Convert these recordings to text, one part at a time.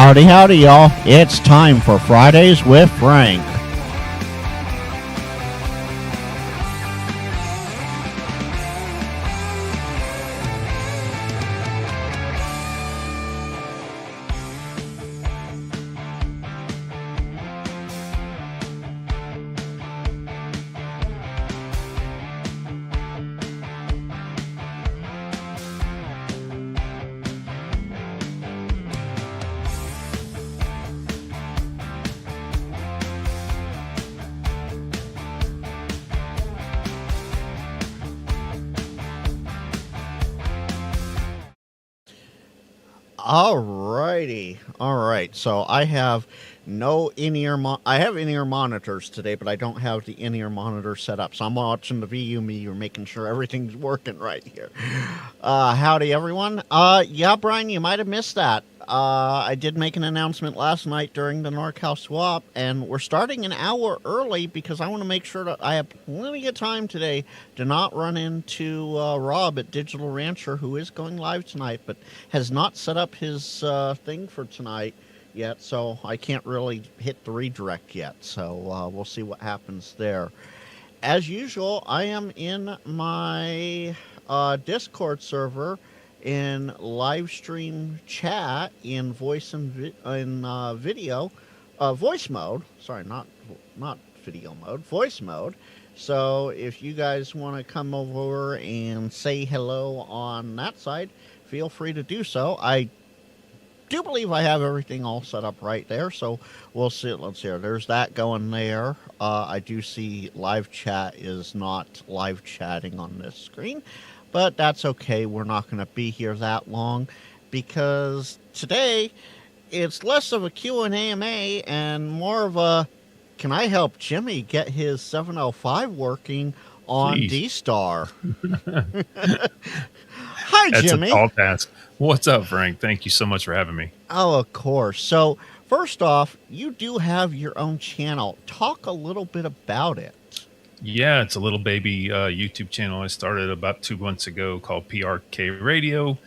Howdy, howdy, y'all. It's time for Fridays with Frank. Alrighty. Alright, so I have no I have in-ear monitors today, but I don't have the in-ear monitor set up. So I'm watching the VU meter, making sure everything's working right here. Howdy, everyone. Yeah, Brian, you might have missed that. I did make an announcement last night during the NorCal swap, and we're starting an hour early because I want to make sure that I have plenty of time today to not run into Rob at Digital Rancher, who is going live tonight, but has not set up his thing for tonight yet, so I can't really hit the redirect yet. So we'll see what happens there. As usual, I am in my Discord server in live stream chat in voice and video, voice mode. Sorry, not video mode, voice mode. So if you guys want to come over and say hello on that side, feel free to do so. I do believe I have everything all set up right there, so we'll see. Let's see. There's that going there. I do see live chat is not live chatting on this screen, but that's okay. We're not going to be here that long because today it's less of a Q&A and more of a, can I help Jimmy get his 705 working on DStar? Hi, Jimmy. That's a tall task. What's up, Frank? Thank you so much for having me. Oh, of course. So, first off, you do have your own channel. Talk a little bit about it. Yeah, it's a little baby YouTube channel I started about 2 months ago called PRK Radio,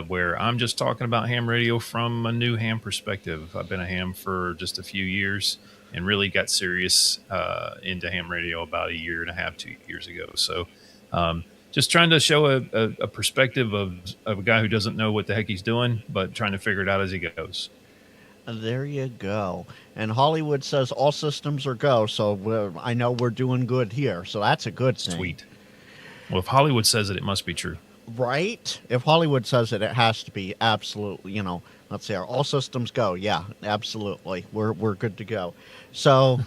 where I'm just talking about ham radio from a new ham perspective. I've been a ham for just a few years and really got serious into ham radio about a year and a half, 2 years ago. So just trying to show a perspective of a guy who doesn't know what the heck he's doing, but trying to figure it out as he goes. There you go. And Hollywood says all systems are go, so I know we're doing good here. So that's a good thing. Sweet. Well, if Hollywood says it, it must be true. Right? If Hollywood says it, it has to be absolutely, let's see, all systems go. Yeah, absolutely. We're good to go. So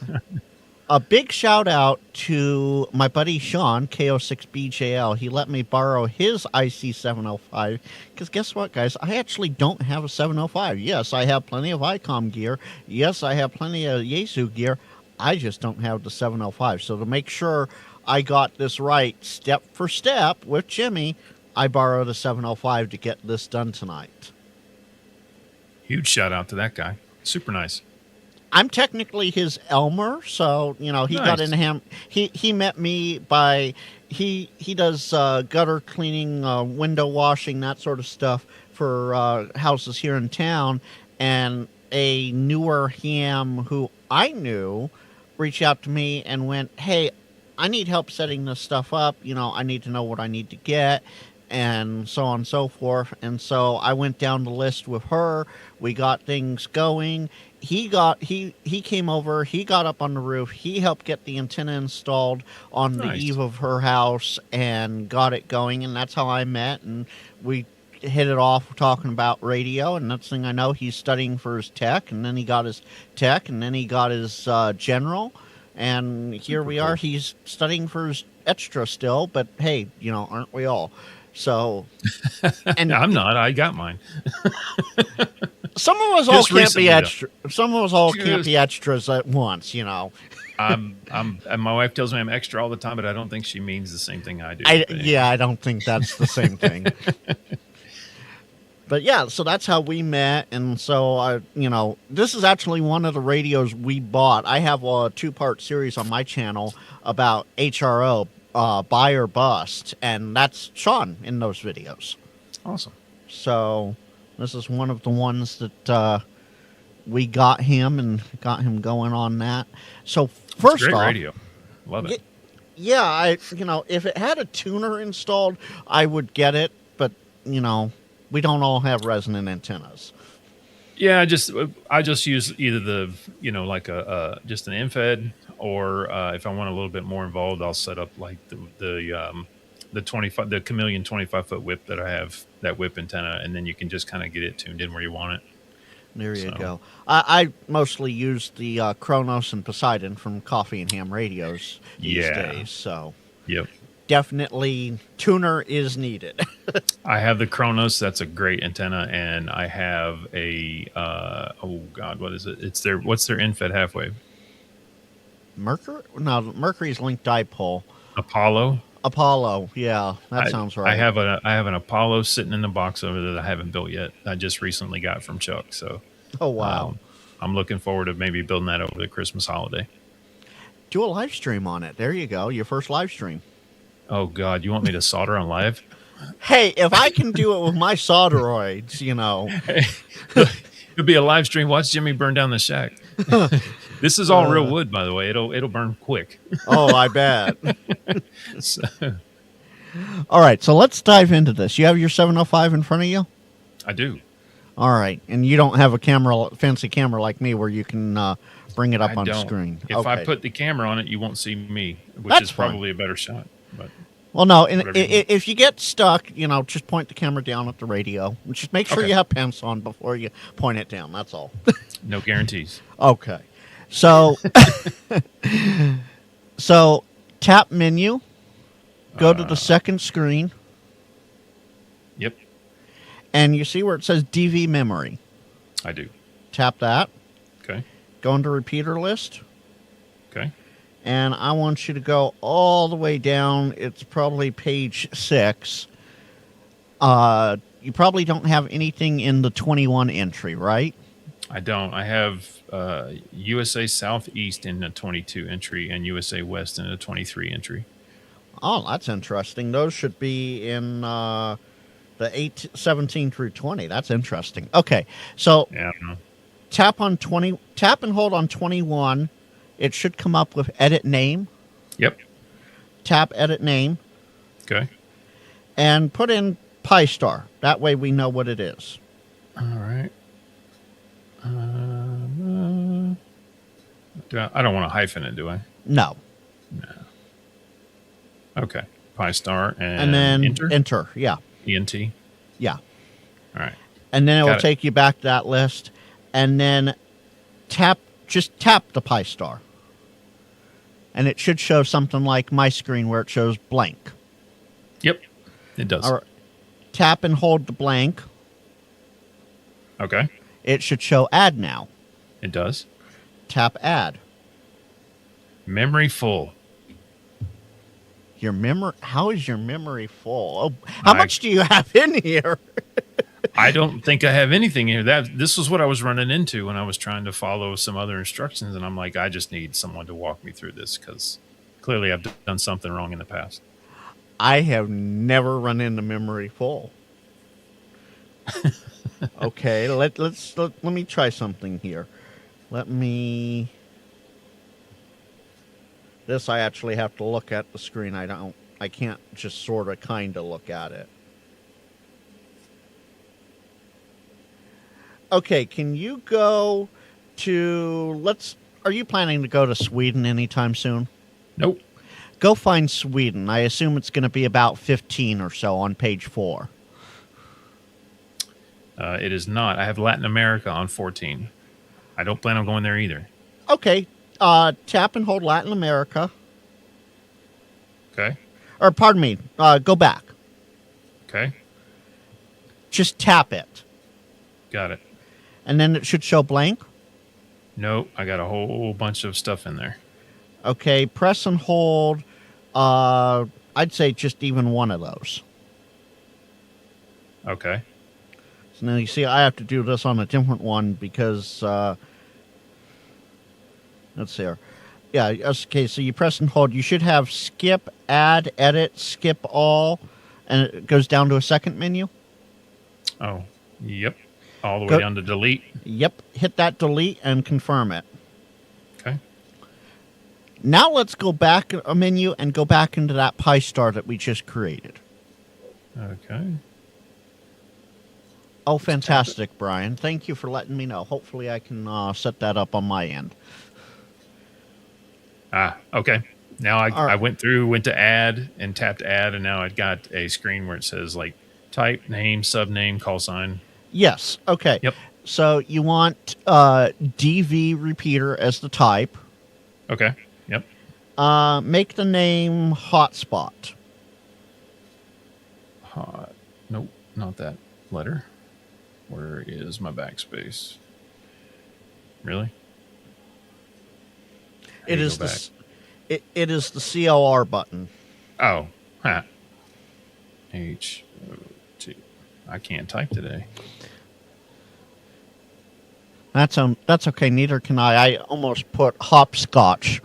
a big shout out to my buddy Sean, KO6BJL. He let me borrow his IC705 because guess what, guys? I actually don't have a 705. Yes, I have plenty of ICOM gear. Yes, I have plenty of Yaesu gear. I just don't have the 705. So to make sure I got this right step for step with Jimmy, I borrowed a 705 to get this done tonight. Huge shout out to that guy. Super nice. I'm technically his Elmer, so he nice. Got into him. He met me by he does gutter cleaning, window washing, that sort of stuff for houses here in town. And a newer ham who I knew reached out to me and went, "Hey, I need help setting this stuff up. I need to know what I need to get." And so on and so forth. And so I went down the list with her. We got things going. He came over, he got up on the roof, he helped get the antenna installed on the eve of her house and got it going, and that's how I met, and we hit it off talking about radio, and next thing I know, he's studying for his tech, and then he got his tech, and then he got his general, and here we are. He's studying for his extra still, but hey, aren't we all? So, and I'm not. I got mine. Some of us all can't be extra. Some of us all can't be extras at once. And my wife tells me I'm extra all the time, but I don't think she means the same thing I do. Yeah, I don't think that's the same thing. But yeah, so that's how we met, and so this is actually one of the radios we bought. I have a 2-part series on my channel about HRO. Buy or bust, and that's Sean in those videos. Awesome. So this is one of the ones that we got him and got him going on that. So It's first great off, radio. Love it. yeah, if it had a tuner installed, I would get it, but we don't all have resonant antennas. Yeah, I just use either the like a just an infed, or if I want a little bit more involved, I'll set up like the 25 the Chameleon 25-foot whip that I have, that whip antenna, and then you can just kind of get it tuned in where you want it. There you So go. I mostly use the Kronos and Poseidon from Coffee and Ham radios these yeah, days, so yep. definitely tuner is needed. I have the Kronos. That's a great antenna, and I have a oh god, what is it? What's their infed half wave? Mercury? No, Mercury's linked dipole. Apollo. Apollo, yeah, that sounds right. I have an Apollo sitting in the box over there that I haven't built yet. I just recently got from Chuck, so Oh, wow. I'm looking forward to maybe building that over the Christmas holiday. Do a live stream on it. There you go, your first live stream. Oh God, you want me to solder on live? Hey, if I can do it with my solderoids, It'll be a live stream. Watch Jimmy burn down the shack. This is all real wood, by the way. It'll burn quick. Oh, I bet. So, All right, so let's dive into this. You have your 705 in front of you? I do. All right, and you don't have a fancy camera like me where you can bring it up I on don't. screen. If I Okay. put the camera on it, you won't see me, which That's is fine. probably a better shot. But Well, no, and Whatever you want. if you get stuck, just point the camera down at the radio. Just make sure Okay. you have pants on before you point it down. That's all. no guarantees. Okay. So, so tap menu, go to the second screen, Yep, and you see where it says DV memory. I do. Tap that, Okay. go into repeater list, Okay. and I want you to go all the way down. It's probably page 6. You probably don't have anything in the 21 entry, right? I don't. I have USA Southeast in a 22 entry and USA West in a 23 entry. Oh, that's interesting. Those should be in the 17 through 20. That's interesting. Okay, so Yeah, I don't know. tap and hold on 21. It should come up with edit name. Yep. Tap edit name Okay. and put in PyStar. That way we know what it is. All right. I don't want to hyphen it, do I? No. Okay. PyStar And then enter. Yeah. ENT. Yeah. All right. And then it will Got it. take you back to that list. And then just tap the PyStar. And it should show something like my screen where it shows blank. Yep. It does. All right. Tap and hold the blank. Okay. It should show add now. It does. Tap add. Memory full. Your memory? How is your memory full? Oh, how much do you have in here? I don't think I have anything here. This was what I was running into when I was trying to follow some other instructions, and I'm like, I just need someone to walk me through this because clearly I've done something wrong in the past. I have never run into memory full. Okay, let me try something here. This I actually have to look at the screen. I can't just sort of kind of look at it. Okay, can you go to are you planning to go to Sweden anytime soon? Nope. Go find Sweden. I assume it's going to be about 15 or so on page 4. It is not. I have Latin America on 14. I don't plan on going there either. Okay, tap and hold Latin America. Okay. Or pardon me, go back. Okay. Just tap it. Got it. And then it should show blank. Nope. I got a whole bunch of stuff in there. Okay, press and hold. I'd say just even one of those. Okay. So now you see I have to do this on a different one because, let's see here. Yeah, okay, so you press and hold. You should have skip, add, edit, skip all, and it goes down to a second menu. Oh, yep. All the way Go, down to delete. yep, hit that delete and confirm it. Okay. Now let's go back a menu and go back into that PyStar that we just created. Okay. Oh, fantastic, Brian. Thank you for letting me know. Hopefully I can set that up on my end. Okay. Now I right. went to add and tapped add, and now I got a screen where it says like type, name, subname, call sign. Yes. Okay. Yep. So you want DV repeater as the type. Okay. Yep. Make the name hotspot. Hot. Nope, not that letter. Where is my backspace? Really? It is it is the CLR button. Oh, H-O-T. I can't type today. That's okay. Neither can I. I almost put hopscotch.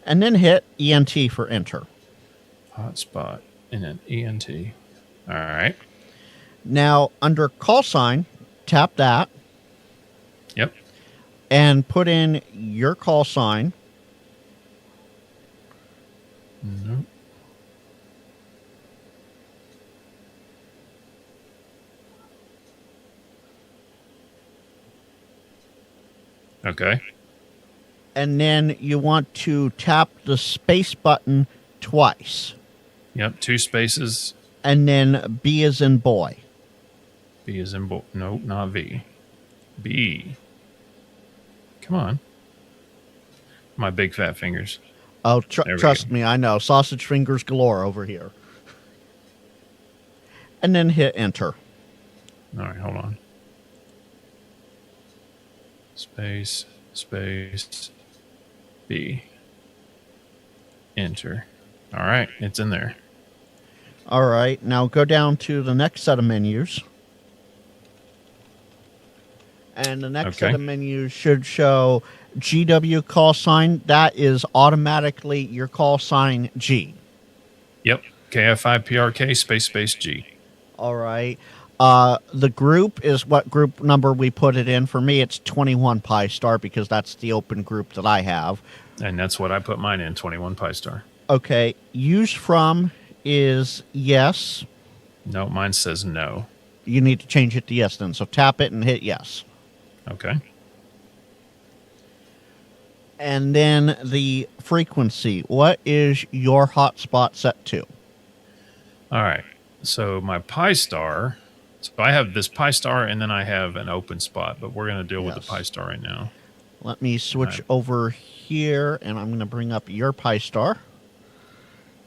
And then hit ENT for enter. Hotspot and an ENT. All right. Now, under call sign, tap that. Yep. And put in your call sign. Nope. Okay. And then you want to tap the space button twice. Yep, 2 spaces. And then B as in boy. B as in boy. Nope, not V. B. Come on. My big fat fingers. Oh, trust me, I know. Sausage fingers galore over here. And then hit enter. All right, hold on. Space, B. Enter. All right, it's in there. All right, now go down to the next set of menus. And the next set of menus should show GW call sign. That is automatically your call sign G. Yep, KF5PRK space G. All right. The group is what group number we put it in. For me, it's 21 PyStar because that's the open group that I have. And that's what I put mine in, 21 PyStar. Okay. Use from is yes. No, mine says no. You need to change it to yes then. So tap it and hit yes. Okay. And then the frequency. What is your hotspot set to? All right. So my PyStar. So I have this PyStar and then I have an open spot, but we're going to deal with the PyStar right now. Let me switch over here, and I'm going to bring up your PyStar.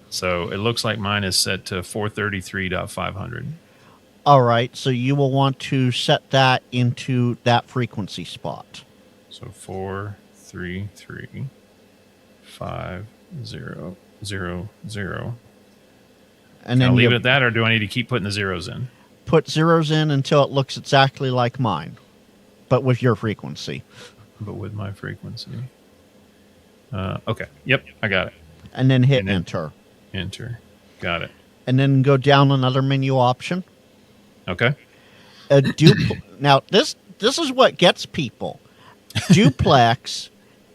So it looks like mine is set to 433.500. All right, so you will want to set that into that frequency spot. So 433.5000. And then leave it at that, or do I need to keep putting the zeros in? Put zeros in until it looks exactly like mine, but with your frequency. But with my frequency. Okay. Yep, I got it. And then hit enter. Enter. Got it. And then go down another menu option. Okay. Now, this is what gets people. Duplex.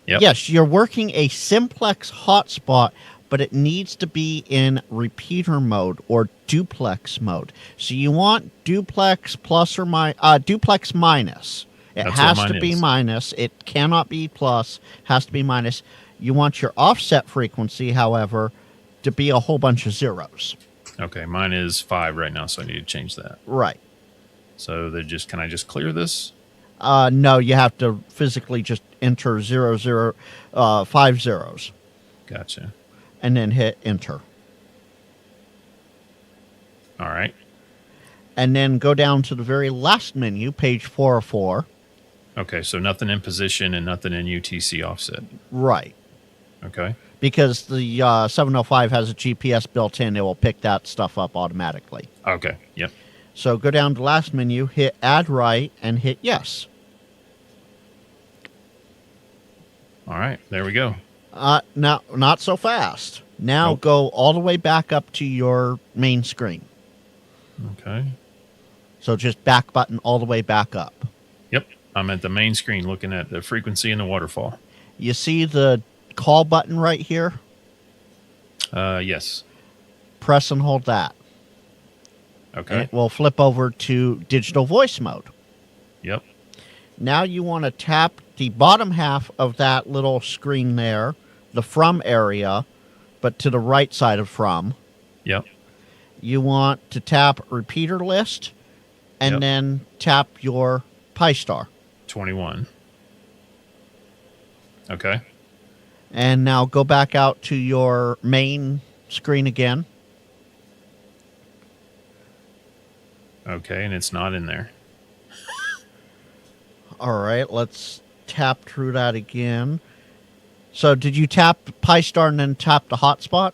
Yep. Yes, you're working a simplex hotspot, but it needs to be in repeater mode or duplex mode. So you want duplex plus or duplex minus. It has to be minus. It cannot be plus. Has to be minus. You want your offset frequency, however, to be a whole bunch of zeros. Okay, mine is 5 right now, so I need to change that. Right. So can I just clear this? No, you have to physically just enter 5 zeros. Gotcha. And then hit enter. All right. And then go down to the very last menu, page 404. Okay, so nothing in position and nothing in UTC offset. Right. Okay. Because the 705 has a GPS built in, it will pick that stuff up automatically. Okay, yep. So go down to the last menu, hit add right, and hit yes. All right, there we go. Now, not so fast. Now go all the way back up to your main screen. Okay. So just back button all the way back up. Yep. I'm at the main screen looking at the frequency and the waterfall. You see the call button right here? Yes. Press and hold that. Okay. And it will flip over to digital voice mode. Yep. Now you want to tap the bottom half of that little screen there, the from area, but to the right side of from. Yep. You want to tap repeater list and then tap your DStar. 21. Okay. And now go back out to your main screen again. Okay, and it's not in there. All right, let's tap through that again. So did you tap DStar and then tap the hotspot?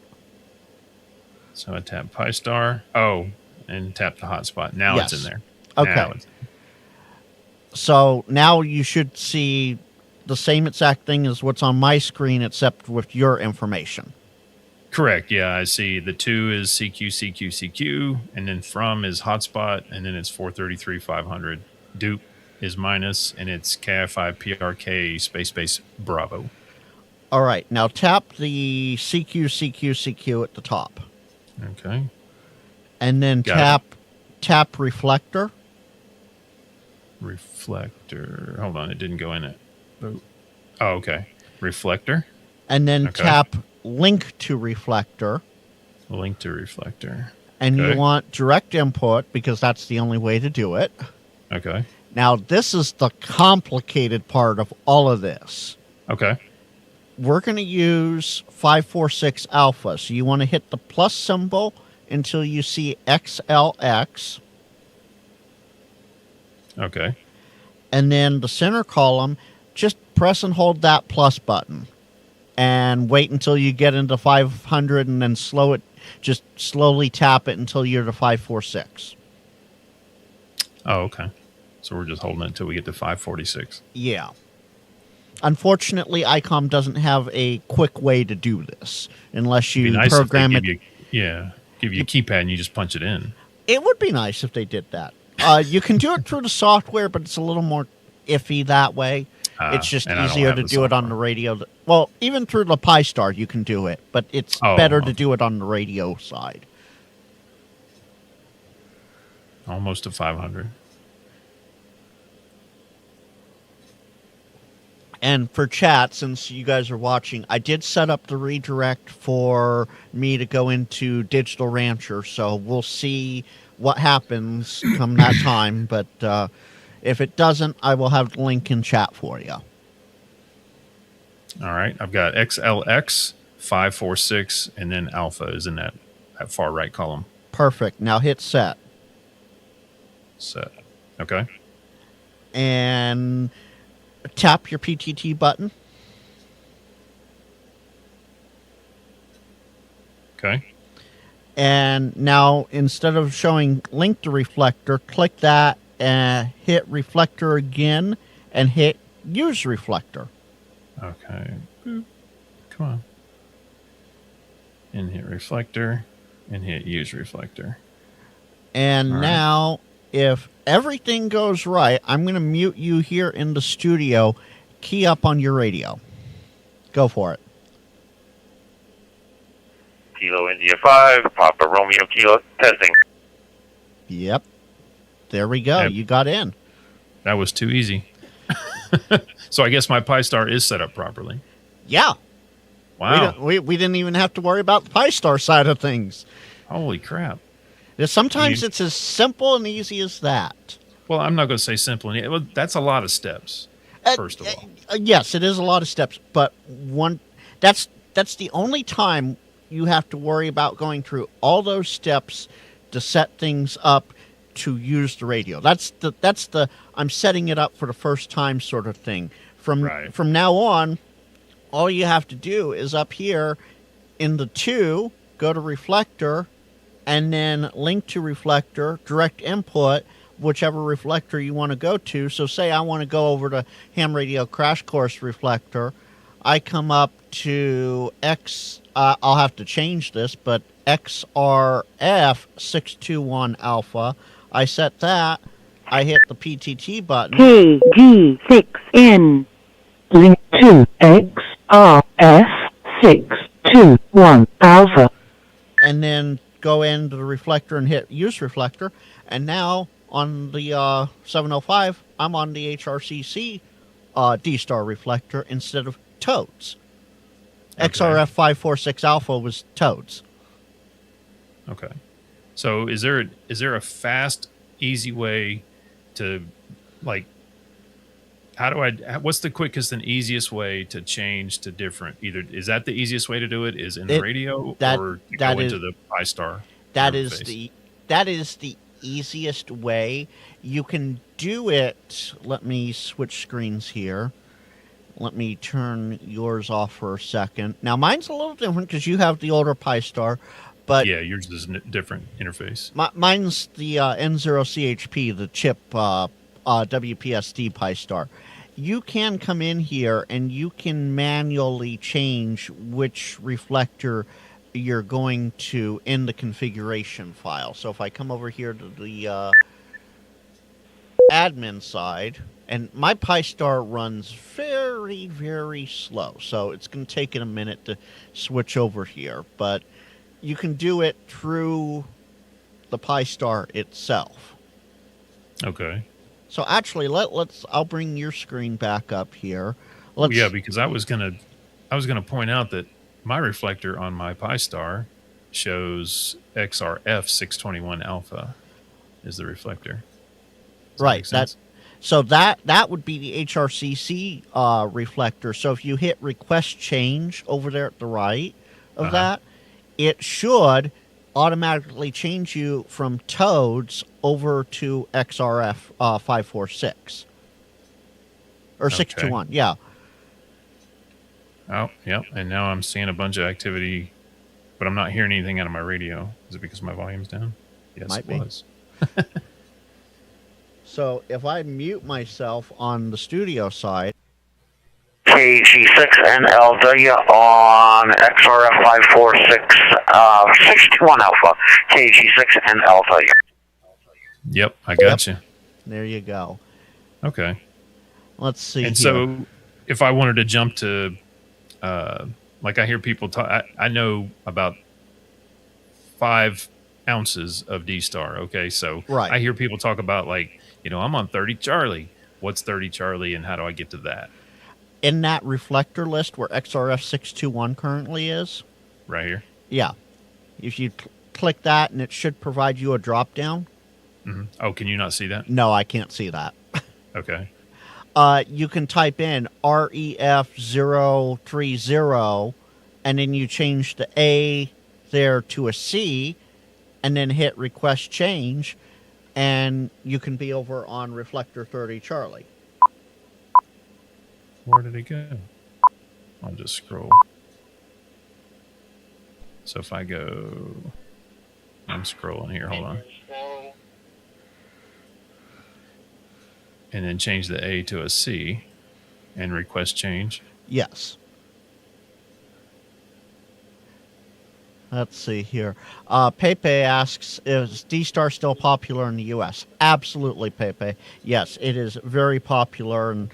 So I tap DStar. Oh, and tap the hotspot. Now Yes. it's in there. Okay. So now you should see the same exact thing as what's on my screen, except with your information. Correct. Yeah, I see. The 2 is CQ, CQ, CQ, and then from is hotspot, and then it's 433, 500. Dupe is minus, and it's KI5 PRK space Bravo. All right, now tap the CQ, CQ, CQ at the top. Okay. And then Got tap reflector. Reflector. Hold on, it didn't go in it. Oh, okay. Reflector. And then Okay. tap link to reflector. Link to reflector. And Okay. you want direct input because that's the only way to do it. Okay. Now, this is the complicated part of all of this. Okay. We're going to use 546 alpha. So you want to hit the plus symbol until you see XLX. Okay. And then the center column, just press and hold that plus button. And wait until you get into 500 and then just slowly tap it until you're to 546. Oh, okay. So we're just holding it until we get to 546. Yeah. Unfortunately, ICOM doesn't have a quick way to do this unless It'd be you nice program if it. give you a keypad and you just punch it in. It would be nice if they did that. You can do it through the software, but it's a little more iffy that way. It's just and I don't easier have to the do it on the software. radio. Well, even through the DStar, you can do it, but it's better to do it on the radio side. Almost to 500. And for chat, since you guys are watching, I did set up the redirect for me to go into Digital Rancher, so we'll see what happens come that time. But if it doesn't, I will have the link in chat for you. All right. I've got XLX, 546, and then alpha is in that far right column. Perfect. Now hit set. Set. Okay. And tap your PTT button. Okay. And now instead of showing link to reflector, click that and hit reflector again and hit use reflector. Okay. Boop. Come on. And hit reflector and hit use reflector. And All right. now, if everything goes right, I'm going to mute you here in the studio. Key up on your radio. Go for it. Kilo India 5, Papa Romeo Kilo, testing. Yep. There we go. Yep. You got in. That was too easy. So I guess my DStar is set up properly. Yeah. Wow. We didn't even have to worry about the DStar side of things. Holy crap. Sometimes it's as simple and easy as that. Well, I'm not going to say simple. Well, that's a lot of steps, first of all. Yes, it is a lot of steps, but that's the only time you have to worry about going through all those steps to set things up to use the radio. That's the I'm setting it up for the first time sort of thing. From now on, all you have to do is up here in the 2, go to reflector, and then link to reflector, direct input, whichever reflector you want to go to. So say I want to go over to Ham Radio Crash Course reflector. I come up to I'll have to change this, but XRF 621 alpha. I set that. I hit the PTT button. KG6N link to XRF621 Alpha. And then go into the reflector and hit use reflector. And now on the 705, I'm on the HRCC DStar reflector instead of toads. Okay. XRF 546 Alpha was toads. Okay. So is there a fast, easy way to, like, what's the quickest and easiest way to change to different? Either is that the easiest way to do it is in the radio, or to go into the iStar? That is the easiest way. You can do it. Let me switch screens here. Let me turn yours off for a second. Now mine's a little different because you have the older iStar, but yeah, yours is a different interface. Mine's the N0CHP, the chip WPSD iStar. You can come in here and you can manually change which reflector you're going to in the configuration file. So if I come over here to the admin side, and my iStar runs very, very slow, so it's going to take it a minute to switch over here, but you can do it through the iStar itself. Okay. So actually, I'll bring your screen back up here. Yeah, because I was gonna point out that my reflector on my iStar shows XRF 621 Alpha is the reflector. Right. That would be the HRCC reflector. So if you hit request change over there at the right of that, it should automatically change you from toads over to XRF 546 or 621. Yeah. Oh, yeah. And now I'm seeing a bunch of activity, but I'm not hearing anything out of my radio. Is it because my volume's down? Yes, Might it was. So if I mute myself on the studio side, KG6NLW on XRF 546 61 Alpha. KG6NLW. Yep, I got you. There you go. Okay. Let's see. And here. so if I wanted to jump to, like I hear people talk, I know about 5 ounces of DStar. Okay. So right. I hear people talk about, like, I'm on 30 Charlie. What's 30 Charlie and how do I get to that? In that reflector list where XRF 621 currently is. Right here? Yeah. If you click that, and it should provide you a drop down. Mm-hmm. Oh, can you not see that? No, I can't see that. Okay. You can type in REF030, and then you change the A there to a C, and then hit request change, and you can be over on reflector 30 Charlie. Where did it go? I'll just scroll. So if I go, I'm scrolling here. Hold on. And then change the A to a C and request change. Yes. Let's see here. Pepe asks, is DStar still popular in the U.S.? Absolutely, Pepe. Yes, it is very popular. And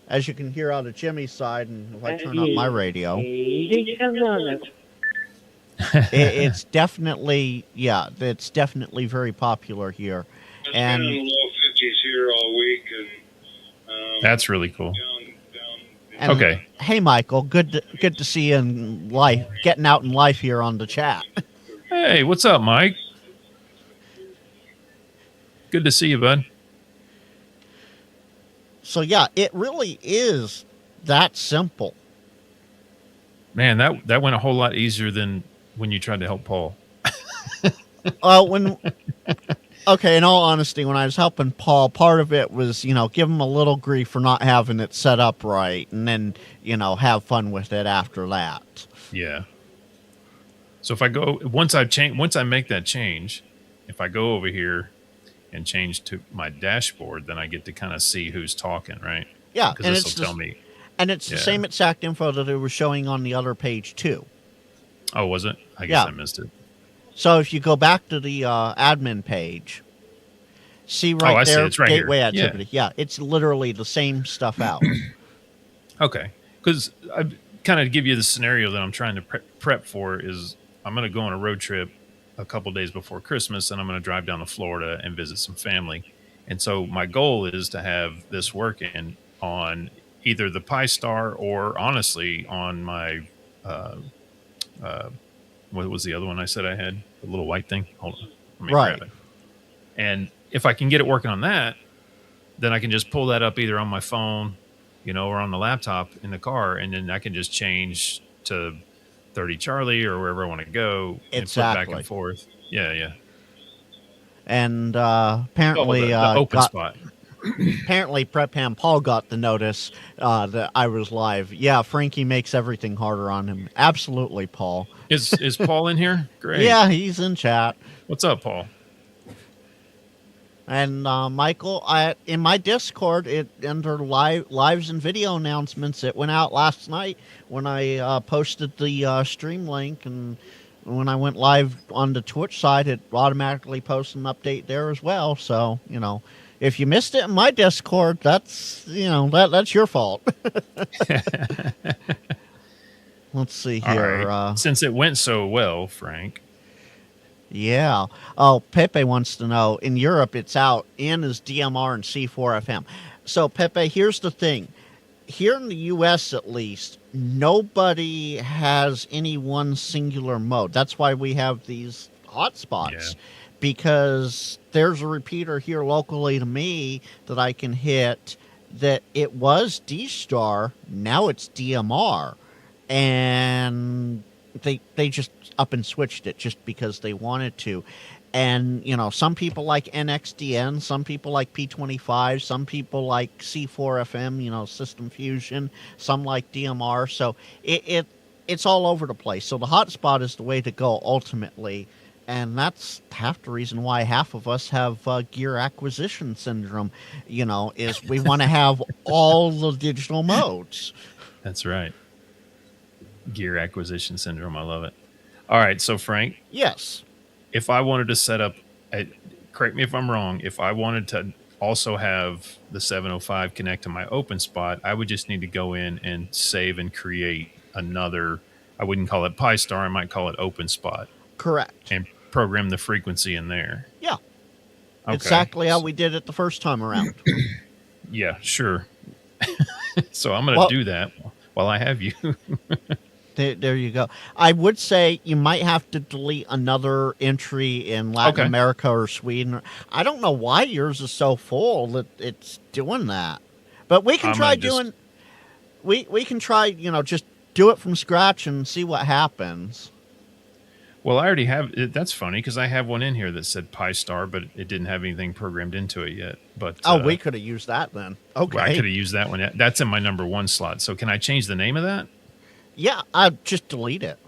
as you can hear out of Jimmy's side, and if I turn up my radio, it's definitely, it's definitely very popular here. And been in the low 50s here all week. And, that's really cool. And, okay. Hey, Michael. Good to see you in life, getting out in life here on the chat. Hey, what's up, Mike? Good to see you, bud. So, yeah, it really is that simple. Man, that went a whole lot easier than when you tried to help Paul. Okay, in all honesty, when I was helping Paul, part of it was, give him a little grief for not having it set up right, and then, have fun with it after that. Yeah. So if I go, once I make that change, if I go over here and change to my dashboard, then I get to kind of see who's talking, right? Yeah. Because this will tell me. And it's the same exact info that it was showing on the other page, too. Oh, was it? I guess I missed it. So if you go back to the admin page, see Oh, right I see. there, It's right here. gateway Yeah. activity. Yeah, it's literally the same stuff out. Okay. Because I kind of give you the scenario that I'm trying to prep for is I'm going to go on a road trip a couple days before Christmas, and I'm going to drive down to Florida and visit some family. And so my goal is to have this working on either the Pi Star or honestly on my uh, uh, what was the other one I said I had? The little white thing. Hold on, let me Right. grab it. And if I can get it working on that, then I can just pull that up either on my phone, or on the laptop in the car, and then I can just change to 30 Charlie or wherever I want to go and flip back Exactly. and forth. Yeah. And Oh, apparently, the open spot. apparently Prep Ham Paul got the notice that I was live. Yeah, Frankie makes everything harder on him. Absolutely, Paul. Is Paul in here? Great. Yeah, he's in chat. What's up, Paul? And Michael, in my Discord, it under lives and video announcements. It went out last night when I posted the stream link, and when I went live on the Twitch side, it automatically posted an update there as well. So if you missed it in my Discord, that's that's your fault. Let's see All here. right. Since it went so well, Frank. Yeah. Oh, Pepe wants to know, in Europe, it's out in as DMR and C4FM. So, Pepe, here's the thing. Here in the U.S., at least, nobody has any one singular mode. That's why we have these hotspots, because there's a repeater here locally to me that I can hit that it was DStar, now it's DMR. And they just up and switched it just because they wanted to. And, some people like NXDN, some people like P25, some people like C4FM, System Fusion, some like DMR. So it's all over the place. So the hotspot is the way to go ultimately. And that's half the reason why half of us have gear acquisition syndrome, is we want to have all the digital modes. That's right. Gear acquisition syndrome. I love it. All right. So, Frank. Yes. If I wanted to set up, correct me if I'm wrong, if I wanted to also have the 705 connect to my open spot, I would just need to go in and save and create another, I wouldn't call it Pi Star, I might call it open spot. Correct. And program the frequency in there. Yeah. Okay. Exactly how we did it the first time around. Yeah, sure. So I'm going to do that while I have you. There you go. I would say you might have to delete another entry in Latin America or Sweden. I don't know why yours is so full that it's doing that. But we can try doing... We can try, just do it from scratch and see what happens. Well, I already have... That's funny, because I have one in here that said Pi Star, but it didn't have anything programmed into it yet. But we could have used that then. Okay. Well, I could have used that one. That's in my number 1 slot. So can I change the name of that? Yeah, I'd just delete it.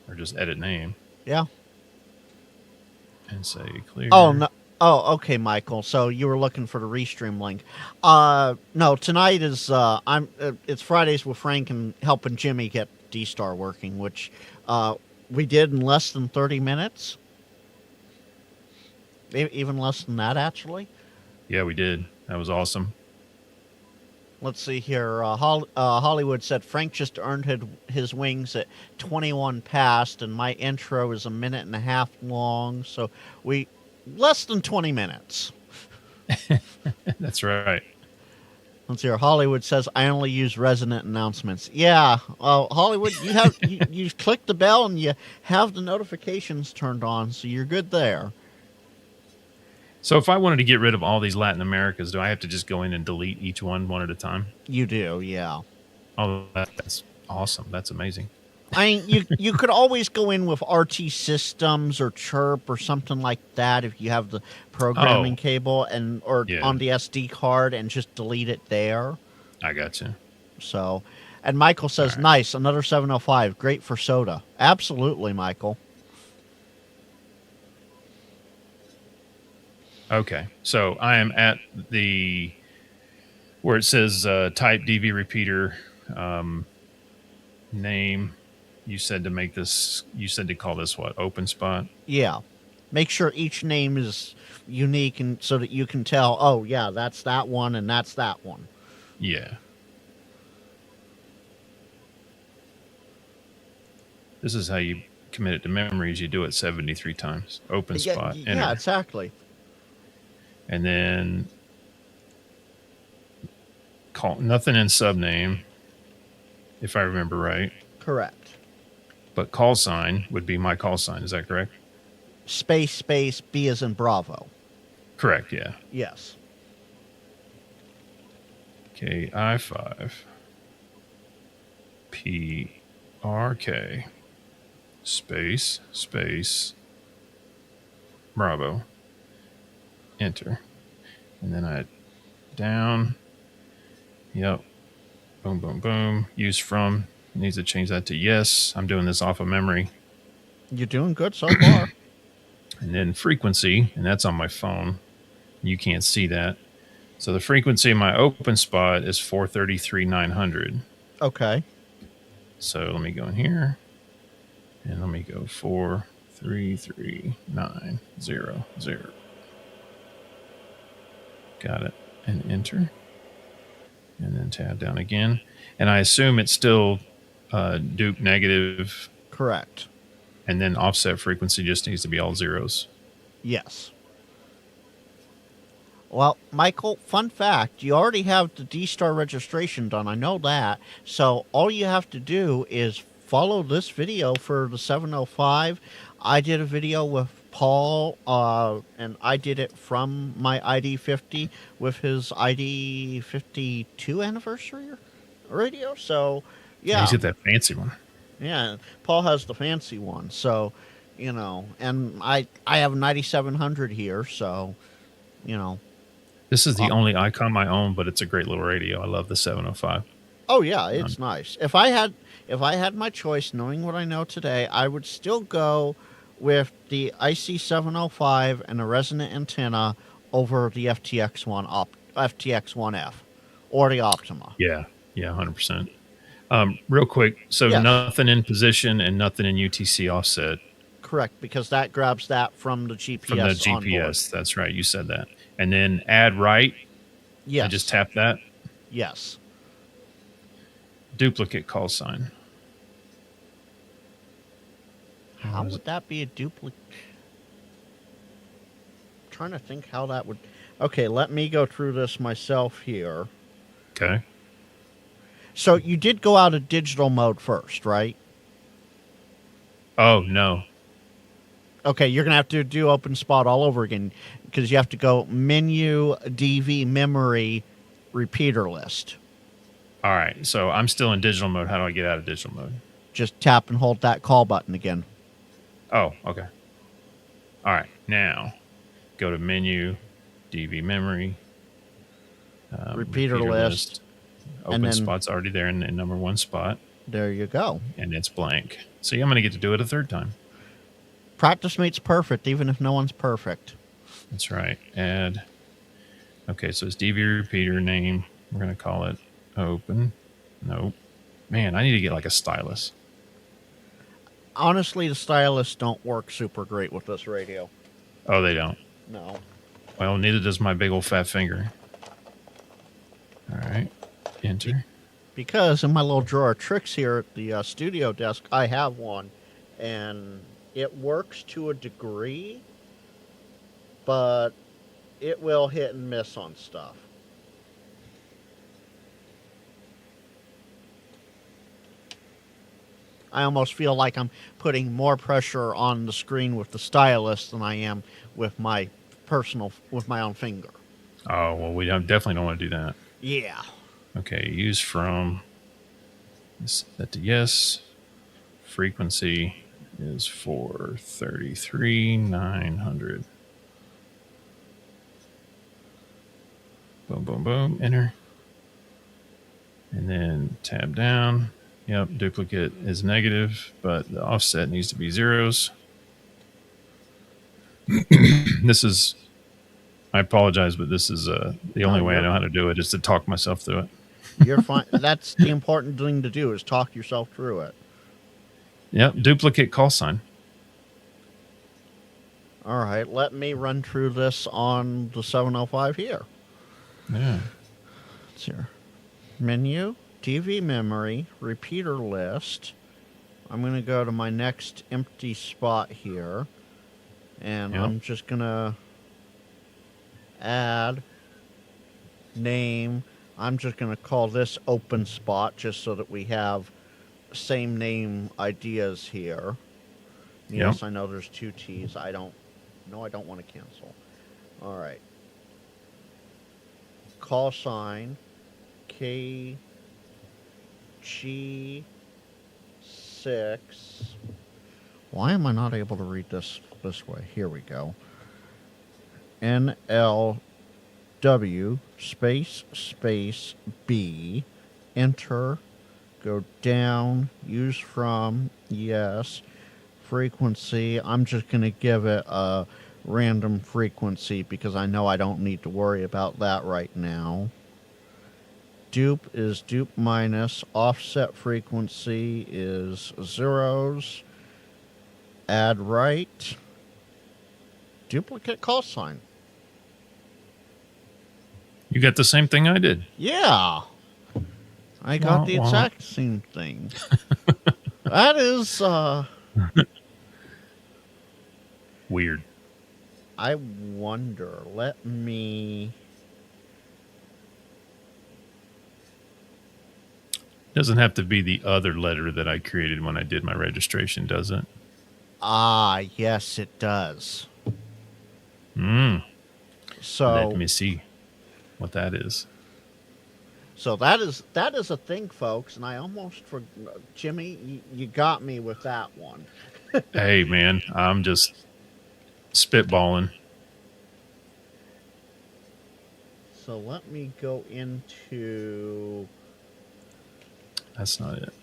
Or just edit name. Yeah. And say clear. Oh, no. Oh, okay, Michael. So you were looking for the restream link. No, tonight is it's Fridays with Frank and helping Jimmy get DStar working, which we did in less than 30 minutes. Even less than that, actually. Yeah, we did. That was awesome. Let's see here. Hollywood said Frank just earned his wings at 21 past, and my intro is a minute and a half long, so we less than 20 minutes. That's right. Let's see here. Hollywood says I only use resonant announcements. Yeah, Hollywood, you have you click the bell and you have the notifications turned on, so you're good there. So if I wanted to get rid of all these Latin Americas, do I have to just go in and delete each one at a time? You do, yeah. Oh, that's awesome. That's amazing. I mean, you could always go in with RT Systems or Chirp or something like that if you have the programming cable or on the SD card and just delete it there. I got you. So, and Michael says, nice, another 705, great for soda. Absolutely, Michael. Okay, so I am at where it says type DV repeater name, you said to make this, you said to call this what? Open spot? Yeah. Make sure each name is unique and so that you can tell, oh, yeah, that's that one and that's that one. Yeah. This is how you commit it to memories. You do it 73 times. Open spot. Yeah, enter. exactly. And then call nothing in subname, if I remember right. Correct. But call sign would be my call sign. Is that correct? Space, B as in Bravo. Correct, yeah. Yes. KI5 PRK space Bravo. Enter. And then I down. Yep. Boom, boom, boom. Use from. Needs to change that to yes. I'm doing this off of memory. You're doing good so far. And then frequency, and that's on my phone. You can't see that. So the frequency in my open spot is 433,900. Okay. So let me go in here. And let me go 433,900. Got it. And enter. And then tab down again. And I assume it's still Duke negative. Correct. And then offset frequency just needs to be all zeros. Yes. Well, Michael, fun fact, you already have the DStar registration done. I know that. So all you have to do is follow this video for the 705. I did a video with Paul, and I did it from my ID50 with his ID52 anniversary radio. So, yeah. He's got that fancy one. Yeah, Paul has the fancy one. So, you know, and I have a 9700 here, so, you know. This is the only icon I own, but it's a great little radio. I love the 705. Oh yeah, it's nice. If I had my choice, knowing what I know today, I would still go with the IC 705 and a resonant antenna over the FTX1F or the Optima. Yeah, 100%. Real quick, so Yes. Nothing in position and nothing in UTC offset. Correct, because that grabs that from the GPS. From the GPS, that's right. You said that. And then add right. Yes. And just tap that. Yes. Duplicate call sign. How would that be a duplicate? Trying to think how that would. Okay, let me go through this myself here. Okay. So you did go out of digital mode first, right? Oh, no. Okay, you're going to have to do open spot all over again because you have to go menu, DV, memory, repeater list. All right. So I'm still in digital mode. How do I get out of digital mode? Just tap and hold that call button again. Oh, okay. All right. Now go to menu, DV memory, repeater list. Open spot's already there in number one spot. There you go. And it's blank. See, I'm going to get to do it a third time. Practice makes perfect, even if no one's perfect. That's right. Add. Okay, so it's DV repeater name. We're going to call it open. Nope. Man, I need to get like a stylus. Honestly, the stylus don't work super great with this radio. Oh, they don't? No. Well, neither does my big old fat finger. All right. Enter. Because in my little drawer of tricks here at the studio desk, I have one. And it works to a degree, but it will hit and miss on stuff. I almost feel like I'm putting more pressure on the screen with the stylus than I am with my own finger. Oh, well, we definitely don't want to do that. Yeah. Okay, use from. Set to yes. Frequency is 433,900. Boom, boom, boom. Enter. And then tab down. Yep, duplicate is negative, but the offset needs to be zeros. I apologize, but this is the only way I know how to do it is to talk myself through it. You're fine. That's the important thing to do is talk yourself through it. Yep, duplicate call sign. All right, let me run through this on the 705 here. Yeah. It's here. Menu, TV memory, repeater list. I'm going to go to my next empty spot here. And Yep. I'm just going to add name. I'm just going to call this open spot just so that we have same name ideas here. Yes, Yep. I know there's two T's. I don't want to cancel. All right. Call sign KG6. Why am I not able to read this way? Here we go. NLW space B. Enter. Go down. Use from. Yes. Frequency. I'm just going to give it a random frequency because I know I don't need to worry about that right now. Dupe is dupe minus. Offset frequency is zeros. Add right. Duplicate call sign. You got the same thing I did. Yeah. I got the exact same thing. That is Weird. I wonder. Let me Doesn't have to be the other letter that I created when I did my registration, does it? yes it does. So Let me see what that is. So that is a thing, folks, and I almost forgot. Jimmy, you got me with that one. Hey, man, I'm just spitballing. So let me go into. That's not it.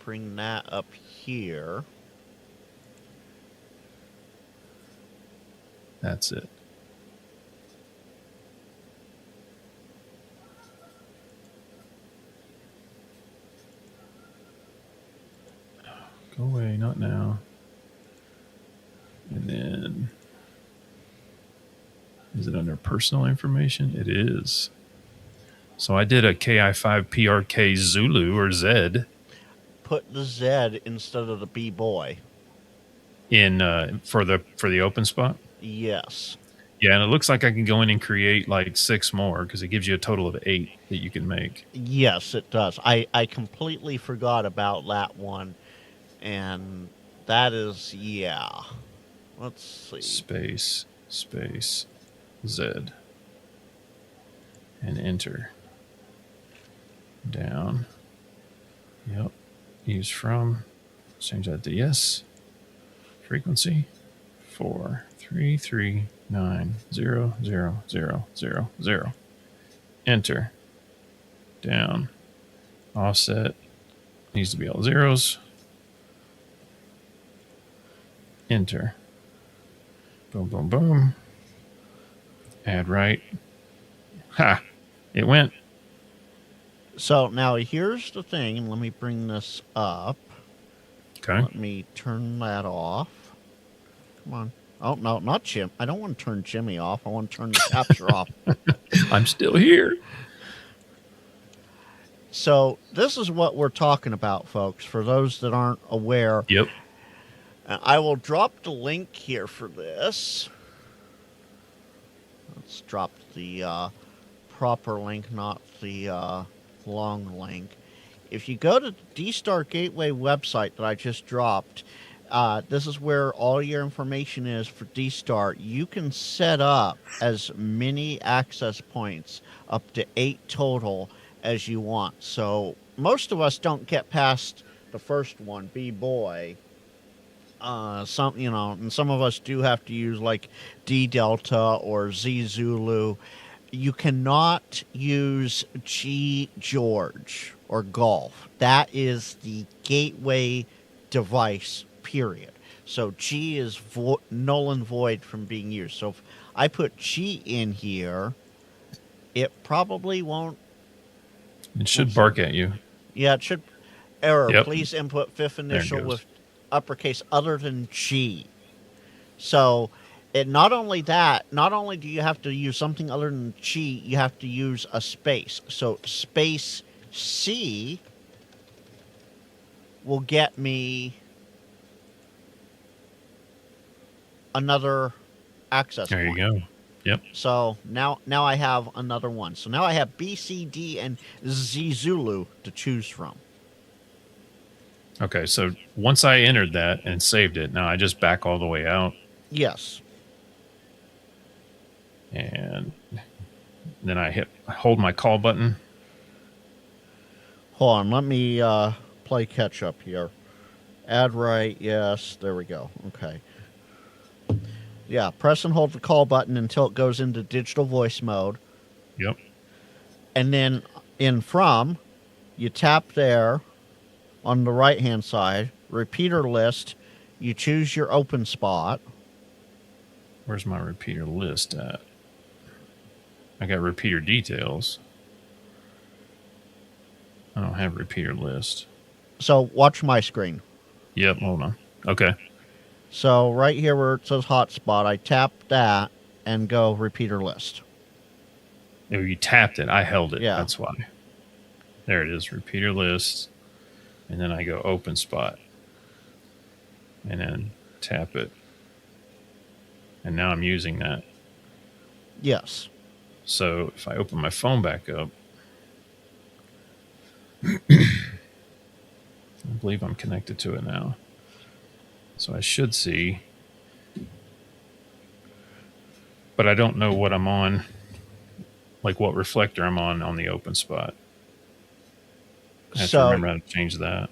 Bring that up here. That's it. Go away, not now. And then, is it under personal information? It is. So I did a KI5 PRK Zulu or Z Put the Z instead of the B boy. in for the open spot. Yes. Yeah, and it looks like I can go in and create like 6 more because it gives you a total of 8 that you can make. Yes, it does. I completely forgot about that one. And that is, yeah. Let's see. Space, Z. And enter. Down. Yep. Use from. Change that to yes. Frequency 433900000. Enter. Down. Offset. Needs to be all zeros. Enter. Boom, boom, boom. Add right. Ha! It went. So now here's the thing, and let me bring this up. Okay. Let me turn that off. Come on. Oh, no, not Jim. I don't want to turn Jimmy off. I want to turn the capture off. I'm still here. So this is what we're talking about, folks, for those that aren't aware. Yep. I will drop the link here for this. Let's drop the proper link, not the long link. If you go to the DStar Gateway website that I just dropped, this is where all your information is for DStar. You can set up as many access points, up to 8 total, as you want. So most of us don't get past the first one, B-Boy. And some of us do have to use like D Delta or Z Zulu. You cannot use G George or Golf. That is the gateway device, period. So G is null and void from being used. So if I put G in here, it probably won't. It should bark at you. Yeah, it should. Error. Yep. Please input fifth There it initial goes. with uppercase other than G. So, it not only do you have to use something other than G, you have to use a space. So, space C will get me another access There you point. go. Yep. So now I have another one. So now I have B, C, D, and Z Zulu to choose from. Okay, so once I entered that and saved it, now I just back all the way out, Yes. and then I hold my call button. Hold on. Let me play catch up here. Add right. Yes. There we go. Okay. Yeah. Press and hold the call button until it goes into digital voice mode. Yep. And then in from, you tap there on the right hand side, repeater list, you choose your open spot. Where's my repeater list at? I got repeater details. I don't have repeater list. So watch my screen. Yep, hold on. Okay. So right here where it says hotspot, I tap that and go repeater list. Oh, you tapped it. I held it. Yeah. That's why. There it is, repeater list. And then I go open spot. And then tap it. And now I'm using that. Yes. So if I open my phone back up, I believe I'm connected to it now. So I should see. But I don't know what I'm on, like what reflector I'm on the open spot. I have to remember how to change that.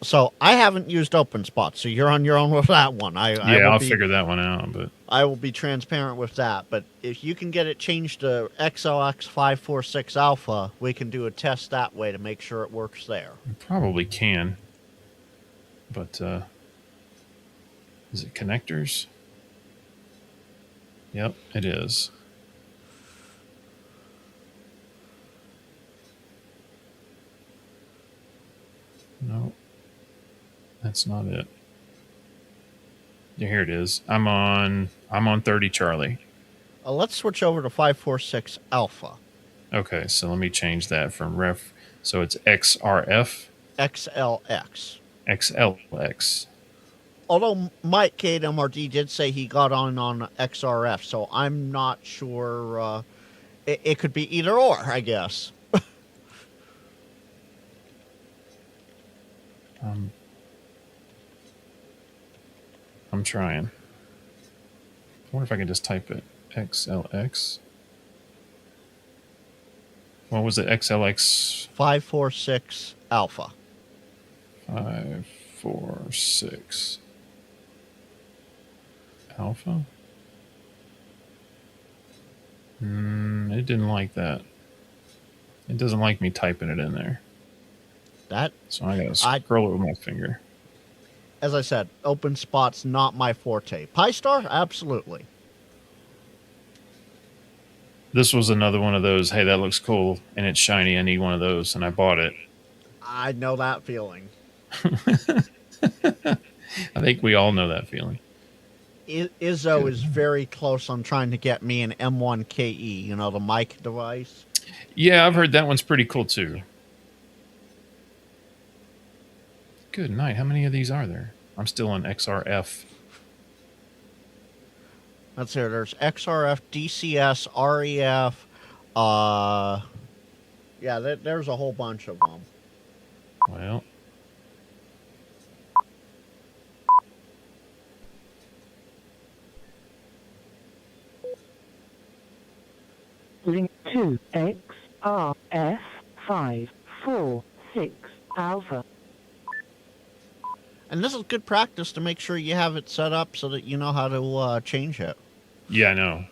So I haven't used open spot, so you're on your own with that one. I'll figure that one out. But I will be transparent with that. But if you can get it changed to XLX546 Alpha, we can do a test that way to make sure it works there. I probably can. But is it connectors? Yep, it is. No, that's not it. Yeah, here it is. I'm on 30 Charlie. Let's switch over to 546 Alpha. Okay, so let me change that from ref. So it's XRF, XLX. XLX. Although Mike KMRD did say he got on XRF, so I'm not sure. It could be either or, I guess. I'm trying. I wonder if I can just type it. XLX. What was it? XLX 546 Alpha. 546 Alpha? It didn't like that. It doesn't like me typing it in there. So I gotta scroll it with my finger. As I said, open spot's not my forte. PyStar, absolutely. This was another one of those, hey, that looks cool, and it's shiny, I need one of those, and I bought it. I know that feeling. I think we all know that feeling. Izzo is very close on trying to get me an M1KE, the mic device. Yeah, I've heard that one's pretty cool, too. Good night. How many of these are there? I'm still on XRF. Let's hear. There's XRF, DCS, REF. Yeah, there's a whole bunch of them. Well. Link to XRF546 Alpha. And this is good practice to make sure you have it set up so that you know how to change it. Yeah, I know.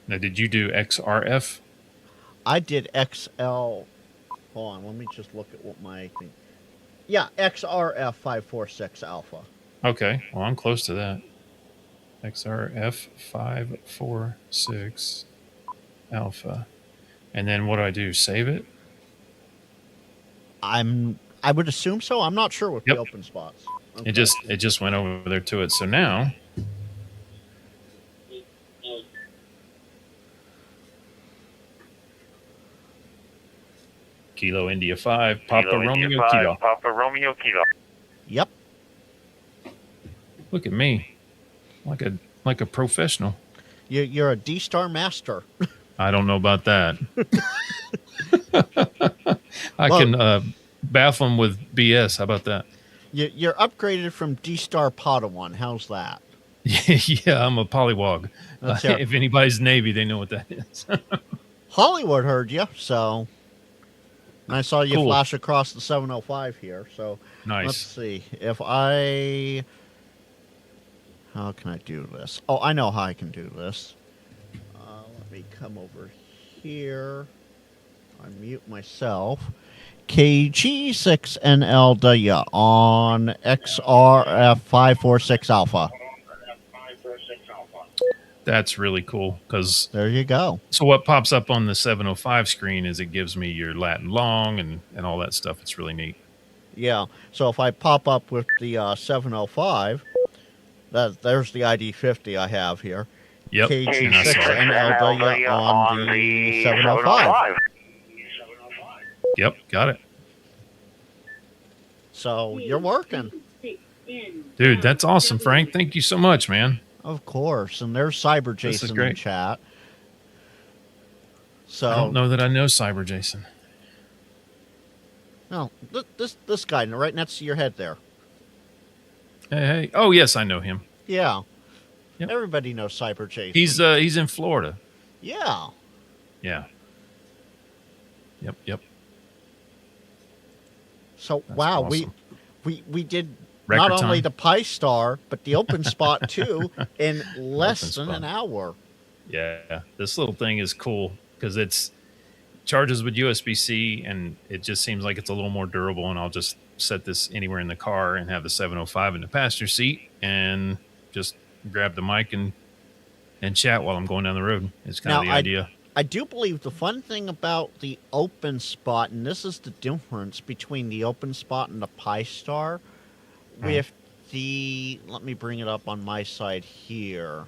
Now, did you do XRF? I did XL. Hold on, let me just look at what my thing. Yeah, XRF 546 Alpha. Okay, well, I'm close to that. XRF 546 Alpha. And then what do I do? Save it? I would assume so. I'm not sure with Yep. the open spots. Okay. It just went over there to it. So now Kilo India 5, Papa Kilo Romeo India 5, Kilo. Papa Romeo Kilo. Yep. Look at me. Like a professional. You're a DStar master. I don't know about that. I Well- can baffle them with BS. How about that? You're upgraded from DStar Padawan. How's that? Yeah, I'm a polywog. That's it. If anybody's Navy, they know what that is. Hollywood heard you, so I saw you Cool. flash across the 705 here. So let's Nice. see if how can I do this? Oh, I know how I can do this. Let me come over here. I mute myself. KG6NLW on XRF546 Alpha. That's really cool because There you go. so what pops up on the 705 screen is it gives me your Latin long and all that stuff. It's really neat. Yeah. So if I pop up with the 705, there's the ID50 I have here. Yep. And I saw it. KG6NLW on the 705. Yep. Got it. So you're working. Dude, that's awesome, Frank. Thank you so much, man. Of course. And there's Cyber This is Jason in great. chat. So I don't know that I know Cyber Jason. No, this guy right next to your head there. Hey. Oh, yes, I know him. Yeah. Yep. Everybody knows Cyber Jason. He's in Florida. Yeah. Yeah. Yep. So That's wow, awesome. we did Record not only time. the Pi Star, but the open spot too in less Open than an spot. hour. Yeah. This little thing is cool because it's charges with USB-C and it just seems like it's a little more durable. And I'll just set this anywhere in the car and have the 705 in the passenger seat and just grab the mic and chat while I'm going down the road. It's kind of Now, the idea. I do believe the fun thing about the open spot, and this is the difference between the open spot and the Pi Star, with the, let me bring it up on my side here,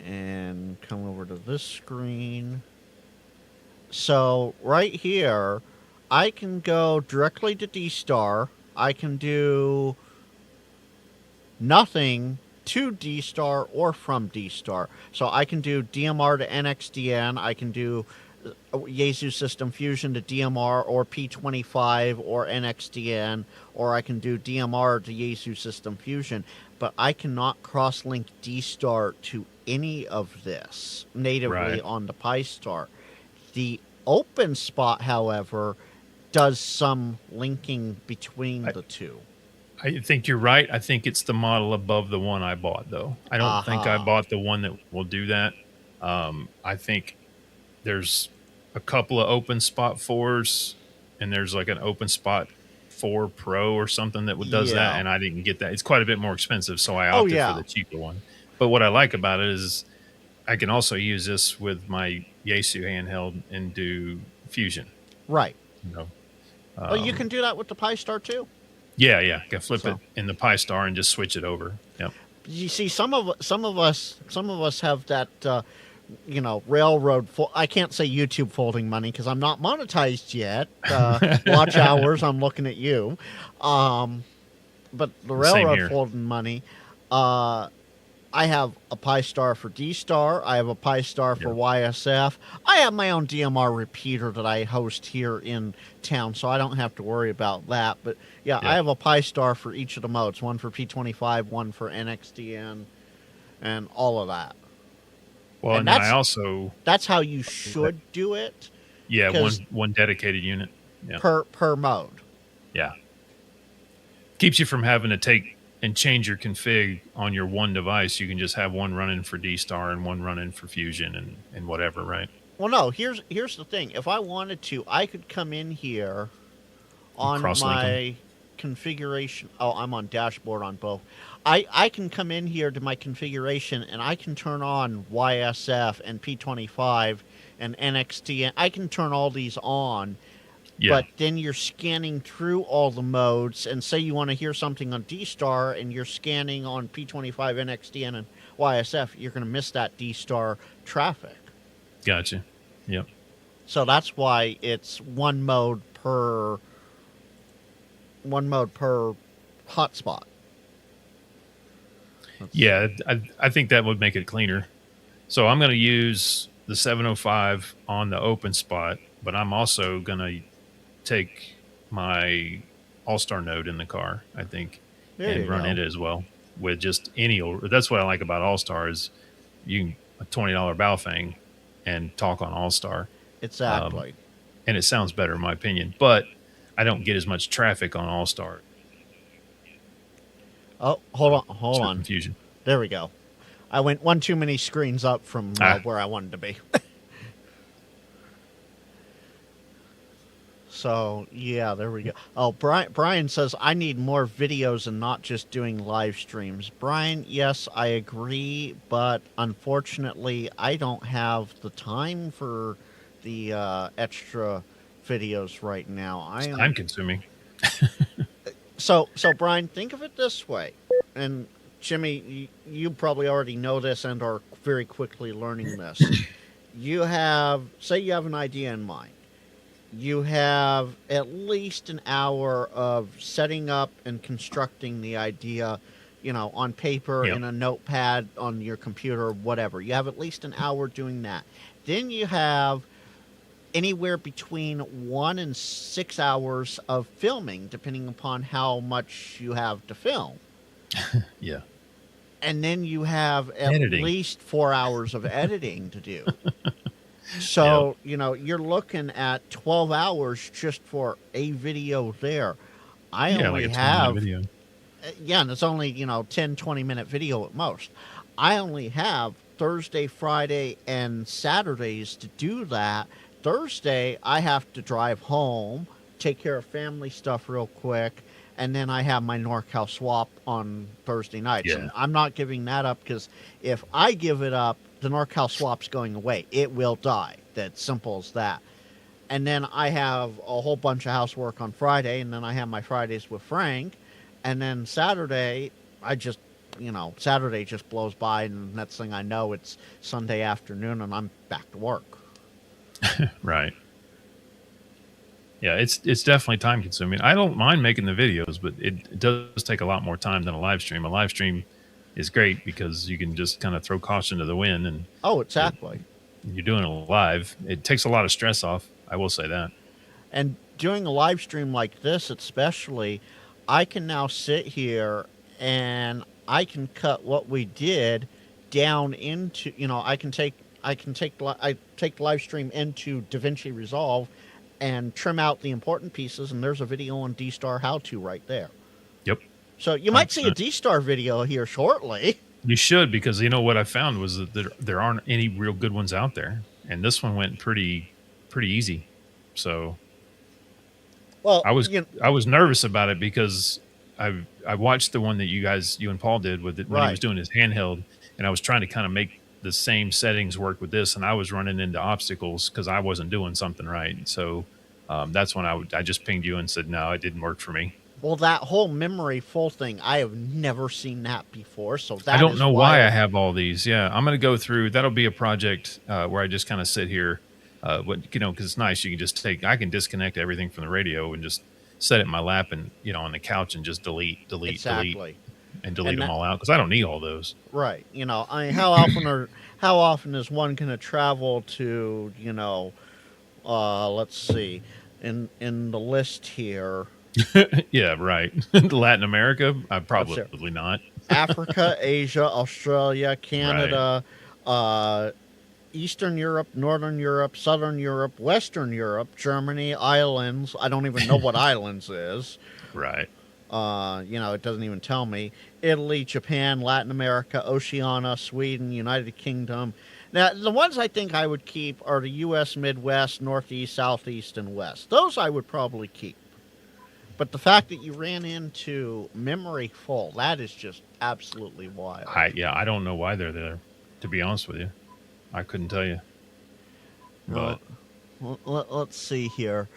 and come over to this screen. So right here, I can go directly to DStar. I can do nothing to DStar or from DStar. So I can do DMR to NXDN. I can do Yaesu System Fusion to DMR or P25 or NXDN, or I can do DMR to Yaesu System Fusion. But I cannot cross-link DStar to any of this natively Right. on the Pi Star. The open spot, however, does some linking between the two. I think you're right. I think it's the model above the one I bought, though. I don't think I Aha. bought the one that will do that. I think there's a couple of open spot 4s, and there's like an open spot 4 Pro or something that does that, Yeah. and I didn't get that. It's quite a bit more expensive, so I Oh, opted yeah. for the cheaper one. But what I like about it is I can also use this with my Yaesu handheld and do Fusion. Right. You know, Oh, you can do that with the Pi Star too. Yeah, I can flip So- it in the Pi Star and just switch it over. Yep. You see, some of us have that, railroad. I can't say YouTube folding money because I'm not monetized yet. Watch hours. I'm looking at you. But the Same railroad here. folding money. I have a Pi Star for DStar. I have a Pi Star for Yep. YSF. I have my own DMR repeater that I host here in town, so I don't have to worry about that. But yeah, Yep. I have a Pi Star for each of the modes, one for P25, one for NXDN, and all of that. Well, And and then I that's- also That's how you should do it one 'cause- one dedicated unit. Yeah. per mode. Yeah. Keeps you from having to take and change your config on your one device. You can just have one running for DStar and one running for Fusion and whatever, right? Well, no, here's the thing. If I wanted to, I could come in here on Cross-link my configuration. Oh, I'm on dashboard on both. I can come in here to my configuration and I can turn on YSF and P25 and NXT. I can turn all these on, Yeah. but then you're scanning through all the modes, and say you want to hear something on DStar, and you're scanning on P25, NXTN, and YSF, you're going to miss that DStar traffic. Gotcha. Yep. So that's why it's one mode per hotspot. Yeah, I think that would make it cleaner. So I'm going to use the 705 on the open spot, but I'm also going to take my All-Star node in the car, I think, There and you run go. it as well with just any old. That's what I like about All-Star is you can a $20 Baofeng and talk on All-Star. Exactly. And it sounds better in my opinion, but I don't get as much traffic on All-Star. Oh, hold So on. confusion. There we go. I went one too many screens up from where I wanted to be. So, yeah, there we go. Oh, Brian says, I need more videos and not just doing live streams. Brian, yes, I agree, but unfortunately, I don't have the time for the extra videos right now. It's time consuming. So, Brian, think of it this way, and Jimmy, you probably already know this and are very quickly learning this. Say you have an idea in mind. You have at least an hour of setting up and constructing the idea, on paper, Yep. in a notepad, on your computer, whatever. You have at least an hour doing that. Then you have anywhere between 1 and 6 hours of filming, depending upon how much you have to film. Yeah. And then you have at Editing. least 4 hours of editing to do. So, you're looking at 12 hours just for a video there. I Yeah, only like a 20-minute have, video. yeah, and it's only, 10, 20-minute video at most. I only have Thursday, Friday, and Saturdays to do that. Thursday, I have to drive home, take care of family stuff real quick, and then I have my NorCal swap on Thursday nights. Yeah. And I'm not giving that up because if I give it up, the NorCal swap's going away. It will die. That's simple as that. And then I have a whole bunch of housework on Friday, and then I have my Fridays with Frank. And then Saturday, Saturday just blows by, and next thing I know, it's Sunday afternoon, and I'm back to work. Right. Yeah, it's definitely time consuming. I don't mind making the videos, but it does take a lot more time than a live stream. A live stream is great because you can just kind of throw caution to the wind, and Oh, exactly. you're doing it live. It takes a lot of stress off. I will say that. And doing a live stream like this, especially, I can now sit here and I can cut what we did down into, I take live stream into DaVinci Resolve and trim out the important pieces, and there's a video on DStar how to right there. Yep. So you might see a 100%. DStar video here shortly. You should, because what I found was that there aren't any real good ones out there, and this one went pretty easy. So Well, I was nervous about it because I watched the one that you and Paul did with it when he was Right. doing his handheld, and I was trying to kind of make the same settings work with this, and I was running into obstacles because I wasn't doing something right. So that's when I just pinged you and said no, it didn't work for me. Well, that whole memory full thing, I have never seen that before. So that I don't is know why I have all these. Yeah, I'm going to go through. That'll be a project where I just kind of sit here, because it's nice. You can just I can disconnect everything from the radio and just set it in my lap and on the couch and just delete, exactly. and delete And them that- all out because I don't need all those. Right. How often is one going to travel to, let's see, in the list here, Yeah, right. Latin America, probably not. Africa, Asia, Australia, Canada, Eastern Europe, Northern Europe, Southern Europe, Western Europe, Germany, islands. I don't even know what islands is. Right. It doesn't even tell me. Italy, Japan, Latin America, Oceania, Sweden, United Kingdom. Now, the ones I think I would keep are the U.S. Midwest, Northeast, Southeast, and West. Those I would probably keep. But the fact that you ran into memory full, that is just absolutely wild. I don't know why they're there, to be honest with you. I couldn't tell you. But Let's see here.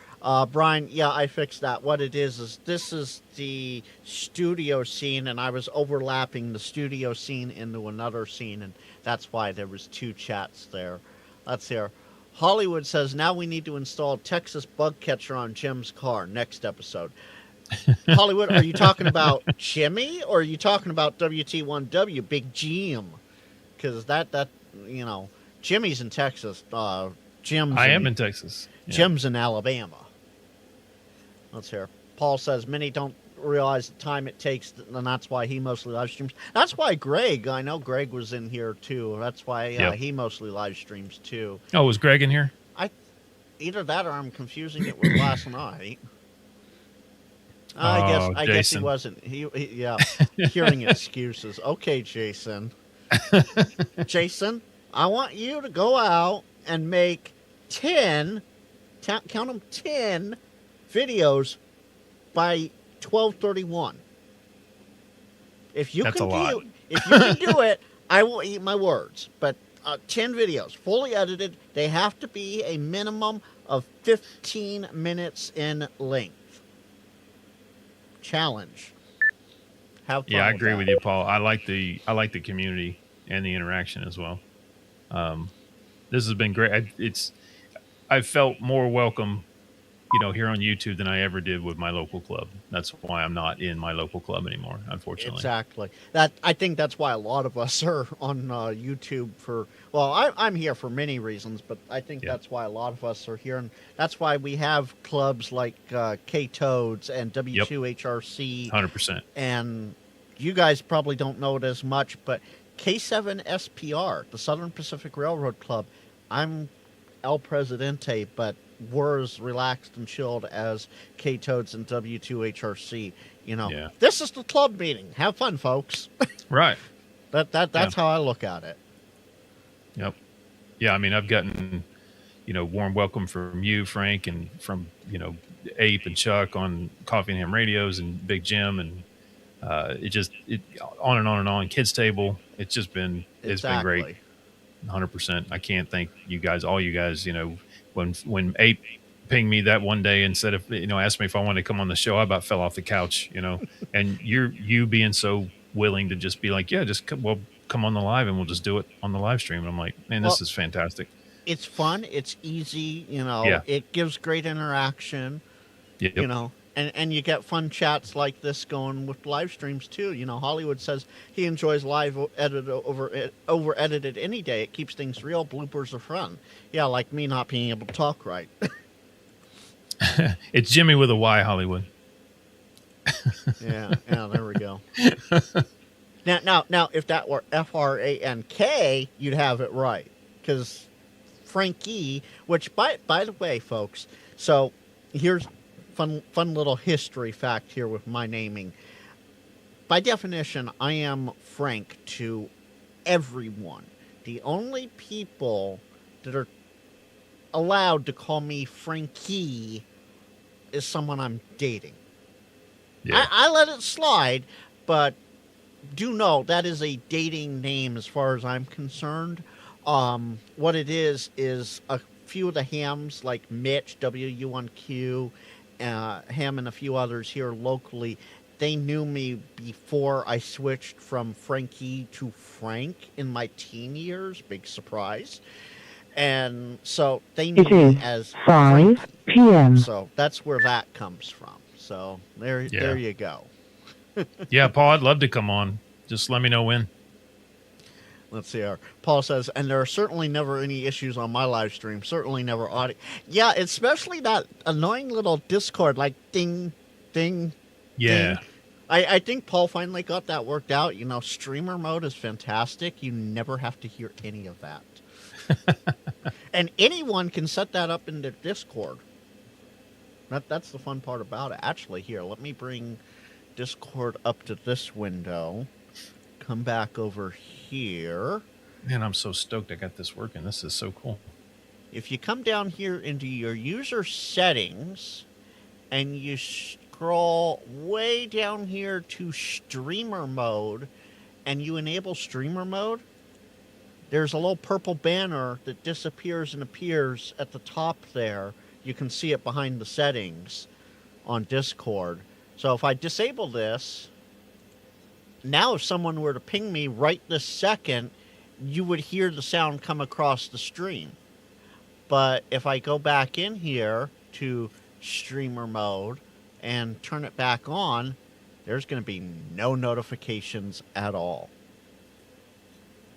Brian, yeah, I fixed that. What it is this is the studio scene, and I was overlapping the studio scene into another scene, and that's why there was two chats there. Let's hear. Hollywood says, now we need to install Texas bug catcher on Jim's car. Next episode. Hollywood, are you talking about Jimmy, or are you talking about WT1W, Big Jim? Because that Jimmy's in Texas. Jim's I am in Texas. Yeah. Jim's in Alabama. Let's hear. Paul says many don't realize the time it takes, and that's why he mostly live streams. That's why Greg, I know Greg was in here too. That's why he mostly live streams too. Oh, was Greg in here? Either that or I'm confusing it with last night. I guess he wasn't. He hearing excuses. Okay, Jason. Jason, I want you to go out and make 10, count them 10 videos by 12:31. If you can do it, I will eat my words. But 10 videos, fully edited. They have to be a minimum of 15 minutes in length. Challenge. Have fun. Yeah, I agree that. with you, Paul. I like the community and the interaction as well. This has been great. I felt more welcome, here on YouTube than I ever did with my local club. That's why I'm not in my local club anymore, unfortunately. Exactly. I think that's why a lot of us are on YouTube for. Well, I'm here for many reasons, but I think that's why a lot of us are here, and that's why we have clubs like K Toads and W2HRC. 100%. And you guys probably don't know it as much, but K7SPR, the Southern Pacific Railroad Club. I'm El Presidente, but we're as relaxed and chilled as K-Toads and W2HRC. This is the club meeting. Have fun, folks. Right. That's how I look at it. Yep. Yeah, I mean, I've gotten, warm welcome from you, Frank, and from, Ape and Chuck on Coffee and Ham Radios and Big Jim, and it on and on and on. Kids Table. It's just been, it's been great. 100%. I can't thank you guys, all you guys, when Ape pinged me that one day and said, asked me if I wanted to come on the show, I about fell off the couch, and you being so willing to just be like, yeah, just come on the live and we'll just do it on the live stream. And I'm like, man, this is fantastic. It's fun. It's easy. Yeah. It gives great interaction, yep. And you get fun chats like this going with live streams too. Hollywood says he enjoys live edited over edited any day. It keeps things real. Bloopers are fun. Yeah, like me not being able to talk right. It's Jimmy with a Y, Hollywood. Yeah, there we go. Now, if that were FRANK, you'd have it right. Because Frankie, which by the way, folks, so here's fun little history fact here with my naming. By definition, I am Frank to everyone. The only people that are allowed to call me Frankie is someone I'm dating. Yeah. I let it slide, but do know that is a dating name as far as I'm concerned. What it is a few of the hams like Mitch, WU1Q, Ham and a few others here locally, they knew me before I switched from Frankie to Frank in my teen years. Big surprise. And so they knew me as 5 p.m. So that's where that comes from. So there you go. Yeah, Paul, I'd love to come on. Just let me know when. Let's see here. Paul says, and there are certainly never any issues on my live stream. Certainly never audio. Yeah, especially that annoying little Discord, like ding, ding, yeah. ding. I think Paul finally got that worked out. Streamer mode is fantastic. You never have to hear any of that. And anyone can set that up in the Discord. That's the fun part about it. Actually, here, let me bring Discord up to this window. Come back over here. Man, I'm so stoked I got this working. This is so cool. If you come down here into your user settings and you scroll way down here to streamer mode and you enable streamer mode, there's a little purple banner that disappears and appears at the top there. You can see it behind the settings on Discord. So if I disable this, now if someone were to ping me right this second, you would hear the sound come across the stream. But if I go back in here to streamer mode and turn it back on, there's going to be no notifications at all.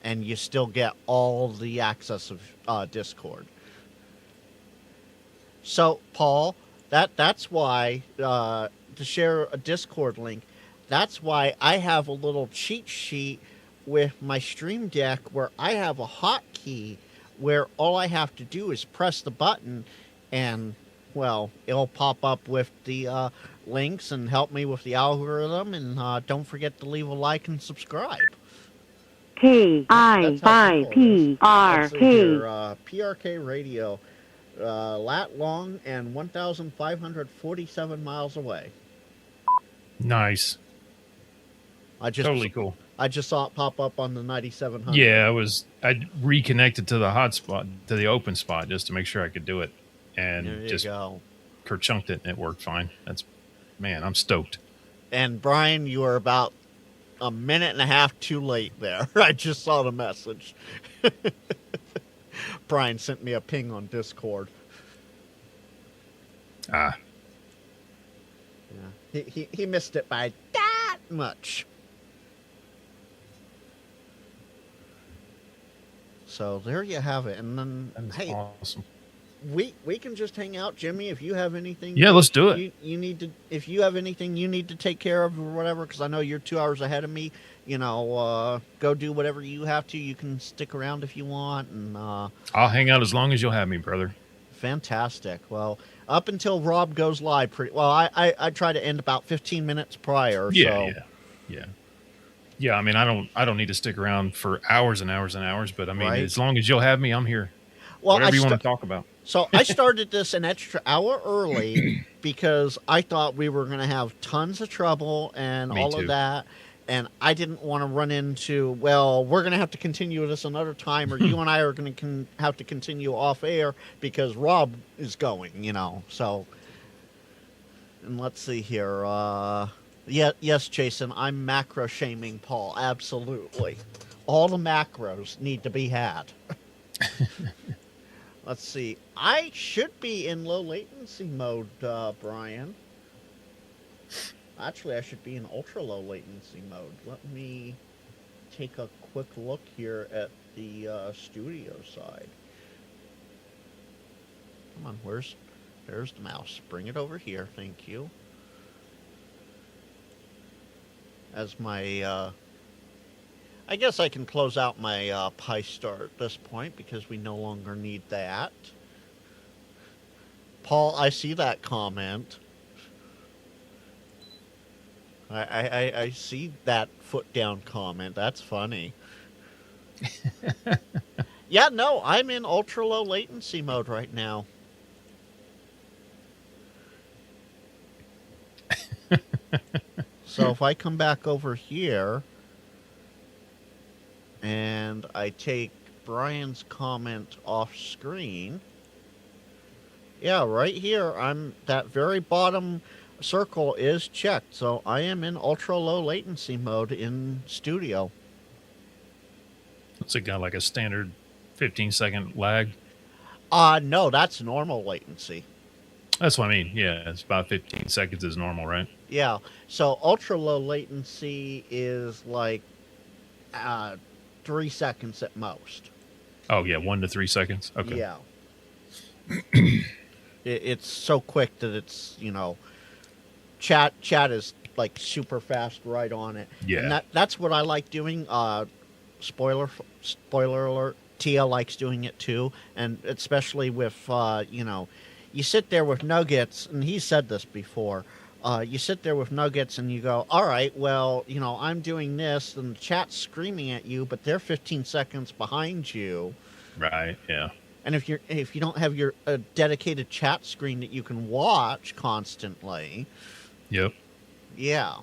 And you still get all the access of Discord. So, Paul, that's why, to share a Discord link, that's why I have a little cheat sheet with my Stream Deck where I have a hotkey where all I have to do is press the button and, well, it'll pop up with the links and help me with the algorithm. And don't forget to leave a like and subscribe. KIIPRK. PRK Radio, lat long and 1,547 miles away. Nice. Totally cool. I just saw it pop up on the 9700. Yeah, I reconnected to the hotspot, to the open spot, just to make sure I could do it, and there you just go. kerchunked it, and it worked fine. I'm stoked. And Brian, you are about a minute and a half too late there. I just saw the message. Brian sent me a ping on Discord. Ah. Yeah. He missed it by that much. So there you have it. And then, That's awesome. we can just hang out, Jimmy. If you have anything, Yeah, let's do it. You need to. If you have anything you need to take care of or whatever, because I know you're 2 hours ahead of me. Go do whatever you have to. You can stick around if you want, and I'll hang out as long as you'll have me, brother. Fantastic. Well, up until Rob goes live, I try to end about 15 minutes prior. Yeah. Yeah, I mean, I don't need to stick around for hours and hours and hours, but I mean, Right. As long as you'll have me, I'm here. Well, Whatever you want to talk about. So I started this an extra hour early because I thought we were going to have tons of trouble and Me all too. of that. And I didn't want to run into, well, we're going to have to continue this another time, or you and I are going to have to continue off air because Rob is going, So, and let's see here. Yes, Jason, I'm macro shaming Paul. Absolutely. All the macros need to be had. Let's see. I should be in low latency mode, Brian. Actually, I should be in ultra low latency mode. Let me take a quick look here at the studio side. Come on, there's the mouse. Bring it over here. Thank you. As my, I guess I can close out my Pi Star at this point because we no longer need that. Paul, I see that comment. I see that foot down comment. That's funny. Yeah, no, I'm in ultra low latency mode right now. So if I come back over here and I take Brian's comment off screen, yeah, right here, that very bottom circle is checked. So I am in ultra low latency mode in studio. It's got like a standard 15-second lag. No, that's normal latency. That's what I mean. Yeah, it's about 15 seconds is normal, right? Yeah. So ultra low latency is like 3 seconds at most. Oh, yeah, 1 to 3 seconds. Okay. Yeah. It's so quick that it's, chat is like super fast right on it. Yeah. And that's what I like doing. Spoiler alert. Tia likes doing it too. And especially with, you sit there with Nuggets, and he said this before. You sit there with Nuggets and you go, all right, well, I'm doing this and the chat's screaming at you, but they're 15 seconds behind you. Right, yeah. And if you don't have your dedicated chat screen that you can watch constantly, Yep. yeah,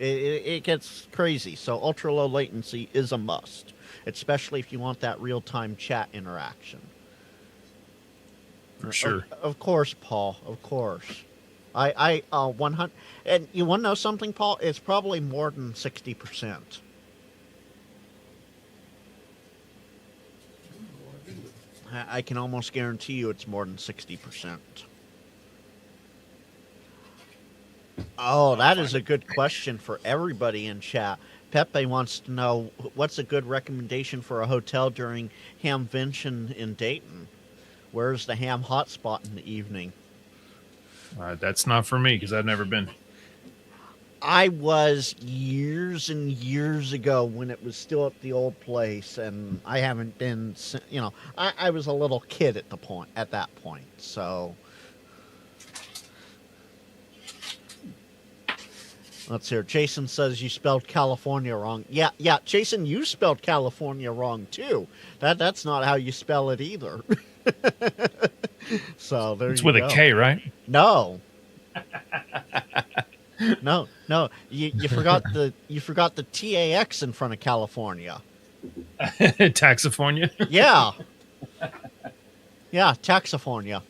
It gets crazy. So ultra low latency is a must, especially if you want that real time chat interaction. For sure. Of course, Paul. Of course. 100. And you want to know something, Paul? It's probably more than 60%. I can almost guarantee you it's more than 60%. Oh, that is a good question for everybody in chat. Pepe wants to know what's a good recommendation for a hotel during Hamvention in Dayton. Where's the ham hotspot in the evening? That's not for me because I've never been. I was years and years ago when it was still at the old place, and I haven't been. You know, I was a little kid at that point. So let's hear. Jason says you spelled California wrong. Yeah, Jason, you spelled California wrong too. That's not how you spell it either. So there It's you with go. a K, right? No. No. You forgot the TAX in front of California. Taxifornia. Yeah. Yeah, Taxifornia.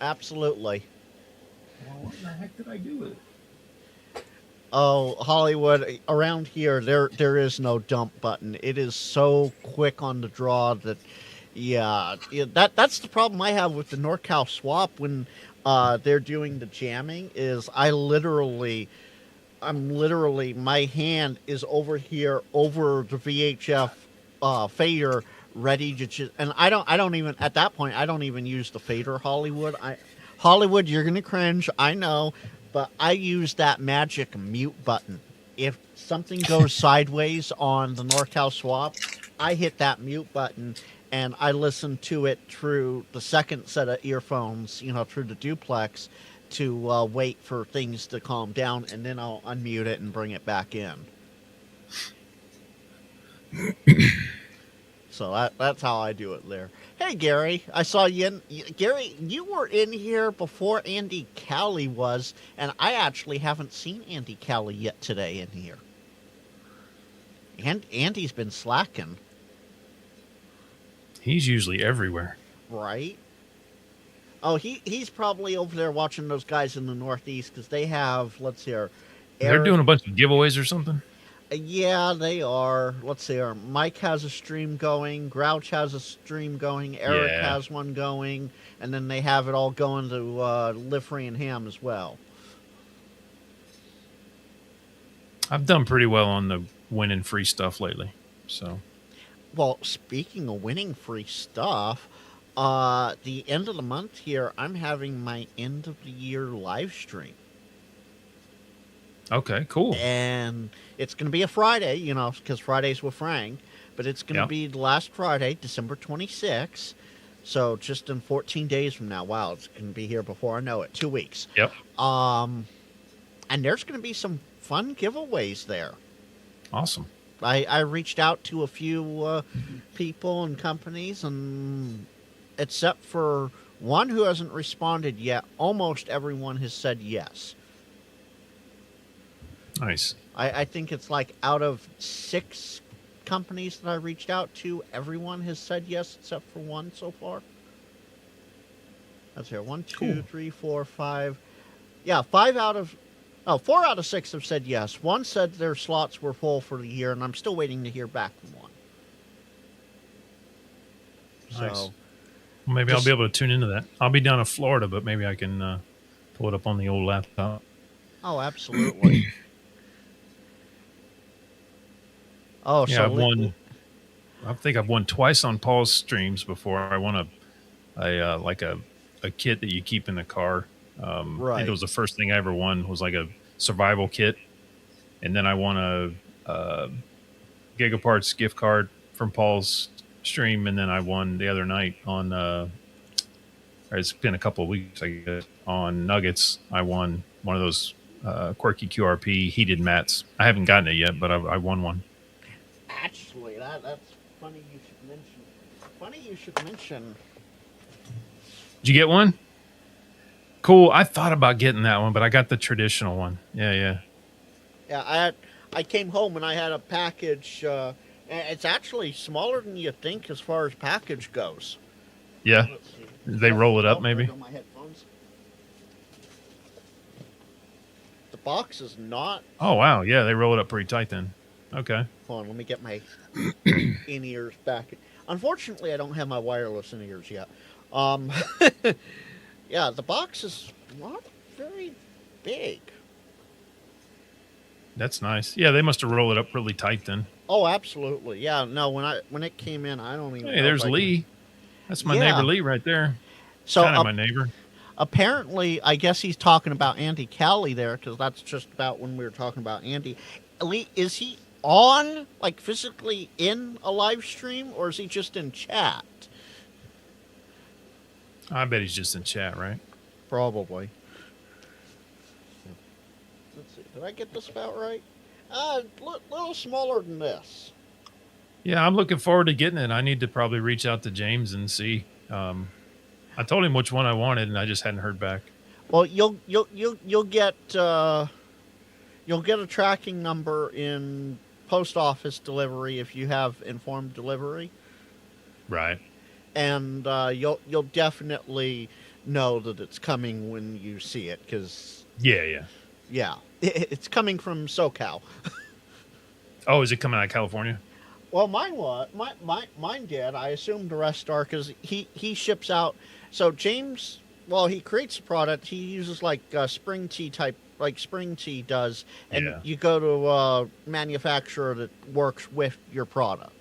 Absolutely. Well, what the heck did I do with it? Oh, Hollywood, around here there is no dump button. It is so quick on the draw that that's the problem I have with the NorCal swap when they're doing the jamming is I'm literally my hand is over here over the VHF fader ready to and I don't even at that point I don't even use the fader. Hollywood, you're gonna cringe, I know, but I use that magic mute button. If something goes sideways on the NorCal swap, I hit that mute button and I listen to it through the second set of earphones, through the duplex to wait for things to calm down, and then I'll unmute it and bring it back in. So that's how I do it there. Hey, Gary, I saw you. Gary, you were in here before Andy Cowley was, and I actually haven't seen Andy Cowley yet today in here. And Andy's been slacking. He's usually everywhere. Right? Oh, he's probably over there watching those guys in the Northeast because they have, let's see here. They're doing a bunch of giveaways or something? Yeah, they are. Let's see here. Mike has a stream going. Grouch has a stream going. Eric has one going. And then they have it all going to Live Free and Ham as well. I've done pretty well on the winning free stuff lately. So, well, speaking of winning free stuff, the end of the month here, I'm having my end of the year live stream. Okay, cool. And it's going to be a Friday, because Friday's with Frank, but it's going to be the last Friday, December 26th. So just in 14 days from now. Wow, it's going to be here before I know it. 2 weeks. Yep. And there's going to be some fun giveaways there. Awesome. I reached out to a few people and companies, and except for one who hasn't responded yet, almost everyone has said yes. Nice. I think it's like out of 6 companies that I reached out to, everyone has said yes except for one so far. That's here. 1, 2, 3, 4, 5. Yeah, 4 out of 6 have said yes. One said their slots were full for the year, and I'm still waiting to hear back from one. Nice. So well, maybe I'll be able to tune into that. I'll be down in Florida, but maybe I can pull it up on the old laptop. Oh, absolutely. Oh, yeah, so I think I've won twice on Paul's streams before. I won a kit that you keep in the car. Right. I think it was the first thing I ever won was like a survival kit, and then I won a Gigaparts gift card from Paul's stream, and then I won the other night on. It's been a couple of weeks, I guess, on Nuggets. I won one of those quirky QRP heated mats. I haven't gotten it yet, but I won one. Actually, that's funny you should mention. Did you get one? Cool. I thought about getting that one, but I got the traditional one. Yeah. Yeah, I came home and I had a package. And it's actually smaller than you think as far as package goes. Yeah. Let's see. They roll it up, Oh, maybe. there go my headphones. The box is not. Oh, wow. Yeah, they roll it up pretty tight then. Okay. Hold on, let me get my in-ears back. Unfortunately, I don't have my wireless in-ears yet. Um, yeah, the box is not very big. That's nice. Yeah, they must have rolled it up really tight then. Oh, absolutely. Yeah, no, when it came in, I don't even Hey, know there's if I Lee. can... That's my Yeah. neighbor Lee right there. So Kind of my neighbor. apparently, I guess he's talking about Andy Callie there, because that's just about when we were talking about Andy. Lee, is he on, like physically in a live stream, or is he just in chat? I bet he's just in chat, right? Probably. Let's see. Did I get this about right? Little smaller than this. Yeah, I'm looking forward to getting it. I need to probably reach out to James and see. I told him which one I wanted, and I just hadn't heard back. Well, you'll get a tracking number in post office delivery if you have informed delivery, Right. and you'll definitely know that it's coming when you see it, because Yeah. it's coming from SoCal. Oh, is it coming out of California? Well, mine did. I assumed the rest are, because he ships out. So James, well, he creates a product. He uses like spring tea type, like spring tea does, and Yeah. you go to a manufacturer that works with your product.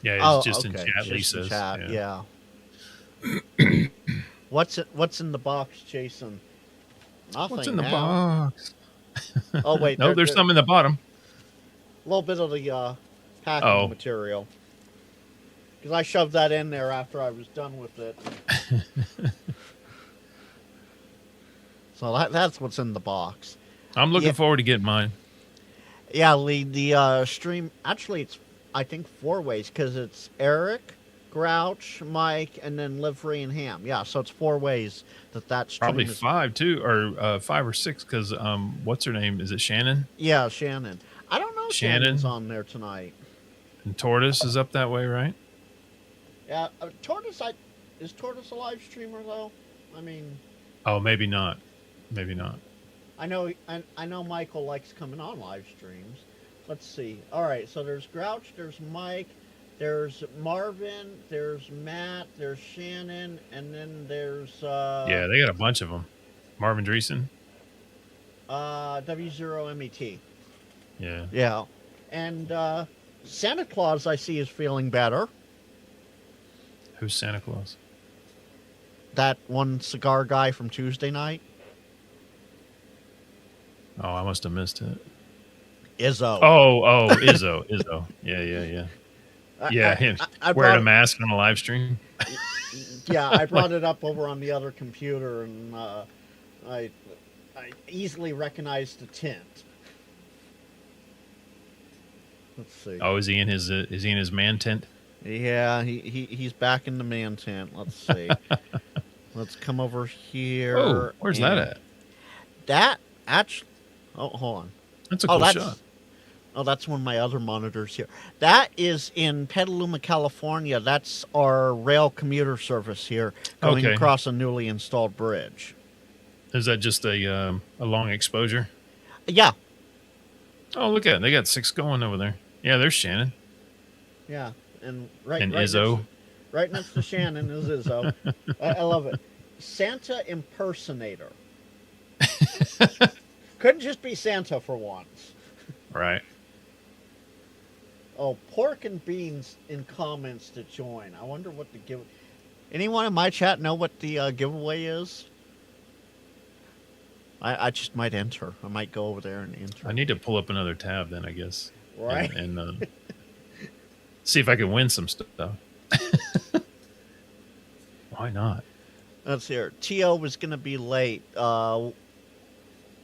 Yeah, it's just in okay. chat, Lee Just in says. chat, Yeah. yeah. What's in the box, Jason? Nothing. What's in the now. box? Oh wait, No, there's some in the bottom. A little bit of the packing Oh. material. Because I shoved that in there after I was done with it. So that's what's in the box. I'm looking Yeah. forward to getting mine. Yeah, Lee, the stream, actually it's, I think, 4 ways, because it's Eric, Grouch, Mike, and then Livery and Ham. Yeah, so it's 4 ways that stream Probably is. 5 too, or 5 or 6, because what's her name? Is it Shannon? Yeah, Shannon. I don't know if Shannon? Shannon's on there tonight. And Tortoise is up that way, right? Yeah, Tortoise, is Tortoise a live streamer, though? I mean... Oh, maybe not. Maybe not. I know Michael likes coming on live streams. Let's see. All right, so there's Grouch, there's Mike, there's Marvin, there's Matt, there's Shannon, and then there's Yeah, they got a bunch of them. Marvin Dreesen. W0MET. Yeah. Yeah. And Santa Claus, I see, is feeling better. Who's Santa Claus? That one cigar guy from Tuesday night. Oh, I must have missed it. Izzo. Oh, Izzo. Yeah. Yeah, him I wearing a brought- mask on a live stream. Yeah, I brought it up over on the other computer, and I easily recognized the tint. Let's see. Oh, is he in his man tent? Yeah, he's back in the man tent. Let's see. Let's come over here. Oh, where's that at? That actually. Oh, hold on. That's a cool shot. Oh, that's one of my other monitors here. That is in Petaluma, California. That's our rail commuter service here going Okay. across a newly installed bridge. Is that just a long exposure? Yeah, Oh, look at it. They got 6 going over there. Yeah, there's Shannon yeah. And and Izzo. right next to Shannon is Izzo. I love it. Santa impersonator. Couldn't just be Santa for once. Right. Oh, pork and beans in comments to join. I wonder what the give. Anyone in my chat know what the giveaway is? I just might enter. I might go over there and enter. I need to pull up another tab then, I guess. Right. And see if I can win some stuff. Why not? Let's see here. T.O. was going to be late. T.O.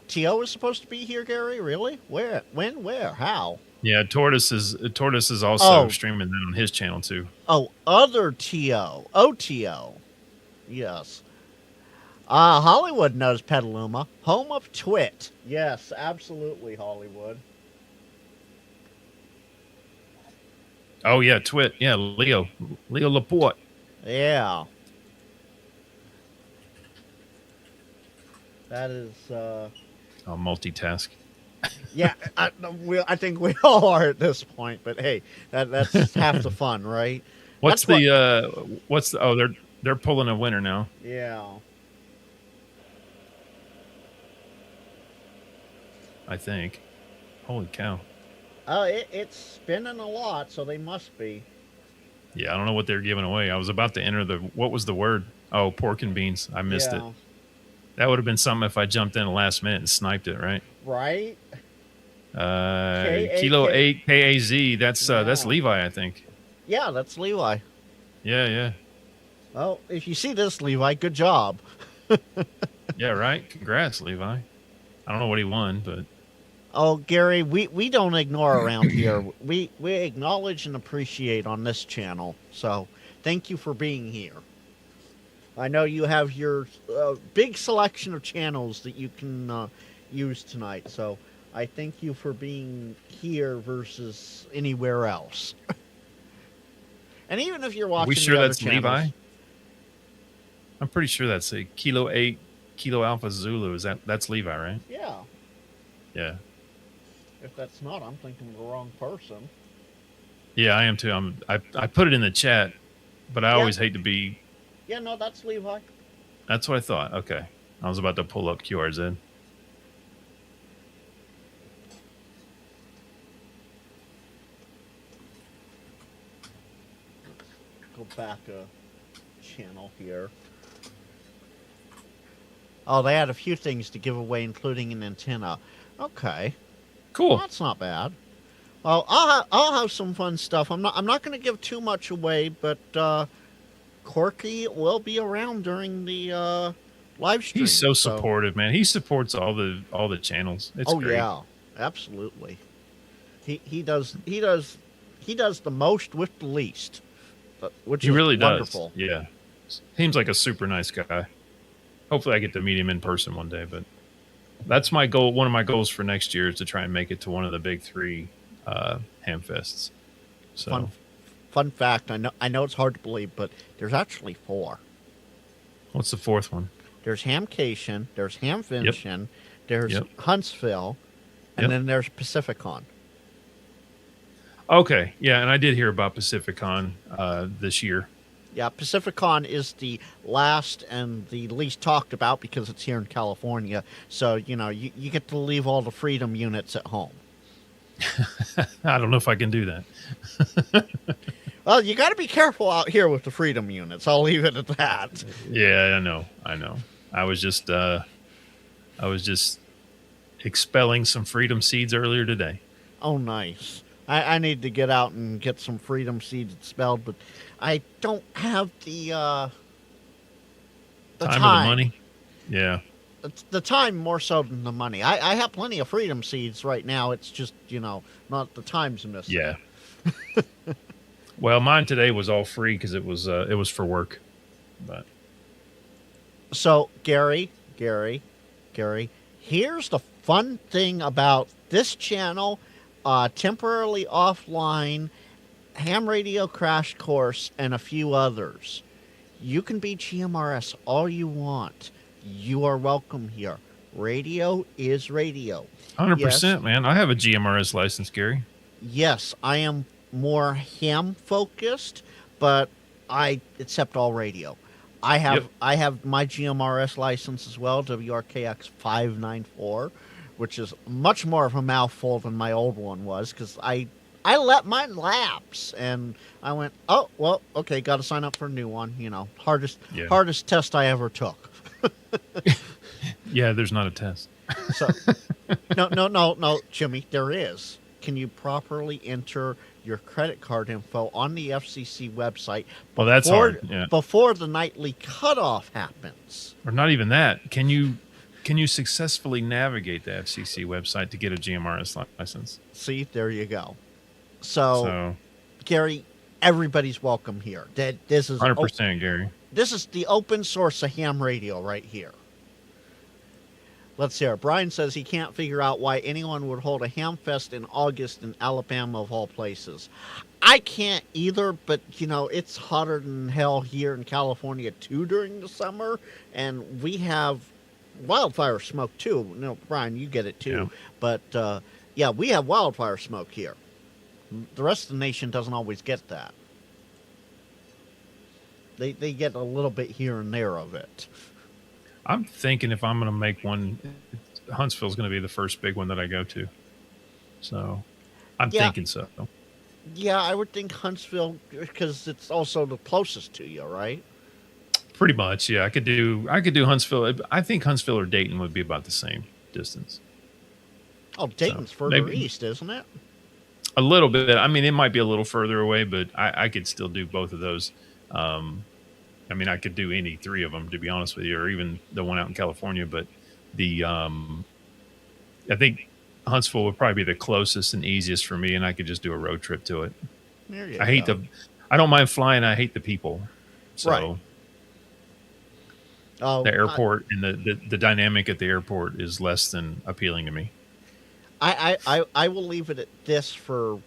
was supposed to be here, Gary? Really? Where? When? Where? How? Yeah, Tortoise is also Oh. streaming that on his channel too. Oh, other T.O. OTO. Yes. Hollywood knows Petaluma, home of Twit. Yes, absolutely, Hollywood. Oh yeah, Twit. Yeah, Leo Laporte. Yeah. That is, I'll multitask. yeah, I think we all are at this point, but hey, that's half the fun, right? What's That's the? Oh, they're pulling a winner now. Yeah. I think. Holy cow! It's spinning a lot, so they must be. Yeah, I don't know what they're giving away. I was about to enter what was the word? Oh, pork and beans. I missed it. That would have been something if I jumped in the last minute and sniped it, right? Right. Kilo 8 KAZ. That's Levi, I think. Yeah, that's Levi. Yeah. Well, if you see this, Levi, good job. Yeah, right. Congrats, Levi. I don't know what he won, but oh, Gary, we don't ignore around here. We acknowledge and appreciate on this channel. So thank you for being here. I know you have your big selection of channels that you can use tonight. So I thank you for being here versus anywhere else. And even if you're watching, we sure the other that's channels, Levi? I'm pretty sure that's a Kilo 8 Kilo Alpha Zulu. That's Levi, right? Yeah. Yeah. If that's not, I'm thinking of the wrong person. Yeah, I am too. I put it in the chat, but I always hate to be. Yeah, no, that's Levi. That's what I thought. Okay. I was about to pull up QRZ. Go back a channel here. Oh, they had a few things to give away, including an antenna. Okay. Cool. Well, that's not bad. Well, I'll have some fun stuff. I'm not going to give too much away, but Corky will be around during the live stream. He's so supportive, man. He supports all the channels. It's great. Yeah, absolutely. He does the most with the least, which he is really wonderful. does. Yeah, seems like a super nice guy. Hopefully, I get to meet him in person one day. But that's my goal. One of my goals for next year is to try and make it to one of the big 3 ham fests. So, fun fact. I know it's hard to believe, but there's actually 4. What's the 4th one? There's Hamcation, there's Hamvention, there's Huntsville, and then there's Pacificon. Okay, yeah, and I did hear about Pacificon this year. Yeah, Pacificon is the last and the least talked about because it's here in California. So, you get to leave all the Freedom units at home. I don't know if I can do that. Well, you got to be careful out here with the Freedom units. I'll leave it at that. Yeah, I know. I was just expelling some Freedom seeds earlier today. Oh, nice. I need to get out and get some Freedom seeds expelled, but I don't have the time or the money. Yeah. The time more so than the money. I have plenty of Freedom seeds right now. It's just, not the time's missing. Yeah. Well, mine today was all free because it was for work. But so Gary, here's the fun thing about this channel, temporarily offline, ham radio crash course, and a few others. You can be GMRS all you want. You are welcome here. Radio is radio. 100%, man. I have a GMRS license, Gary. Yes, I am more ham focused, but I accept all radio. I have my GMRS license as well, WRKX 594, which is much more of a mouthful than my old one was because I let mine lapse and I went, oh well, okay, got to sign up for a new one. Hardest test I ever took. Yeah, there's not a test. So no, Jimmy, there is. Can you properly enter your credit card info on the FCC website? Well, that's hard. Yeah. Before the nightly cutoff happens. Or not even that. Can you successfully navigate the FCC website to get a GMRS license? See, there you go. So Gary, everybody's welcome here. This is 100%, Gary. This is the open source of ham radio right here. Let's see here. Brian says he can't figure out why anyone would hold a ham fest in August in Alabama of all places. I can't either, but it's hotter than hell here in California too during the summer, and we have wildfire smoke too. Brian, you get it too. Yeah. But we have wildfire smoke here. The rest of the nation doesn't always get that. They get a little bit here and there of it. I'm thinking if I'm going to make one, Huntsville's going to be the first big one that I go to. So I'm thinking so. Yeah, I would think Huntsville because it's also the closest to you, right? Pretty much, yeah. I could do Huntsville. I think Huntsville or Dayton would be about the same distance. Oh, Dayton's further east, isn't it? A little bit. I mean, it might be a little further away, but I could still do both of those. I mean, I could do any three of them, to be honest with you, or even the one out in California. But I think Huntsville would probably be the closest and easiest for me, and I could just do a road trip to it. There you go. I don't mind flying. I hate the people. So right. The airport and the dynamic at the airport is less than appealing to me. I will leave it at this for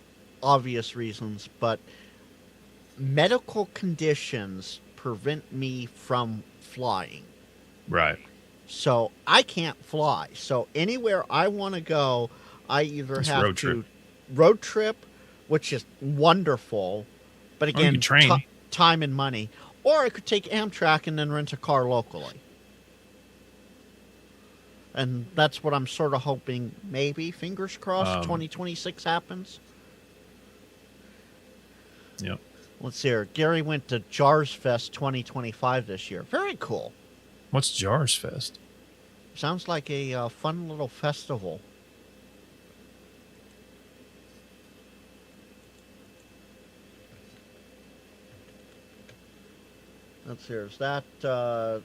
obvious reasons, but medical conditions prevent me from flying. Right. So I can't fly. So anywhere I want to go, I either have to road trip, which is wonderful, but again, time and money, or I could take Amtrak and then rent a car locally. And that's what I'm sort of hoping, maybe, fingers crossed, 2026 happens. Yep. Let's see here. Gary went to Jars Fest 2025 this year. Very cool. What's Jars Fest? Sounds like a fun little festival. Let's see here. Is that the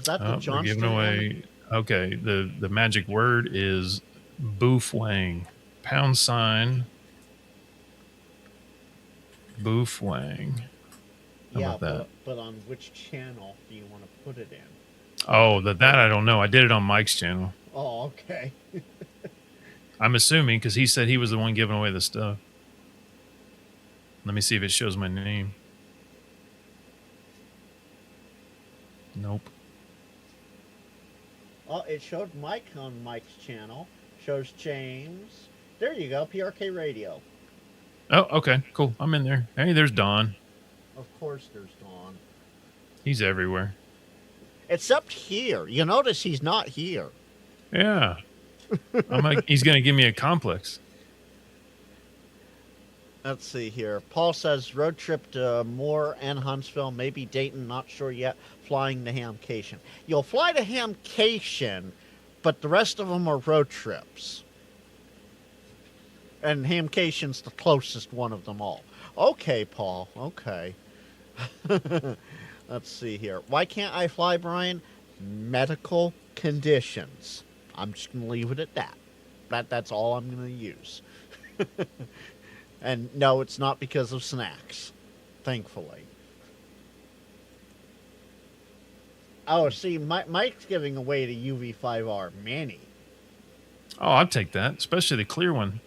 Johnston? Giving away. Okay. The magic word is boofwang. # boofwang. How about that? But on which channel do you want to put it in? Oh, that I don't know. I did it on Mike's channel. Oh, okay. I'm assuming because he said he was the one giving away the stuff. Let me see if it shows my name. Nope. Oh, it showed Mike on Mike's channel. Shows James. There you go, PRK Radio. Oh, okay, cool. I'm in there. Hey, there's Don. Of course there's Don. He's everywhere. Except here. You notice he's not here. Yeah. I'm like, he's going to give me a complex. Let's see here. Paul says road trip to Moore and Huntsville, maybe Dayton, not sure yet, flying to Hamcation. You'll fly to Hamcation, but the rest of them are road trips. And Hamcation's the closest one of them all. Okay, Paul. Okay. Let's see here. Why can't I fly, Brian? Medical conditions. I'm just going to leave it at that. That's all I'm going to use. And no, it's not because of snacks. Thankfully. Oh, see, Mike's giving away the UV5R Mini. Oh, I'd take that, especially the clear one.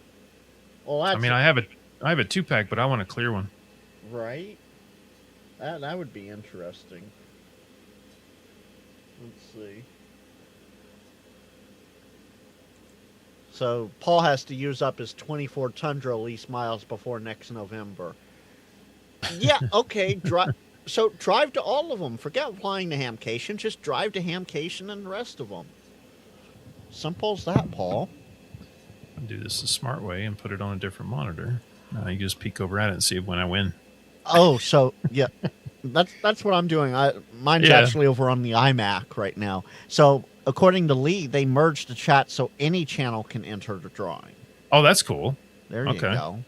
Well, I mean, I have a 2-pack, but I want a clear one. Right? That would be interesting. Let's see. So Paul has to use up his 24 Tundra lease miles before next November. Yeah, okay. So drive to all of them. Forget flying to Hamcation. Just drive to Hamcation and the rest of them. Simple as that, Paul. I'll do this the smart way and put it on a different monitor. Now you just peek over at it and see when I win. Oh, so yeah, that's what I'm doing. Mine's actually over on the iMac right now. So according to Lee, they merged the chat so any channel can enter the drawing. Oh, that's cool. There you go.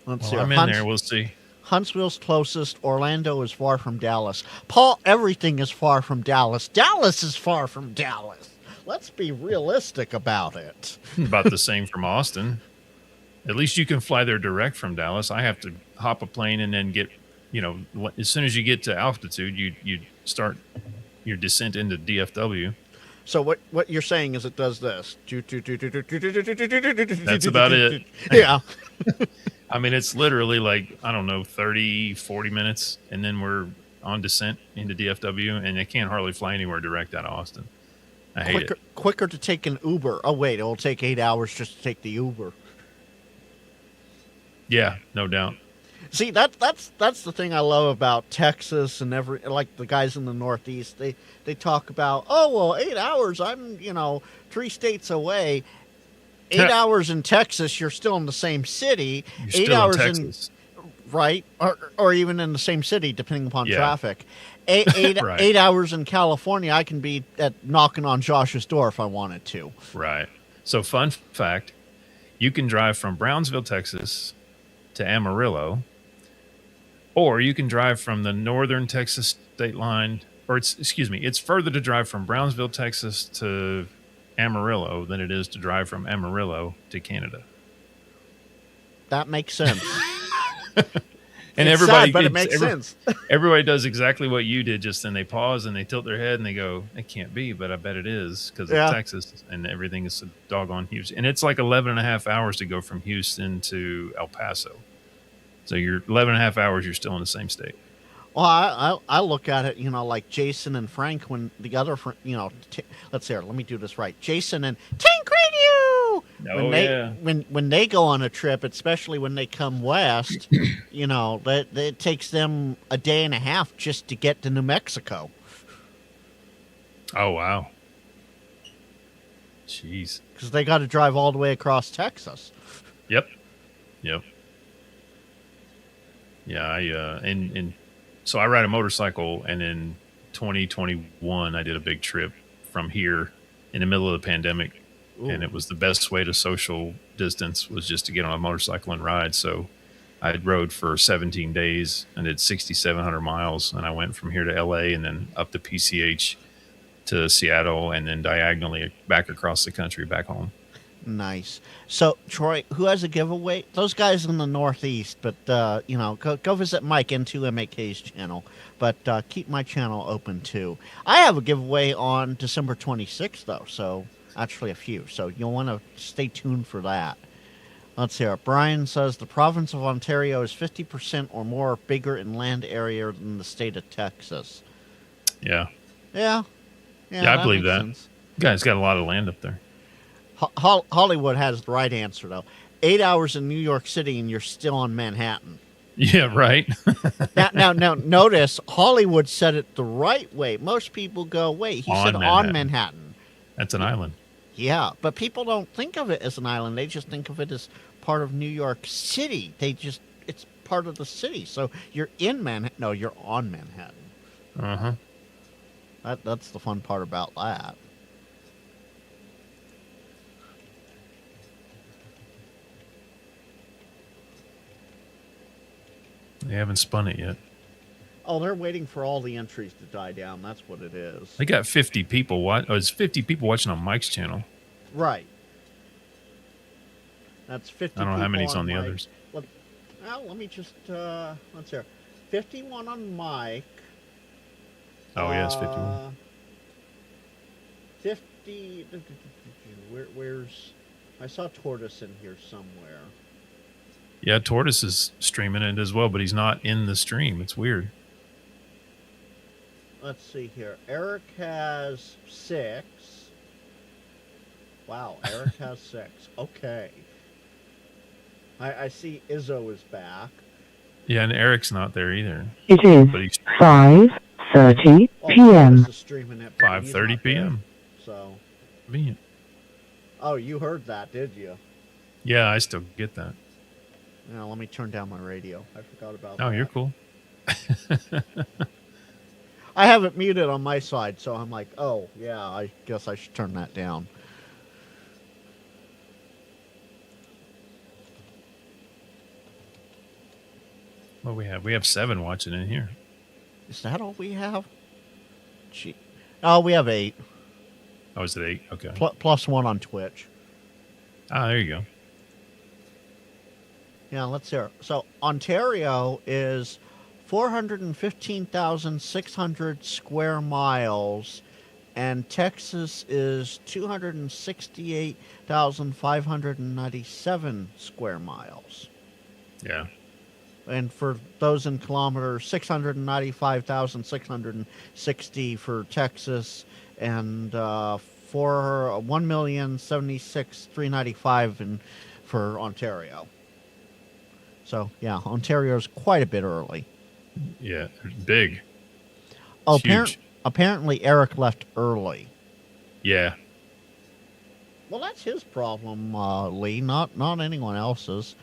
Let's see. I'm in there. We'll see. Huntsville's closest. Orlando is far from Dallas. Paul, everything is far from Dallas. Dallas is far from Dallas. Let's be realistic about it. About the same from Austin. At least you can fly there direct from Dallas. I have to hop a plane and then get, as soon as you get to altitude, you start your descent into DFW. So what you're saying is it does this. That's about it. Yeah. I mean, it's literally like, I don't know, 30, 40 minutes, and then we're on descent into DFW, and they can't hardly fly anywhere direct out of Austin. I hate it. Quicker to take an Uber. Oh, wait, it'll take 8 hours just to take the Uber. Yeah, no doubt. See, that's the thing I love about Texas and like the guys in the Northeast. They talk about, oh, well, 8 hours, I'm, 3 states away. 8 hours in Texas, you're still in the same city. You're 8 still hours in Texas. Right, or even in the same city, depending upon Yeah. traffic. Eight Right. 8 hours in California, I can be knocking on Josh's door if I wanted to. Right. So, fun fact, you can drive from Brownsville, Texas to Amarillo, or you can drive from the northern Texas state line, or it's further to drive from Brownsville, Texas to Amarillo than it is to drive from Amarillo to Canada. That makes sense. And It's everybody, sad, but it makes sense. Everybody does exactly what you did. Just then they pause and they tilt their head and they go, "It can't be," but I bet it is because Yeah. of Texas and everything is so doggone huge. And it's like 11 and a half hours to go from Houston to El Paso. So you're 11 and a half hours. You're still in the same state. Well, I look at it, like Jason and Frank when the other, let's see, let me do this right. Jason and Tank Radio. Yeah. When they go on a trip, especially when they come west, it takes them a day and a half just to get to New Mexico. Oh, wow. Jeez. Because they got to drive all the way across Texas. Yep. Yeah, so I ride a motorcycle, and in 2021, I did a big trip from here in the middle of the pandemic. Ooh. And it was the best way to social distance was just to get on a motorcycle and ride. So I rode for 17 days and did 6,700 miles. And I went from here to LA and then up to PCH to Seattle and then diagonally back across the country back home. Nice. So, Troy, who has a giveaway? Those guys in the Northeast, but, go visit Mike N2MAK's channel, but keep my channel open, too. I have a giveaway on December 26th, though, so actually a few, so you'll want to stay tuned for that. Let's hear it. Brian says the province of Ontario is 50% or more bigger in land area than the state of Texas. Yeah. Yeah, I believe makes that. sense. You guys got a lot of land up there. Hollywood has the right answer, though. 8 hours in New York City, and you're still on Manhattan. Yeah, right. now, notice Hollywood said it the right way. Most people go, wait, he said on Manhattan. That's an island. Yeah, but people don't think of it as an island. They just think of it as part of New York City. It's part of the city. So you're in Manhattan. No, you're on Manhattan. Uh-huh. That's the fun part about that. They haven't spun it yet. Oh, they're waiting for all the entries to die down. That's what it is. They got 50 people. It's 50 people watching on Mike's channel. Right. That's 50. I don't know how many's on the Mike. others. Well, let me just let's hear. 51 on Mike. Oh, yeah, it's 51. 50. Where's? I saw Tortoise in here somewhere. Yeah, Tortoise is streaming it as well, but he's not in the stream. It's weird. Let's see here. Eric has 6. Wow, Eric has 6. Okay. I see Izzo is back. Yeah, and Eric's not there either. It is But he's 5:30 Oh, p.m. Tortoise is streaming it, but he's 5:30 not there. p.m. So. Convenient. Oh, you heard that, did you? Yeah, I still get that. Now, let me turn down my radio. I forgot about that. Oh, you're cool. I have it muted on my side, so I'm like, oh, yeah, I guess I should turn that down. What we have? We have 7 watching in here. Is that all we have? Gee. Oh, we have 8. Oh, is it 8? Okay. Plus 1 on Twitch. Ah, there you go. Yeah, let's hear it. So, Ontario is 415,600 square miles, and Texas is 268,597 square miles. Yeah. And for those in kilometers, 695,660 for Texas, and for 1,076,395 for Ontario. So yeah, Ontario's quite a bit early. Yeah. Big. Oh, It's huge. apparently Eric left early. Yeah. Well, that's his problem, Lee, not anyone else's.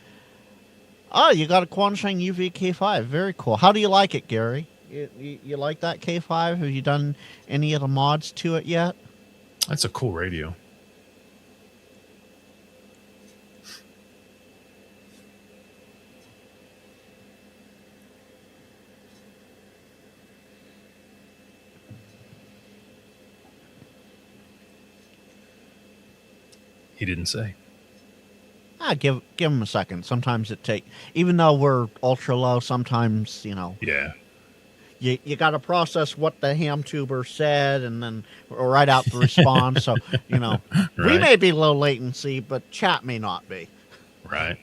Oh, you got a Quansheng UV K5. Very cool. How do you like it, Gary? You like that K5? Have you done any of the mods to it yet? That's a cool radio. He didn't say. Give him a second. Sometimes even though we're ultra low, sometimes, Yeah. you got to process what the ham tuber said and then write out the response. So, we Right. may be low latency, but chat may not be. Right.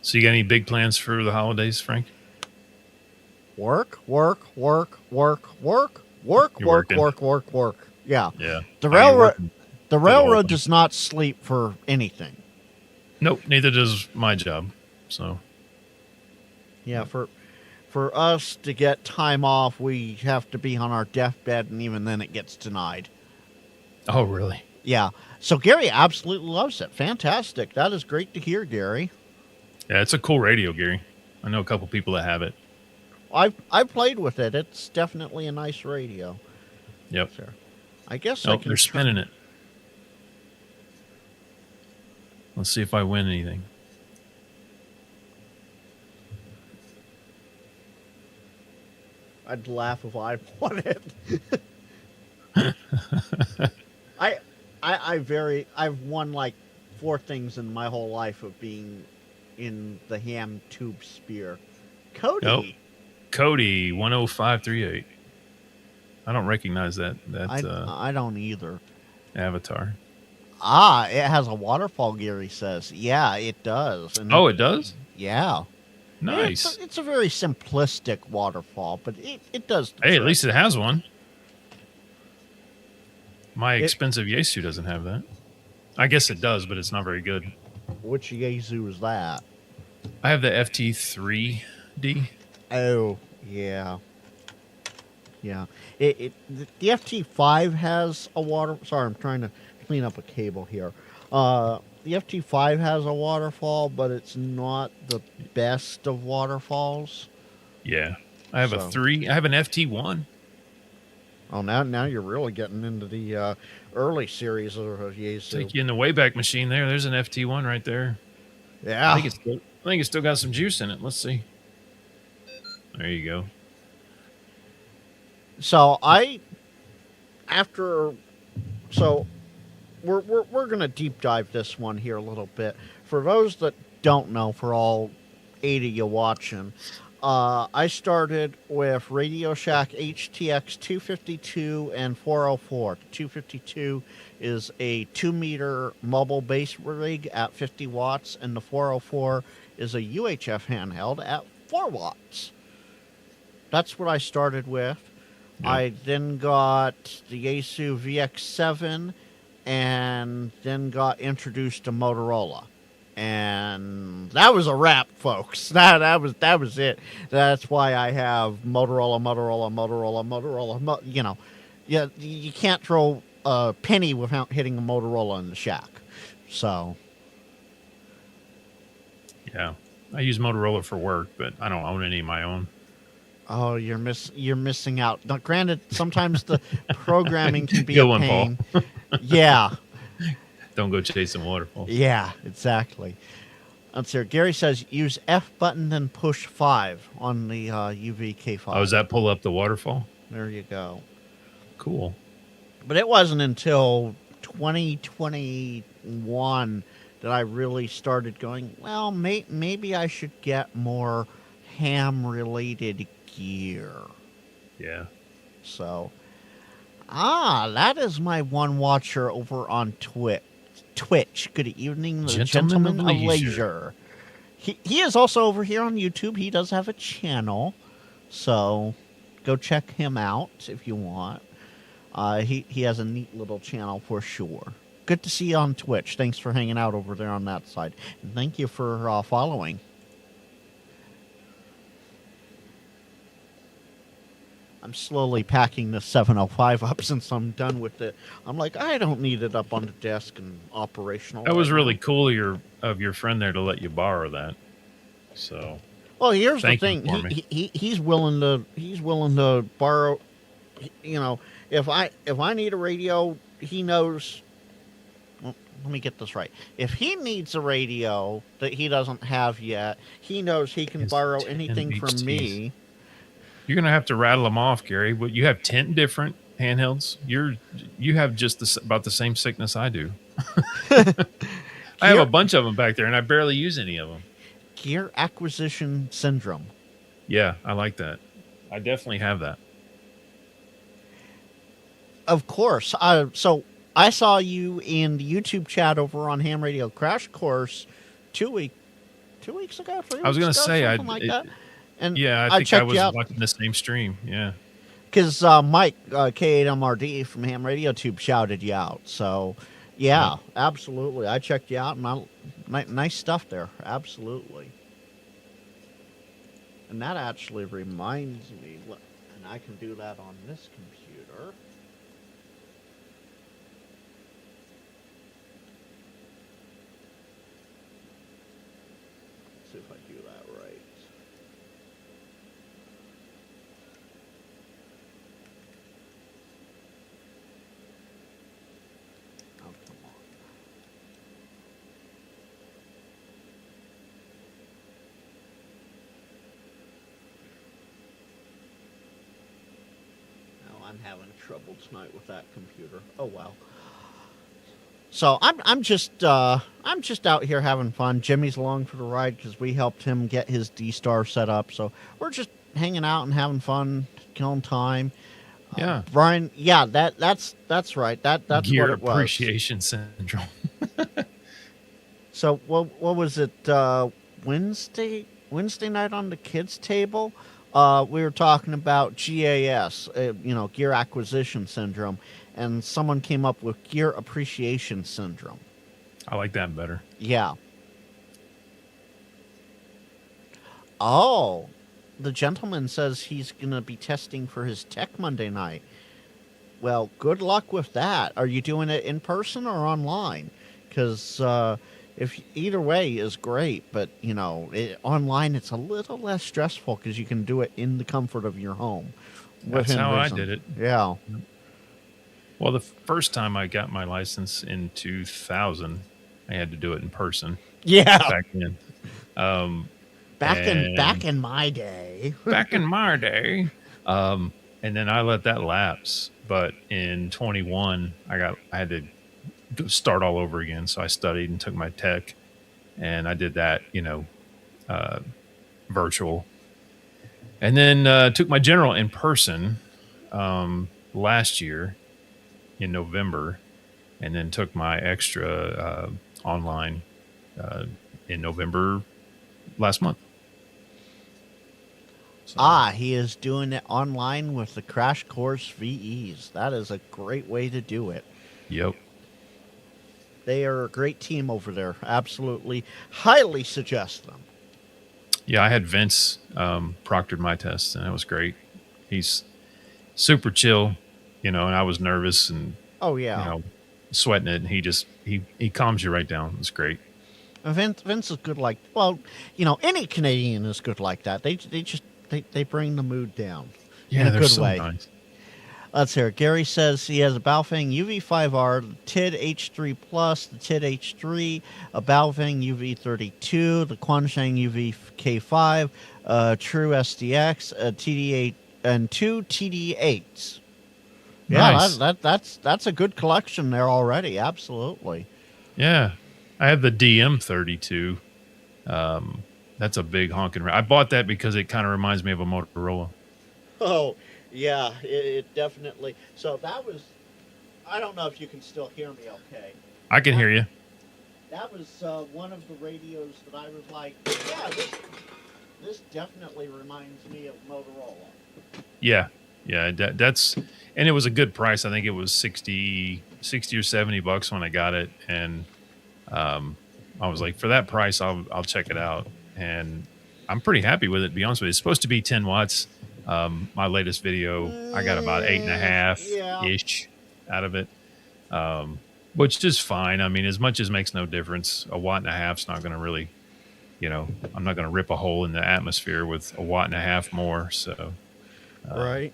So you got any big plans for the holidays, Frank? Work. You're working. Work. Yeah. Yeah. The How you railroad working? the the whole railroad thing. does not sleep for anything. Nope. Neither does my job. So Yeah, for us to get time off, we have to be on our deathbed, and even then it gets denied. Oh, really? Yeah. So Gary absolutely loves it. Fantastic. That is great to hear, Gary. Yeah, it's a cool radio, Gary. I know a couple people that have it. I've played with it. It's definitely a nice radio. Yep. So, I guess Oh, they're spinning it. Let's see if I win anything. I'd laugh if I won it. I've won like 4 things in my whole life of being in the ham tube sphere. Cody. Nope. Cody 10538. I don't recognize that I don't either. avatar. It has a waterfall, Gary says. Yeah, it does. And Oh, it does? yeah. Nice. It's a very simplistic waterfall, but it does. the Hey, at trick. least it has one. My expensive Yaesu doesn't have that. I guess it does, but it's not very good. Which Yaesu is that? I have the FT3D. Oh, yeah. Yeah. The FT5 has a water... Sorry, I'm trying to clean up a cable here. The FT5 has a waterfall, but it's not the best of waterfalls. Yeah. I have a 3. I have an FT1. Oh, now you're really getting into the early series of Yaesu. Take you in the Wayback Machine there. There's an FT1 right there. Yeah. I think it's still got some juice in it. Let's see. There you go. So we're gonna deep dive this one here a little bit. For those that don't know, for all 8 of you watching, I started with Radio Shack HTX 252 and 404. 252 is a 2-meter mobile base rig at 50 watts, and the 404 is a UHF handheld at 4 watts. That's what I started with. Yeah. I then got the Yaesu VX7 and then got introduced to Motorola. And that was a wrap, folks. That was it. That's why I have Motorola. You can't throw a penny without hitting a Motorola in the shack. So, Yeah. I use Motorola for work, but I don't own any of my own. oh, you're missing out. Now, granted, sometimes the programming can be Good a one, pain. Yeah. Don't go chasing waterfalls. Yeah, exactly. Let's see. Gary says use F button then push 5 on the UV K5. Oh, does that pull up the waterfall? There you go. Cool. But it wasn't until 2021 that I really started going, well, maybe I should get more ham-related gear. Yeah. So, that is my one watcher over on Twitch. Good evening, the Gentleman of Leisure. He is also over here on YouTube. He does have a channel, so go check him out if you want. He has a neat little channel for sure. Good to see you on Twitch. Thanks for hanging out over there on that side. And thank you for following. I'm slowly packing the 705 up since I'm done with it. I'm like, I don't need it up on the desk and operational. That was really cool of your friend there to let you borrow that. So, well, here's the thing. He's willing to borrow. You know, if I need a radio, he knows. Well, let me get this right. If he needs a radio that he doesn't have yet, he knows he can borrow anything from me. You're gonna have to rattle them off, Gary. But you have 10 different handhelds. You have just about the same sickness I do. I have a bunch of them back there, and I barely use any of them. Gear acquisition syndrome. Yeah, I like that. I definitely have that. Of course. So I saw you in the YouTube chat over on Ham Radio Crash Course 2 weeks ago. 3 weeks ago, I was gonna say that. And yeah, I think I was watching the same stream. Yeah, because Mike K8MRD from Ham Radio Tube shouted you out. So yeah, absolutely. I checked you out, and nice stuff there. Absolutely. And that actually reminds me, and I can do that on this computer. Let's see if I do that right. Oh, come on. Oh, I'm having trouble tonight with that computer. Oh well. So I'm just out here having fun. Jimmy's along for the ride because we helped him get his DStar set up. So we're just hanging out and having fun, killing time. Yeah, Brian. Yeah, that's right. That's Gear what it was. appreciation syndrome. So what was it? Wednesday night on the kids' table. We were talking about GAS, gear acquisition syndrome, and someone came up with gear appreciation syndrome. I like that better. Yeah. Oh, the gentleman says he's going to be testing for his tech Monday night. Well, good luck with that. Are you doing it in person or online? Because if either way is great, but online it's a little less stressful because you can do it in the comfort of your home. That's how I did it. Yeah. Well, the first time I got my license in 2000, I had to do it in person. Yeah. Back then. Back in my day. Back in my day. And then I let that lapse. But in 21, I had to start all over again. So I studied and took my tech, and I did that, virtual. And then took my general in person last year in November, and then took my extra online in November last month. So, he is doing it online with the Crash Course VEs. That is a great way to do it. Yep. They are a great team over there. Absolutely. Highly suggest them. Yeah, I had Vince proctored my test, and it was great. He's super chill, and I was nervous and sweating it. And he calms you right down. It's great. Vince is good any Canadian is good like that. They bring the mood down. Yeah, in a they're good so way. nice. Let's hear it. Gary says he has a Baofeng UV5R, the TID H3 Plus, the TID H3, a Baofeng UV32, the Quansheng UV-K5, True SDX, a TD8, and 2 TD8s. Yeah, Nice. That's a good collection there already. Absolutely. Yeah, I have the DM32, That's a big honking. I bought that because it kind of reminds me of a Motorola. Oh, yeah, it definitely. So that was. I don't know if you can still hear me okay. I can hear you. That was one of the radios that I was like, yeah, this definitely reminds me of Motorola. Yeah. That's, and it was a good price. I think it was 60 or $70 when I got it. And I was like, for that price, I'll check it out. And I'm pretty happy with it, to be honest with you. It's supposed to be 10 watts. My latest video, I got about 8.5-ish out of it. Which is fine. I mean, as much as makes no difference. 1.5 watts not going to really, I'm not going to rip a hole in the atmosphere with 1.5 watts more. So, right.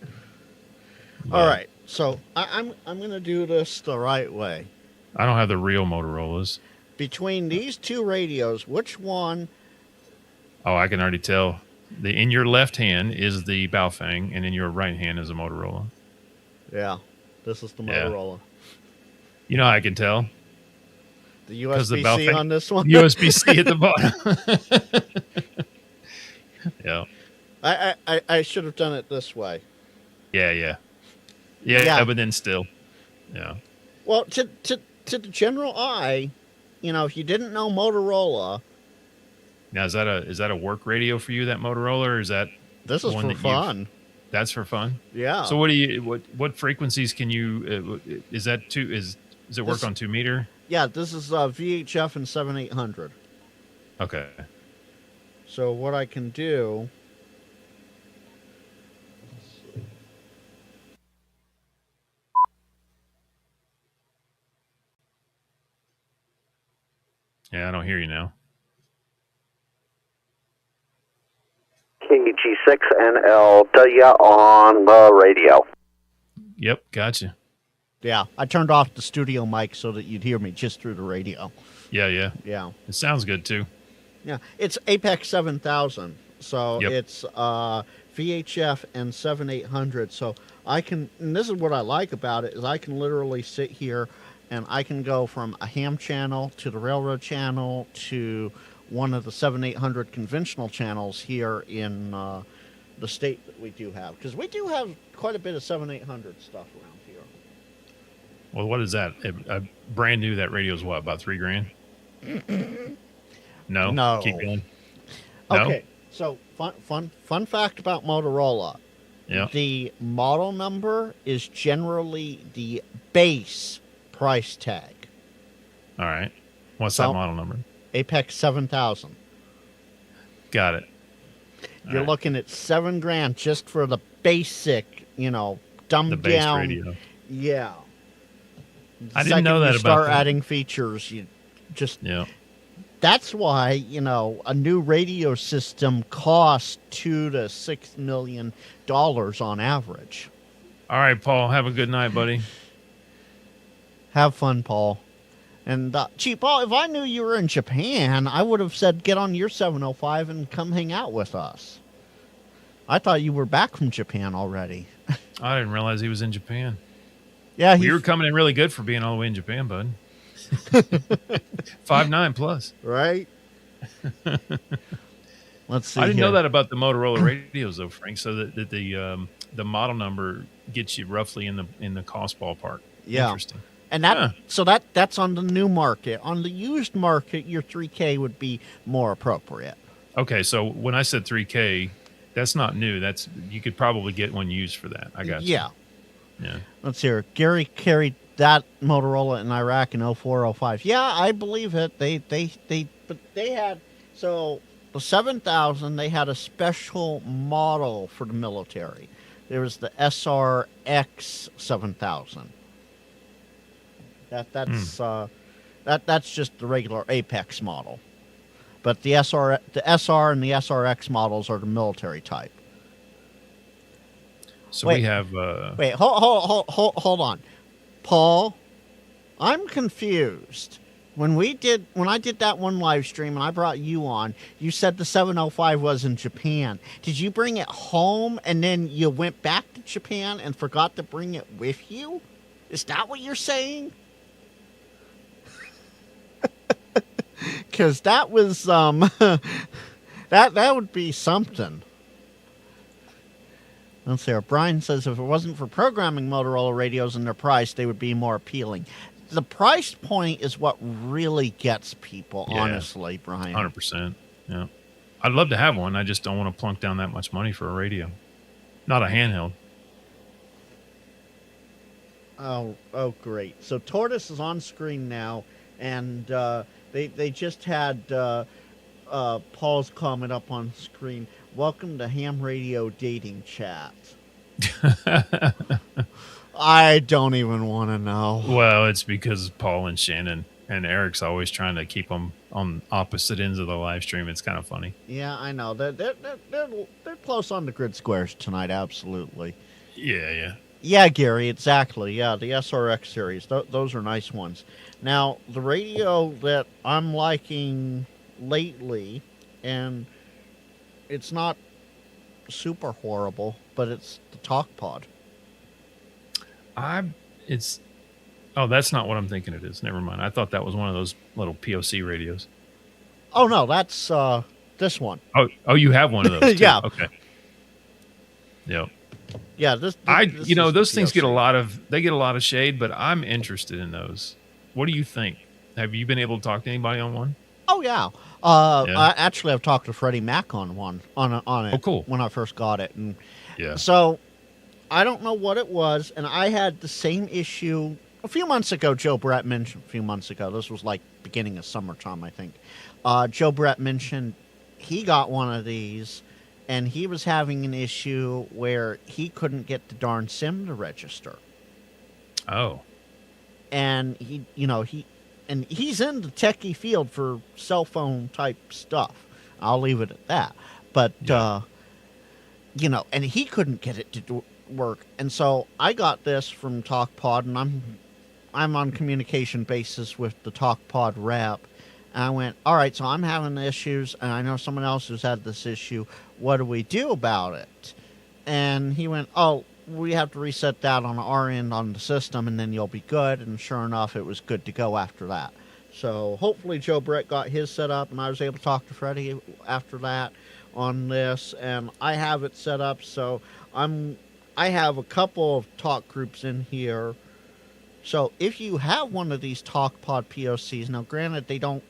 Yeah. All right. So I'm going to do this the right way. I don't have the real Motorola's. Between these two radios, which one? Oh, I can already tell. In your left hand is the Baofeng, and in your right hand is a Motorola. Yeah, this is the Yeah. Motorola. You know how I can tell? The USB-C on this one? USB-C at the bottom. Yeah. I should have done it this way. Yeah, but then still. Yeah. Well, to the general eye, if you didn't know Motorola. Now, is that a work radio for you, that Motorola, or is that This is one for fun. That's for fun? Yeah. So what frequencies can you, is that does it work on 2 meter? Yeah, this is VHF and 7800. Okay. So what I can do. Yeah, I don't hear you now. KG6NLW on the radio. Yep, gotcha. Yeah, I turned off the studio mic so that you'd hear me just through the radio. Yeah. Yeah. It sounds good too. Yeah, it's Apex 7000. So Yep. it's VHF and 7800. So I can, and this is what I like about it, is I can literally sit here and I can go from a ham channel to the railroad channel to one of the 7800 conventional channels here in the state that we do have. Because we do have quite a bit of 7800 stuff around here. Well, what is that? Brand new, that radio is what, about $3,000? No? No. Keep going. No? Okay, so fun fact about Motorola. Yeah. The model number is generally the base price tag. All right. What's So- that model number? Apex 7000. Got it. You're right. looking at $7,000 just for the basic, dumbed The base down. radio. Yeah. I didn't know that you about start that. adding features, you just. Yeah. That's why a new radio system costs $2 to $6 million on average. All right, Paul. Have a good night, buddy. Have fun, Paul. And, gee, Paul, if I knew you were in Japan, I would have said get on your 705 and come hang out with us. I thought you were back from Japan already. I didn't realize he was in Japan. Yeah, You were coming in really good for being all the way in Japan, bud. 5'9" plus. right? Let's see. I didn't here. know that about the Motorola radios, though, Frank. So that the model number gets you roughly in the cost ballpark. Yeah. Interesting. And that's on the new market. On the used market, your 3K would be more appropriate. Okay, so when I said 3K, that's not new. You could probably get one used for that. I got you. Yeah. Let's hear. Gary carried that Motorola in Iraq in 04, 05. Yeah, I believe it. But they had, so the 7000, they had a special model for the military. There was the SRX 7000. That's just the regular Apex model. But the SR and the SRX models are the military type. So Wait. we have. Wait, hold on, Paul. I'm confused. When I did that one live stream and I brought you on, you said the 705 was in Japan. Did you bring it home and then you went back to Japan and forgot to bring it with you? Is that what you're saying? Because that was That would be something. Let's see. Brian says if it wasn't for programming Motorola radios and their price, they would be more appealing. The price point is what really gets people, Yeah. honestly, Brian. 100%. Yeah. I'd love to have one. I just don't want to plunk down that much money for a radio. Not a handheld. Oh, great. So Tortoise is on screen now, and they just had Paul's comment up on screen. Welcome to Ham Radio Dating Chat. I don't even want to know. Well, it's because Paul and Shannon and Eric's always trying to keep them on opposite ends of the live stream. It's kind of funny. Yeah, I know. They're close on the grid squares tonight, absolutely. Yeah. Yeah, Gary, exactly. Yeah, the SRX series. Those are nice ones. Now, the radio that I'm liking lately, and it's not super horrible, but it's the Talk Pod. That's not what I'm thinking it is. Never mind. I thought that was one of those little POC radios. Oh, no, that's this one. Oh, you have one of those too. Yeah. Okay. Yep. Yeah, this those things get a POC. lot of shade, but I'm interested in those. What do you think? Have you been able to talk to anybody on one? Oh, yeah. I've talked to Freddie Mac on one on it. Oh, cool. When I first got it, and Yeah. so I don't know what it was, and I had the same issue a few months ago. Joe Brett mentioned a few months ago. This was like beginning of summertime, I think. Joe Brett mentioned he got one of these, and he was having an issue where he couldn't get the darn SIM to register. Oh. And he's in the techie field for cell phone type stuff. I'll leave it at that. But and he couldn't get it to work. And so I got this from TalkPod, and I'm on communication basis with the TalkPod rep. And I went, all right, so I'm having issues, and I know someone else who's had this issue. What do we do about it? And he went, oh, we have to reset that on our end on the system, and then you'll be good. And sure enough, it was good to go after that. So hopefully Joe Brett got his set up, and I was able to talk to Freddie after that on this, and I have it set up. So I have a couple of talk groups in here. So if you have one of these TalkPod POCs, now granted they don't,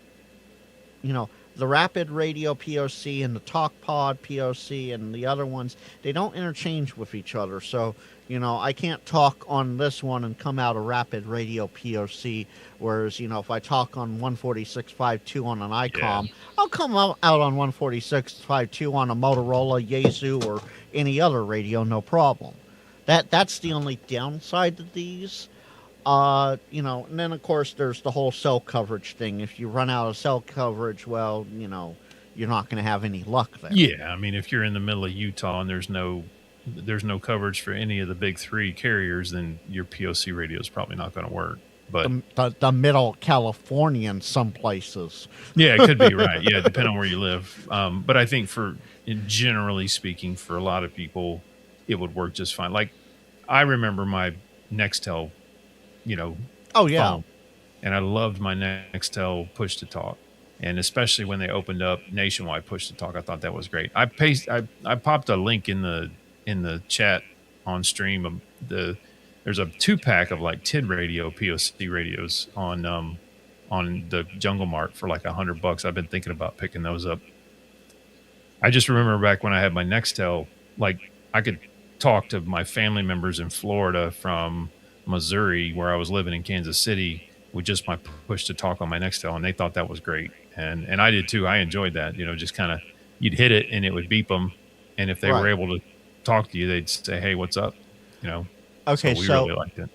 the Rapid Radio POC and the TalkPod POC and the other ones, they don't interchange with each other. So, I can't talk on this one and come out a Rapid Radio POC, whereas, if I talk on 146.52 on an ICOM, I'll come out on 146.52 on a Motorola, Yaesu, or any other radio, no problem. That's the only downside to these. And then, of course, there's the whole cell coverage thing. If you run out of cell coverage, well, you're not going to have any luck there. Yeah, I mean, if you're in the middle of Utah and there's no coverage for any of the big three carriers, then your POC radio is probably not going to work. But the middle California in some places. Yeah, it could be right. Yeah, depending on where you live. But I think generally speaking, for a lot of people, it would work just fine. Like, I remember my Nextel, Oh, yeah. phone, and I loved my Nextel push to talk. And especially when they opened up nationwide push to talk, I thought that was great. I popped a link in the chat on stream. There's a 2-pack of like TID radio POC radios on the Jungle Mart for like $100. I've been thinking about picking those up. I just remember back when I had my Nextel, like I could talk to my family members in Florida from Missouri, where I was living in Kansas City, with just my push to talk on my Nextel, and they thought that was great, and I did too. I enjoyed that. Just kind of you'd hit it and it would beep them, and if they were able to talk to you, they'd say, "Hey, what's up?" Okay, so we really liked it.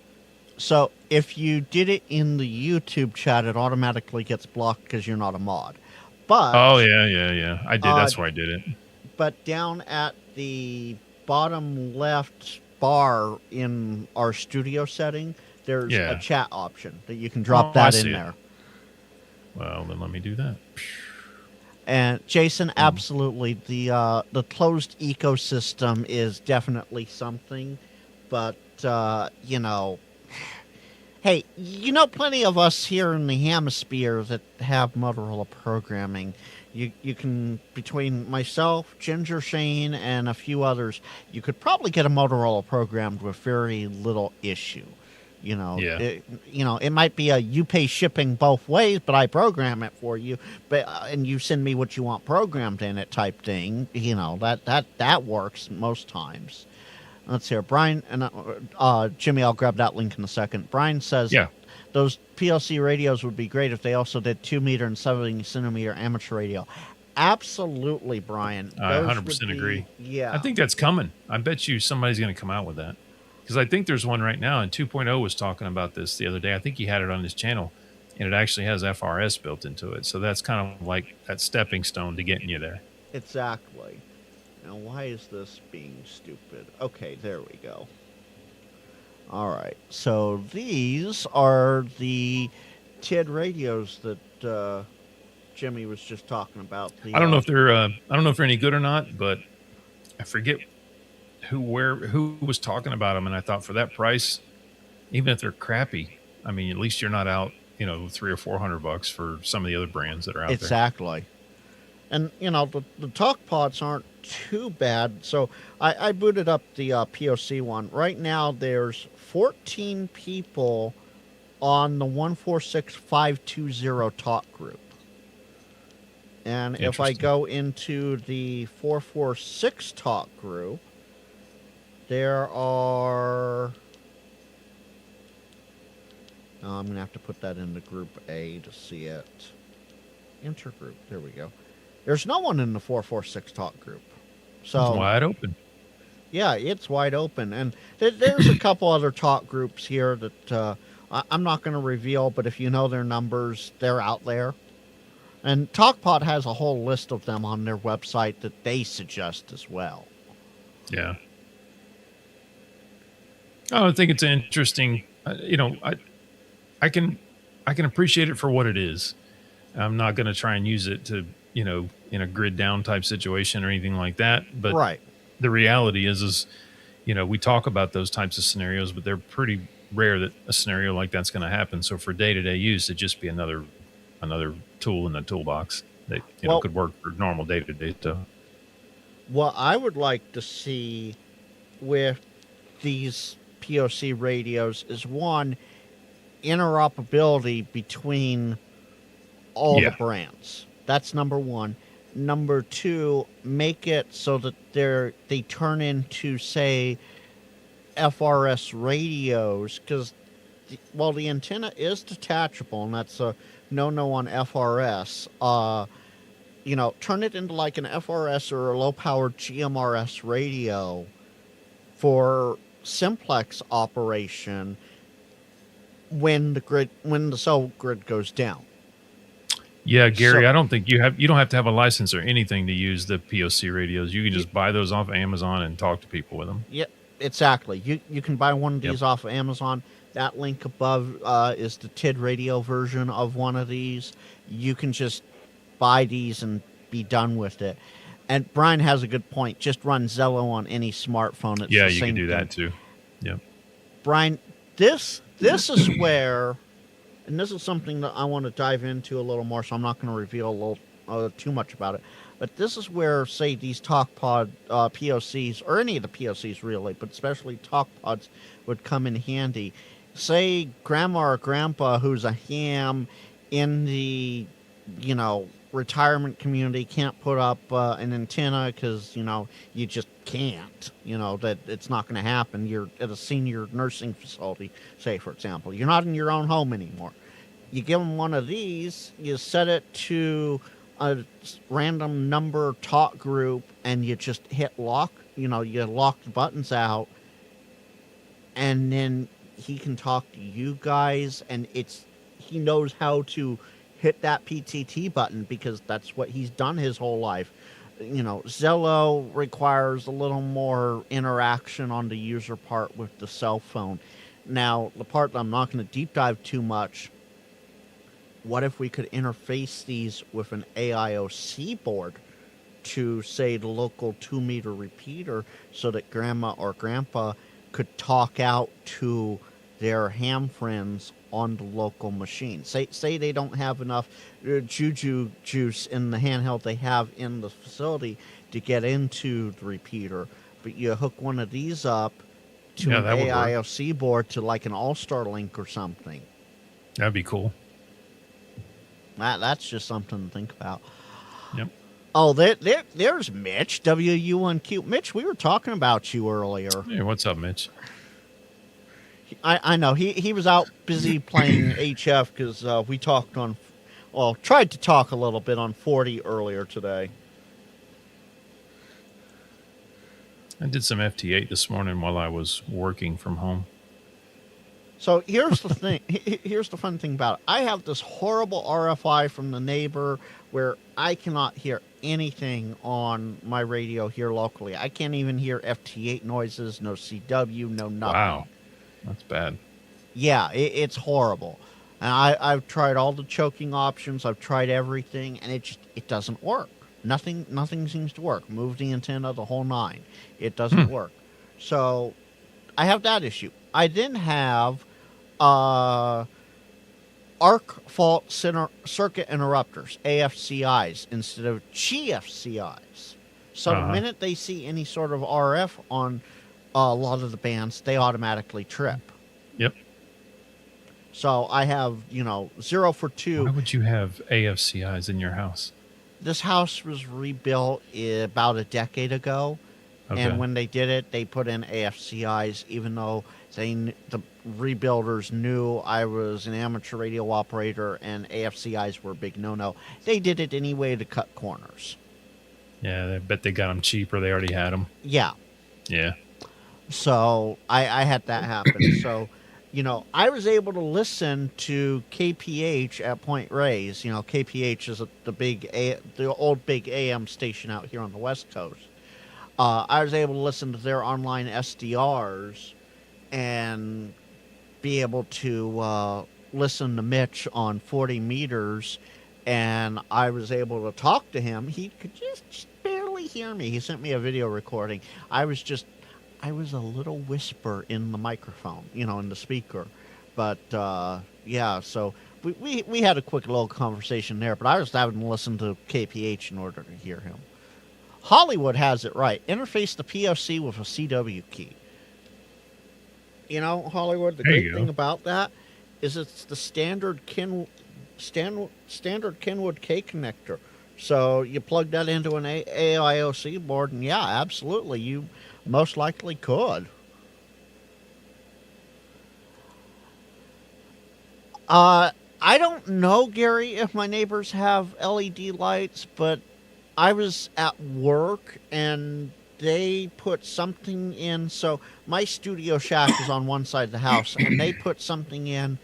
So if you did it in the YouTube chat, it automatically gets blocked because you're not a mod. But yeah, I did. That's where I did it. But down at the bottom left bar in our studio setting, there's a chat option that you can drop that in there. Well, then let me do that. And Jason, absolutely, the closed ecosystem is definitely something, but hey, plenty of us here in the hemisphere that have Motorola programming, You can, between myself, Ginger Shane, and a few others, you could probably get a Motorola programmed with very little issue. Yeah. It might be you pay shipping both ways, but I program it for you, and you send me what you want programmed in it type thing. That works most times. Let's hear Brian and Jimmy. I'll grab that link in a second. Brian says, Yeah. those PLC radios would be great if they also did 2 meter and 70 centimeter amateur radio. Absolutely, Brian. I Those 100% would be- agree. Yeah. I think that's coming. I bet you somebody's going to come out with that. Because I think there's one right now, and 2.0 was talking about this the other day. I think he had it on his channel, and it actually has FRS built into it. So that's kind of like that stepping stone to getting you there. Exactly. Now, why is this being stupid? Okay, there we go. All right. So these are the TID radios that Jimmy was just talking about. I don't know if they're any good or not, but I forget who was talking about them, and I thought for that price, even if they're crappy, I mean, at least you're not out, $300 or $400 for some of the other brands that are out there. Exactly. And the talk pods aren't too bad. So I booted up the POC one. Right now there's 14 people on the 146520 talk group. And if I go into the 446 talk group, there are... I'm going to have to put that into Group A to see it. Intergroup. There we go. There's no one in the 446 talk group. So It's wide open. Yeah, it's wide open. And there's a couple other talk groups here that I'm not going to reveal, but if you know their numbers, they're out there. And TalkPod has a whole list of them on their website that they suggest as well. Yeah. I think it's interesting. I can appreciate it for what it is. I'm not going to try and use it to, in a grid down type situation or anything like that. But right. The reality is, we talk about those types of scenarios, but they're pretty rare that a scenario like that's going to happen. So for day-to-day use, it'd just be another tool in the toolbox that could work for normal day-to-day stuff. What I would like to see with these POC radios is, one, interoperability between all the brands. That's number one. Number two, make it so that they turn into, say, FRS radios, because the antenna is detachable, and that's a no on FRS. Turn it into like an FRS or a low-powered GMRS radio for simplex operation when the cell grid goes down. Yeah, Gary, I don't think you don't have to have a license or anything to use the POC radios. You can just buy those off Amazon and talk to people with them. Yeah, exactly. You can buy one of these off of Amazon. That link above is the TID radio version of one of these. You can just buy these and be done with it. And Brian has a good point. Just run Zello on any smartphone. It's the you same can do thing. that too. Yeah. Brian, this is where, and this is something that I want to dive into a little more, so I'm not going to reveal too much about it. But this is where, say, these TalkPod POCs, or any of the POCs really, but especially TalkPods, would come in handy. Say grandma or grandpa who's a ham in the, retirement community can't put up an antenna because, you just can't, that it's not going to happen. You're at a senior nursing facility, say, for example. You're not in your own home anymore. You give them one of these, you set it to a random number talk group, and you just hit lock, you lock the buttons out, and then he can talk to you guys, and he knows how to hit that PTT button because that's what he's done his whole life. Zello requires a little more interaction on the user part with the cell phone. Now, the part that I'm not going to deep dive too much, what if we could interface these with an AIOC board to, say, the local 2-meter repeater so that grandma or grandpa could talk out to their ham friends on the local machine. Say they don't have enough juju juice in the handheld they have in the facility to get into the repeater, but you hook one of these up to an that would work. AIOC board to like an All-Star Link or something. That'd be cool. That's just something to think about. Yep. Oh, there's Mitch, WU1Q. Mitch, we were talking about you earlier. Hey, what's up, Mitch? I know. He was out busy playing HF because we talked on, well, tried to talk a little bit on 40 earlier today. I did some FT8 this morning while I was working from home. So here's the thing. Here's the fun thing about it. I have this horrible RFI from the neighbor where I cannot hear anything on my radio here locally. I can't even hear FT8 noises, no CW, no nothing. Wow. That's bad. Yeah, it's horrible. And I've tried all the choking options. I've tried everything, and it doesn't work. Nothing seems to work. Move the antenna, the whole nine. It doesn't work. So I have that issue. I then have arc fault circuit interrupters, AFCIs, instead of GFCIs. So the minute they see any sort of RF on a lot of the bands, they automatically trip. Yep. So I have, 0 for 2. Why would you have AFCIs in your house? This house was rebuilt about a decade ago. Okay. And when they did it, they put in AFCIs, even though the rebuilders knew I was an amateur radio operator and AFCIs were a big no-no. They did it anyway to cut corners. Yeah, I bet they got them cheap or they already had them. Yeah. Yeah. So I had that happen. So, I was able to listen to KPH at Point Reyes. KPH is the old big AM station out here on the West Coast. I was able to listen to their online SDRs and be able to listen to Mitch on 40 meters, and I was able to talk to him. He could just barely hear me. He sent me a video recording. I was a little whisper in the microphone, in the speaker. But, so we had a quick little conversation there, but I was having to listen to KPH in order to hear him. Hollywood has it right. Interface the POC with a CW key. Hollywood, the great thing about that is it's the standard Kenwood K connector. So you plug that into an AIOC board, and yeah, absolutely, you most likely could. I don't know, Gary, if my neighbors have LED lights, but I was at work and they put something in. So my studio shack is on one side of the house, and they put something in.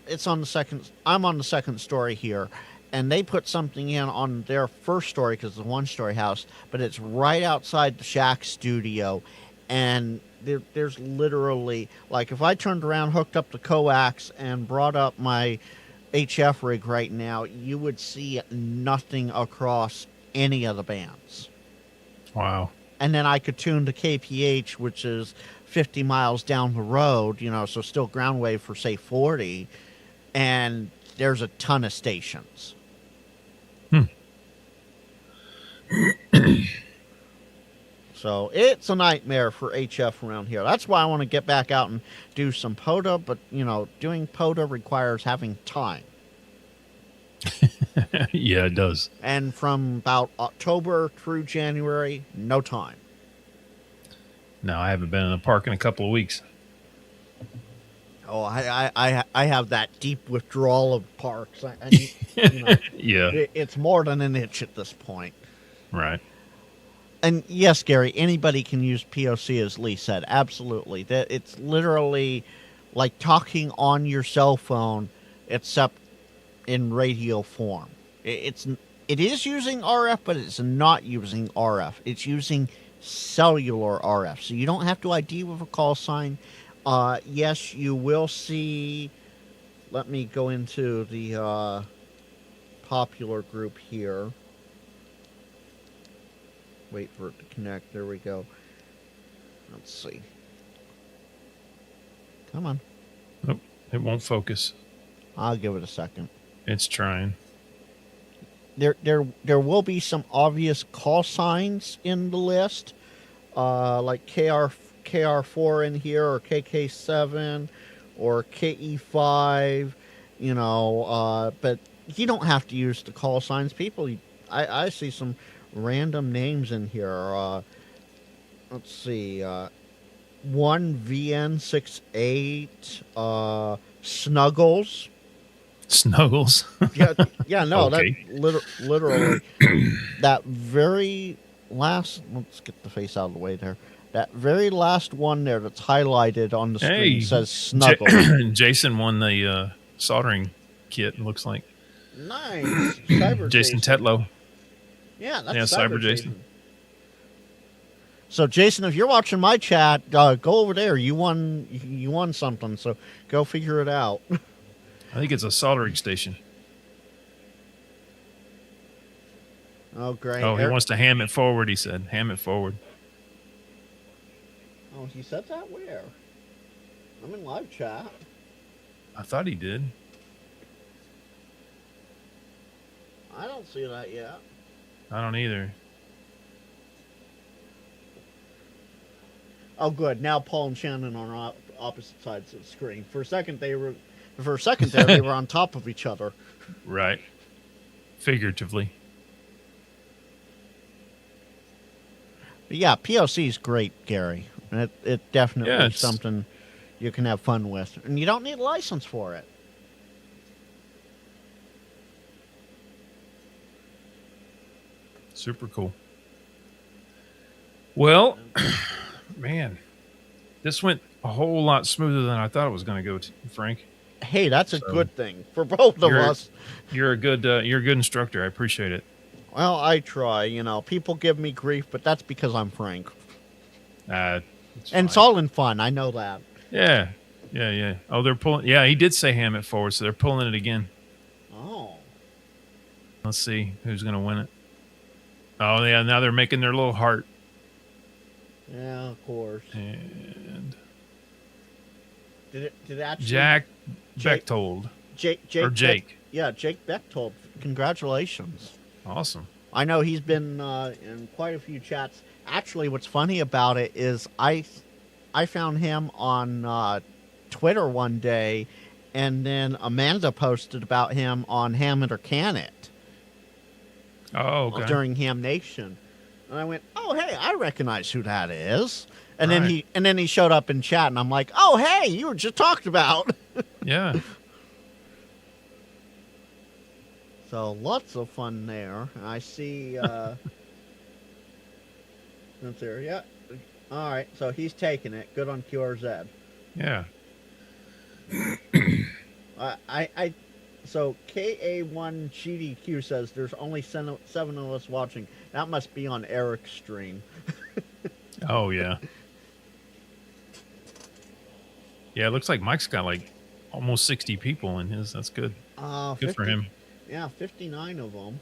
It's on the second. I'm on the second story here, and they put something in on their first story because it's a one-story house, but it's right outside the shack studio, and there's literally, like, if I turned around, hooked up the coax, and brought up my HF rig right now, you would see nothing across any of the bands. Wow. And then I could tune to KPH, which is 50 miles down the road, so still ground wave for, say, 40, and there's a ton of stations. So it's a nightmare for HF around here. That's why I want to get back out and do some POTA, but, doing POTA requires having time. Yeah, it does. And from about October through January, no time. No, I haven't been in the park in a couple of weeks. Oh, I have that deep withdrawal of parks. Yeah. It's more than an itch at this point. Right. And yes, Gary, anybody can use POC, as Lee said. Absolutely. It's literally like talking on your cell phone, except in radio form. It is using RF, but it's not using RF. It's using cellular RF. So you don't have to ID with a call sign. Yes, you will see. Let me go into the popular group here. Wait for it to connect. There we go. Let's see. Come on. Nope, it won't focus. I'll give it a second. It's trying. There will be some obvious call signs in the list, like KR4 in here, or KK7, or KE5. But you don't have to use the call signs. I see some random names in here. Let's see. 1VN68, Snuggles. Snuggles. Yeah, no, Okay. that literally that very last. Let's get the face out of the way there. That very last one there that's highlighted on the screen Hey, says Snuggles. Jason won the soldering kit. It looks like Nice, Cyber Jason Tetlow. Yeah, that's Yeah, Cyber Cyber Jason. So, Jason, if you're watching my chat, go over there. You won something. So go figure it out. I think it's a soldering station. Oh, great. Oh, he wants to ham it forward. He said, "Ham it forward." Oh, he said that where? I'm in live chat. I thought he did. I don't see that yet. I don't either. Oh, good. Now Paul and Shannon are on opposite sides of the screen. For a second there, they were on top of each other. Right. Figuratively. But yeah, POC is great, Gary. It definitely Yeah, is something you can have fun with, and you don't need a license for it. Super cool. Well, man, this went a whole lot smoother than I thought it was going to go, Frank. Hey, that's a good thing for both of us. You're a good instructor. I appreciate it. Well, I try. People give me grief, but that's because I'm frank. It's all in fun. I know that. Yeah. Oh, they're pulling. Yeah, he did say ham it forward, so they're pulling it again. Oh. Let's see who's going to win it. Oh, yeah, now they're making their little heart. Yeah, of course. And did it actually? Jack Bechtold. Jake. Jake. Jake Bechtold. Congratulations. Awesome. I know he's been in quite a few chats. Actually, what's funny about it is I found him on Twitter one day, and then Amanda posted about him on Ham It or Can It. Oh, okay. During Ham Nation. And I went, "Oh, hey, I recognize who that is." And Right. then he showed up in chat, and I'm like, "Oh, hey, you were just talked about." Yeah. So lots of fun there. I see. That's there. Yeah. All right. So he's taking it. Good on QRZ. Yeah. So KA1GDQ says there's only 7 of us watching. That must be on Eric's stream. Oh, yeah. Yeah, it looks like Mike's got like almost 60 people in his. That's good. Good for him. Yeah, 59 of them.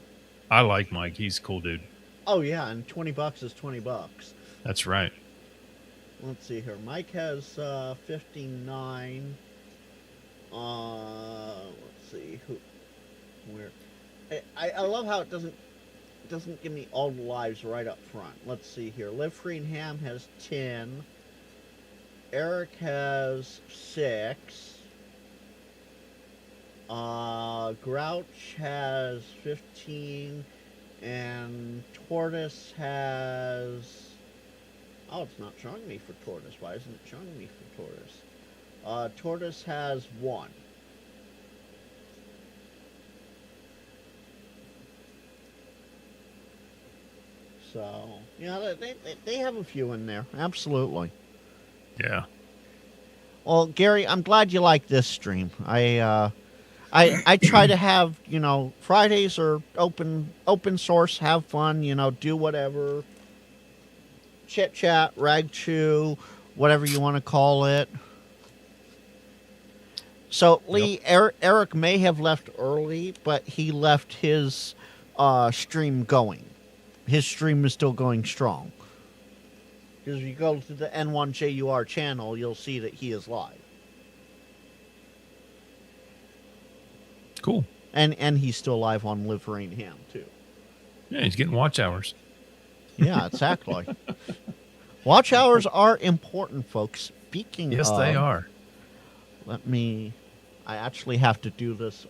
I like Mike. He's a cool dude. Oh, yeah, and $20 is $20. That's right. Let's see here. Mike has 59. Let's see where. I love how it doesn't give me all the lives right up front. Let's see here. Live Free and Ham has 10. Eric has 6. Grouch has 15, and Tortoise has. Oh, it's not showing me for Tortoise. Why isn't it showing me for Tortoise? Tortoise has 1. So, yeah, they have a few in there. Absolutely. Yeah. Well, Gary, I'm glad you like this stream. I try to have, Fridays are open source, have fun, do whatever. Chit chat, rag chew, whatever you want to call it. So, Lee, Eric may have left early, but he left his stream going. His stream is still going strong. Because if you go to the N1JUR channel, you'll see that he is live. Cool. And he's still live on Live Rain Ham too. Yeah, he's getting watch hours. Yeah, exactly. Watch hours are important, folks. Speaking Yes, of, they are. I actually have to do this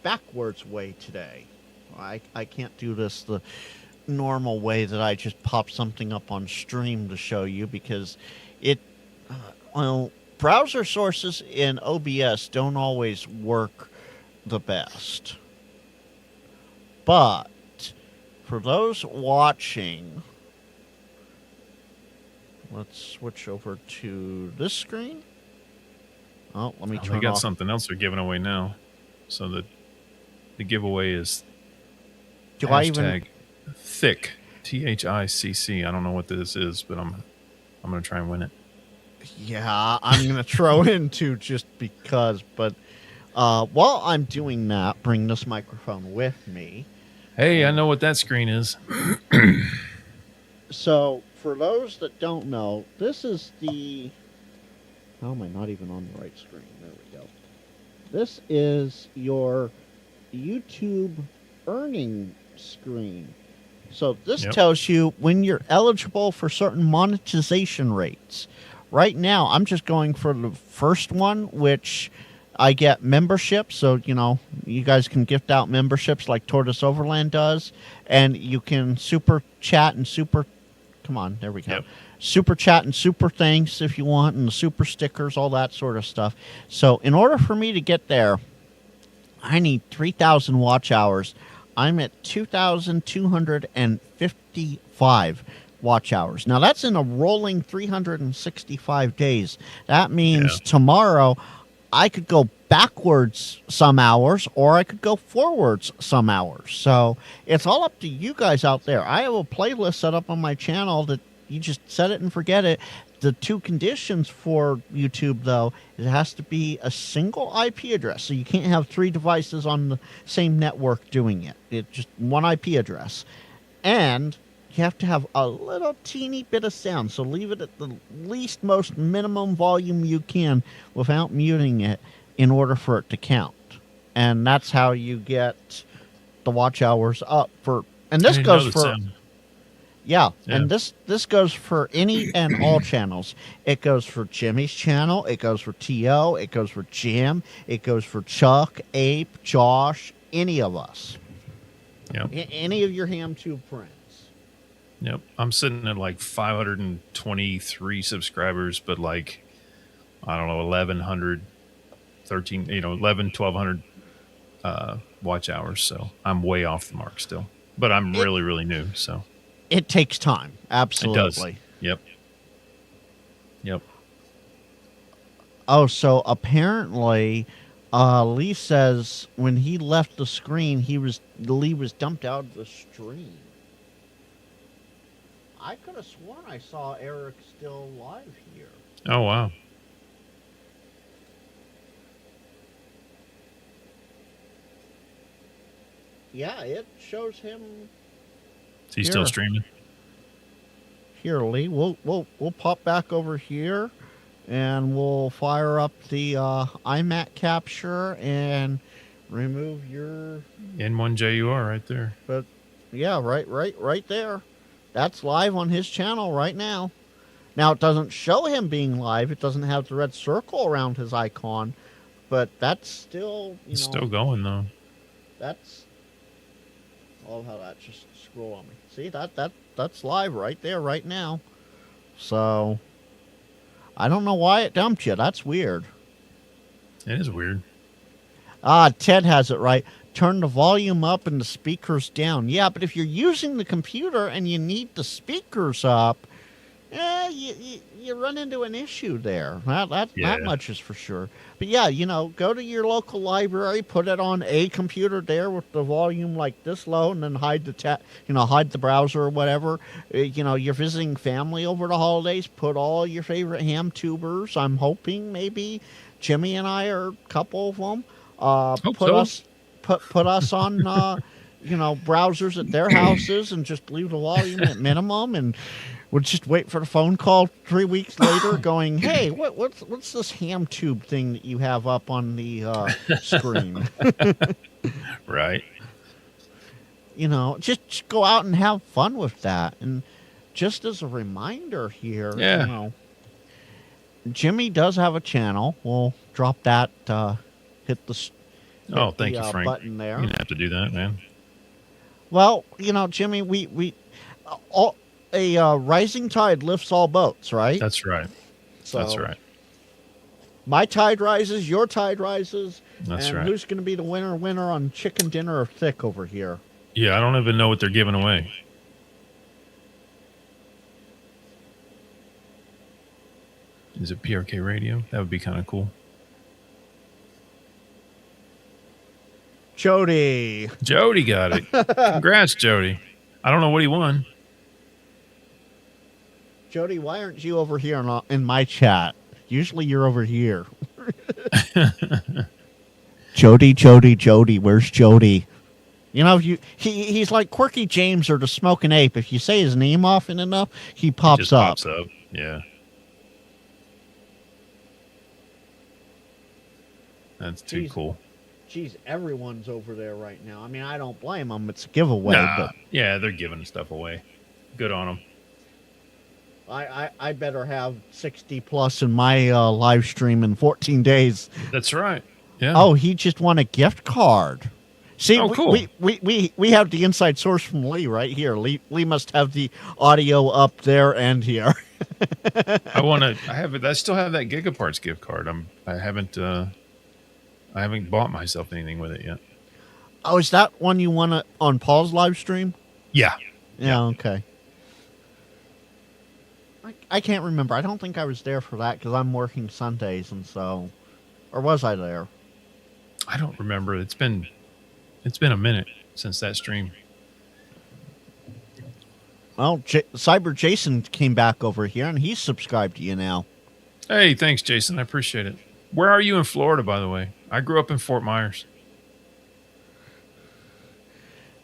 backwards way today. I can't do this the normal way that I just pop something up on stream to show you because browser sources in OBS don't always work the best. But for those watching, let's switch over to this screen. Oh, let me turn They got off. something else they're giving away now. So the giveaway is Do I even? hashtag thick, THICC. I don't know what this is, but I'm going to try and win it. Yeah, I'm going to throw in too just because. But while I'm doing that, bring this microphone with me. Hey, I know what that screen is. So, for those that don't know, this is the... How am I not even on the right screen? There we go. This is your YouTube earning screen. So this tells you when you're eligible for certain monetization rates. Right now, I'm just going for the first one, which I get membership. So, you guys can gift out memberships like Tortoise Overland does. And you can super chat and super... Come on, there we go. Yep. Super chat and super thanks if you want, and the super stickers, all that sort of stuff. So in order for me to get there, I need 3,000 watch hours. I'm at 2,255 watch hours. Now, that's in a rolling 365 days. That means tomorrow I could go backwards some hours or I could go forwards some hours. So it's all up to you guys out there. I have a playlist set up on my channel that you just set it and forget it. The two conditions for YouTube, though, it has to be a single IP address. So you can't have three devices on the same network doing it. It's just one IP address. And you have to have a little teeny bit of sound. So leave it at the least most minimum volume you can without muting it in order for it to count. And that's how you get the watch hours up for... And this goes for... Yeah, and this goes for any and all channels. It goes for Jimmy's channel. It goes for T.O. It goes for Jim. It goes for Chuck, Ape, Josh, any of us. Yep. Any of your HamTube friends. Yep. I'm sitting at like 523 subscribers, but like, I don't know, 1,100, 1,200 watch hours. So I'm way off the mark still. But I'm really, really new, so... It takes time. Absolutely. It does. Yep. Oh, so apparently, Lee says when he left the screen, Lee was dumped out of the stream. I could have sworn I saw Eric still live here. Oh, wow. Yeah, it shows him. Is he still streaming? Here, Lee. We'll pop back over here, and we'll fire up the iMac capture and remove your N1JUR right there. But yeah, right there. That's live on his channel right now. Now it doesn't show him being live. It doesn't have the red circle around his icon, but that's still It's still going though. That's all how that just scroll on me. See that's live right there right now. So I don't know why it dumped you. That's weird. It is weird. Ted has it right. Turn the volume up and the speakers down. Yeah, but if you're using the computer and you need the speakers up, you run into an issue there. That much is for sure. But yeah, go to your local library, put it on a computer there with the volume like this low, and then hide the browser or whatever. You're visiting family over the holidays. Put all your favorite ham tubers. I'm hoping maybe Jimmy and I are a couple of them. Put us on browsers at their houses and just leave the volume at minimum, and would just wait for the phone call 3 weeks later, going, "Hey, what's this ham tube thing that you have up on the screen?" Right. Just go out and have fun with that. And just as a reminder here, Jimmy does have a channel. We'll drop that. Hit the Thank you, Frank. Button there. You didn't have to do that, man. Well, Jimmy, we rising tide lifts all boats, right? That's right. So That's right. My tide rises, your tide rises. That's and right. Who's going to be the winner on chicken dinner or thick over here? Yeah, I don't even know what they're giving away. Is it PRK Radio? That would be kind of cool. Jody got it. Congrats, Jody. I don't know what he won. Jody, why aren't you over here in my chat? Usually you're over here. Jody, where's Jody? He's like Quirky James or the Smoking Ape. If you say his name often enough, he pops up. Yeah. That's too cool. Geez, everyone's over there right now. I mean, I don't blame them. It's a giveaway. But yeah, they're giving stuff away. Good on them. I better have 60 plus in my live stream in 14 days. That's right. Yeah. Oh, he just won a gift card. See, cool. we have the inside source from Lee right here. Lee must have the audio up there and here. I still have that Gigaparts gift card. I haven't bought myself anything with it yet. Oh, is that one you won on Paul's live stream? Yeah. Yeah, okay. I can't remember. I don't think I was there for that because I'm working Sundays, and so, or was I there? I don't remember. It's been a minute since that stream. Well, Cyber Jason came back over here, and he's subscribed to you now. Hey, thanks, Jason. I appreciate it. Where are you in Florida, by the way? I grew up in Fort Myers.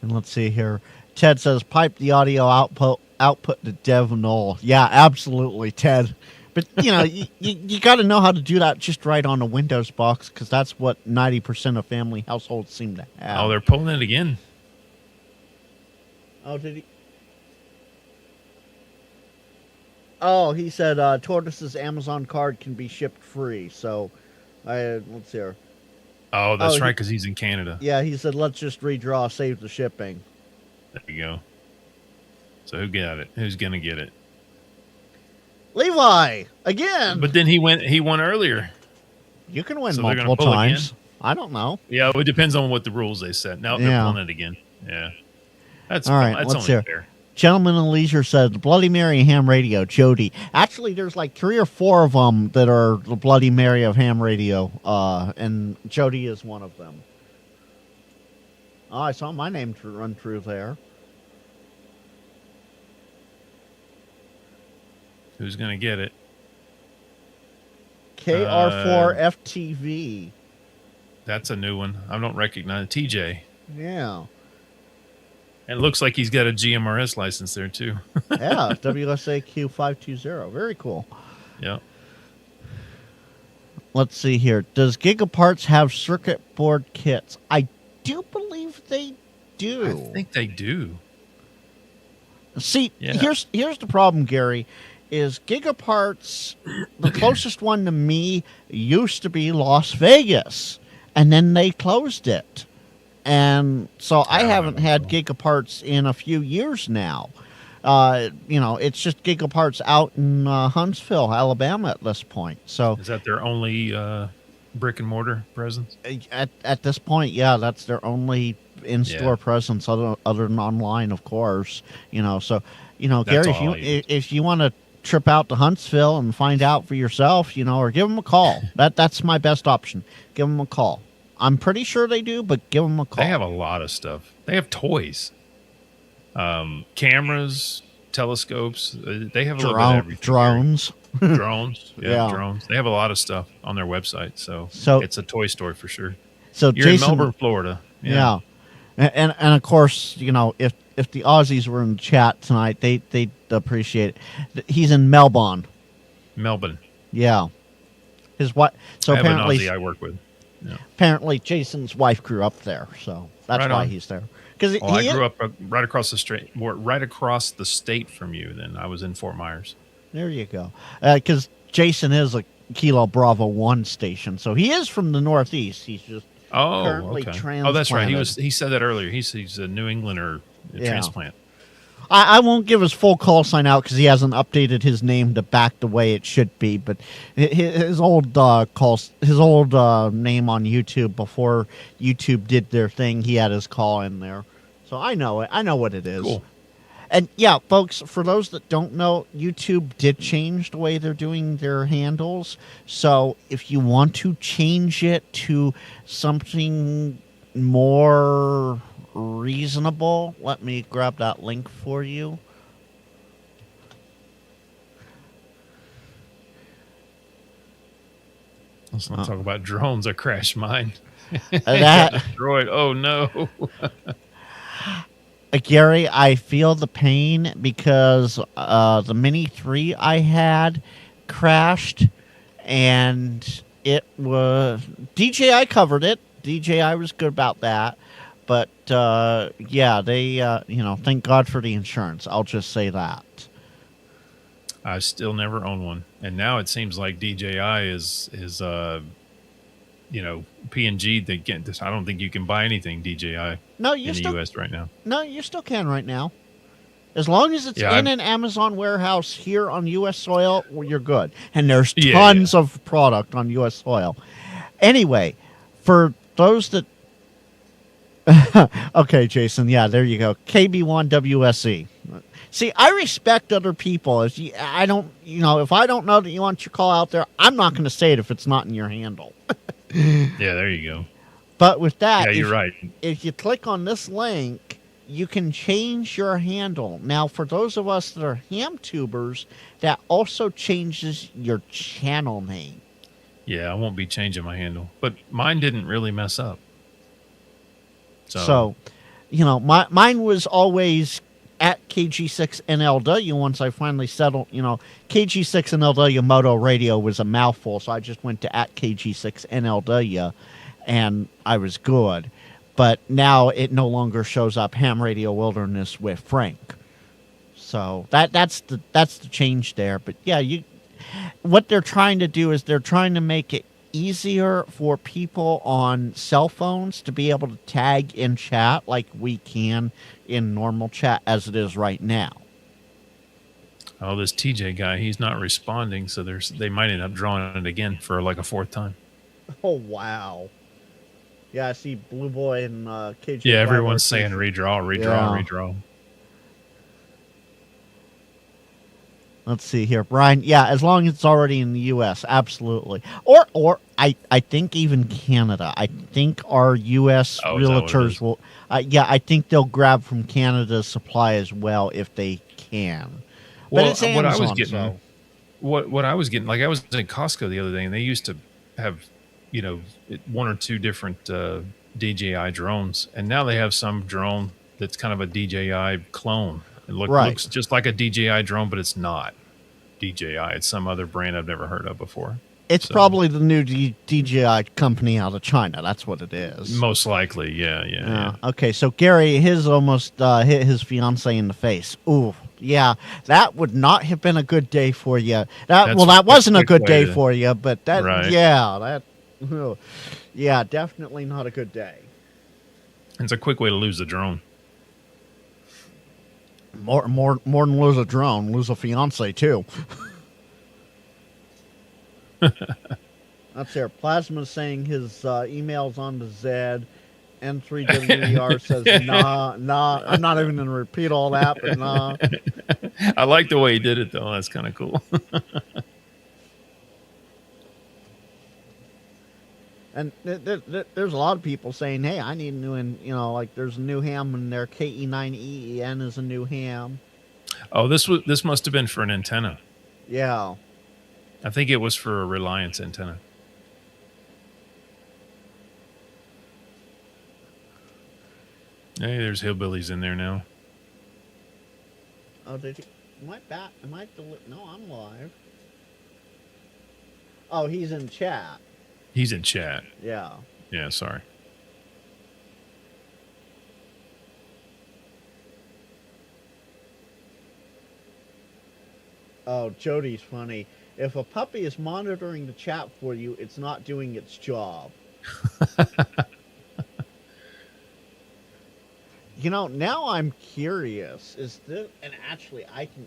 And let's see here. Ted says, pipe the audio output to Dev Knoll. Yeah, absolutely, Ted. But, you got to know how to do that just right on a Windows box, because that's what 90% of family households seem to have. Oh, they're pulling it again. Oh, did he? Oh, he said Tortoise's Amazon card can be shipped free. So, let's see here. Oh, that's right, because he's in Canada. Yeah, he said, let's just redraw, save the shipping. There you go. So who got it? Who's going to get it? Levi, again. But then he won earlier. You can win multiple times. I don't know. Yeah, it depends on what the rules they set. Now they're pulling it again. Yeah. That's all right. That's let's only hear. fair. Gentleman in Leisure said, Bloody Mary Ham Radio, Jody. Actually, there's like 3 or 4 of them that are the Bloody Mary of Ham Radio, and Jody is one of them. Oh, I saw my name run through there. Who's going to get it? KR4FTV. That's a new one. I don't recognize it. TJ. Yeah. And it looks like he's got a GMRS license there, too. Yeah, WSAQ520. Very cool. Yeah. Let's see here. Does Gigaparts have circuit board kits? I do believe they do. I think they do. See, here's the problem, Gary, is Gigaparts, the closest one to me used to be Las Vegas, and then they closed it. And so I haven't had Gigaparts in a few years now. It's just Gigaparts out in Huntsville, Alabama at this point. So is that their only brick and mortar presence? At this point, yeah, that's their only in-store presence other than online, of course. So Gary, if you want to trip out to Huntsville and find out for yourself, or give them a call. That's my best option. Give them a call. I'm pretty sure they do, but give them a call. They have a lot of stuff. They have toys, cameras, telescopes. They have a little bit of everything. Drones. Drones. Yeah, drones. They have a lot of stuff on their website. So it's a toy store for sure. So you're Jason, in Melbourne, Florida. Yeah. And of course, if the Aussies were in the chat tonight, they'd appreciate it. He's in Melbourne. Melbourne. Yeah. His wife. So I have an apparently, Aussie I work with. Yeah. apparently, Jason's wife grew up there, so that's Right why on. he's there. Because I grew up right across the street, right across the state from you. Then I was in Fort Myers. There you go. Because Jason is a Kilo Bravo 1 station, so he is from the Northeast. He's just currently transplanted. Oh, that's right. He said that earlier. He's a New Englander transplant. I won't give his full call sign out because he hasn't updated his name to back the way it should be. But his old name on YouTube before YouTube did their thing, he had his call in there. So I know it. I know what it is. Cool. And yeah, folks, for those that don't know, YouTube did change the way they're doing their handles. So if you want to change it to something more reasonable, let me grab that link for you. Let's not talk about drones. I crashed mine. That Destroyed. Oh no. Gary, I feel the pain because the Mini 3 I had crashed, and it was DJI covered it. DJI was good about that, but yeah, they thank God for the insurance. I'll just say that. I still never owned one, and now it seems like DJI is P&G. They get. I don't think you can buy anything DJI in the U.S. right now. No, you still can right now. As long as it's in an Amazon warehouse here on U.S. soil, well, you're good. And there's tons of product on U.S. soil. Anyway, for those that... okay, Jason, yeah, there you go. KB1WSE. See, I respect other people. If I don't know that you want your call out there, I'm not going to say it if it's not in your handle. Yeah, there you go. But with that, you're right. If you click on this link, you can change your handle. Now, for those of us that are ham tubers, that also changes your channel name. Yeah, I won't be changing my handle, but mine didn't really mess up. So mine was always at KG6NLW. Once I finally settled, KG6NLW Moto Radio was a mouthful, so I just went to at KG6NLW, and I was good. But now it no longer shows up Ham Radio Wilderness with Frank. So that's the change there. But yeah, what they're trying to do is they're trying to make it easier for people on cell phones to be able to tag in chat like we can in normal chat as it is right now. Oh, this TJ guy, he's not responding, so they might end up drawing it again for like a fourth time. Oh, wow. Yeah, I see Blue Boy and KJ. Yeah, everyone's saying redraw. Let's see here, Brian. Yeah, as long as it's already in the U.S., absolutely. Or I think even Canada. I think our U.S. realtors will. I think they'll grab from Canada's supply as well if they can. Well, but it's Amazon, what I was getting, like I was in Costco the other day, and they used to have, one or two different DJI drones, and now they have some drone that's kind of a DJI clone. It looks just like a DJI drone, but it's not DJI. It's some other brand I've never heard of before. It's probably the new DJI company out of China. That's what it is. Most likely, yeah. Okay, so Gary, his almost hit his fiancée in the face. Ooh, yeah, that would not have been a good day for you. That wasn't a good day for you, but yeah, definitely not a good day. It's a quick way to lose the drone. More than lose a drone, lose a fiance too. That's there. Plasma saying his email's on to Zed. N3WER says nah. I'm not even gonna repeat all that, but nah. I like the way he did it though. That's kind of cool. And there's a lot of people saying, "Hey, I need a new," like there's a new ham in there. KE9EEN is a new ham. Oh, this must have been for an antenna. Yeah, I think it was for a Reliance antenna. Hey, there's hillbillies in there now. Oh, did you? Am I back? No, I'm live. Oh, he's in chat. He's in chat. Yeah. Yeah, sorry. Oh, Jody's funny. If a puppy is monitoring the chat for you, it's not doing its job. You know, now I'm curious. Is this, and actually I can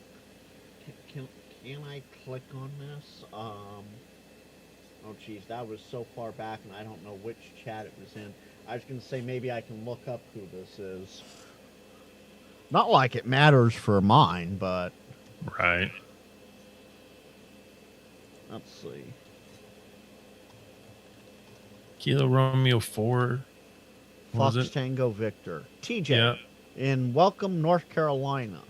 I click on this? Oh geez, that was so far back and I don't know which chat it was in. I was gonna say maybe I can look up who this is. Not like it matters for mine, but Right. let's see. Kilo Romeo 4. What was Fox it? Tango Victor. TJ Yeah. in Welcome, North Carolina.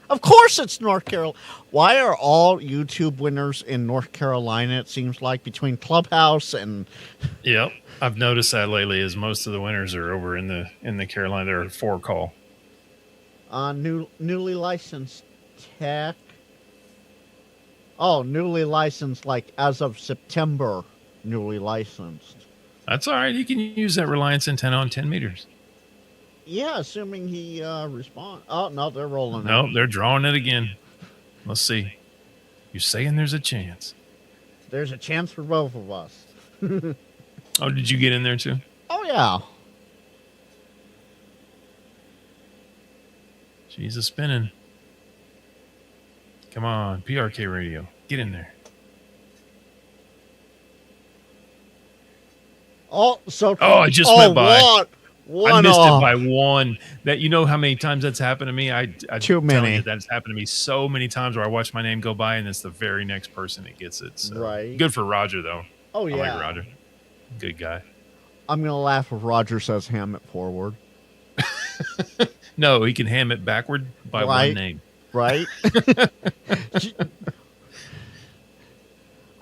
Of course it's North Carolina. Why are all YouTube winners in North Carolina, it seems like, between Clubhouse and... Yep. I've noticed that lately as most of the winners are over in the Carolina. They're 4 call. Newly licensed tech. Oh, newly licensed, like, as of September, newly licensed. That's all right. You can use that Reliance antenna on 10 meters. Yeah, assuming he responds. Oh, no, they're rolling No, out. they're drawing it again. Let's see. You're saying there's a chance. There's a chance for both of us. Oh, did you get in there too? Oh, yeah. She's a spinning. Come on, PRK radio. Get in there. Oh, so... Oh, I just went by. What? I missed it by one. That, you know how many times that's happened to me? Too many. That's happened to me so many times where I watch my name go by and it's the very next person that gets it. So. Right. Good for Roger though. Oh, yeah. I like Roger. Good guy. I'm going to laugh if Roger says ham it forward. No, he can ham it backward by one name. Right?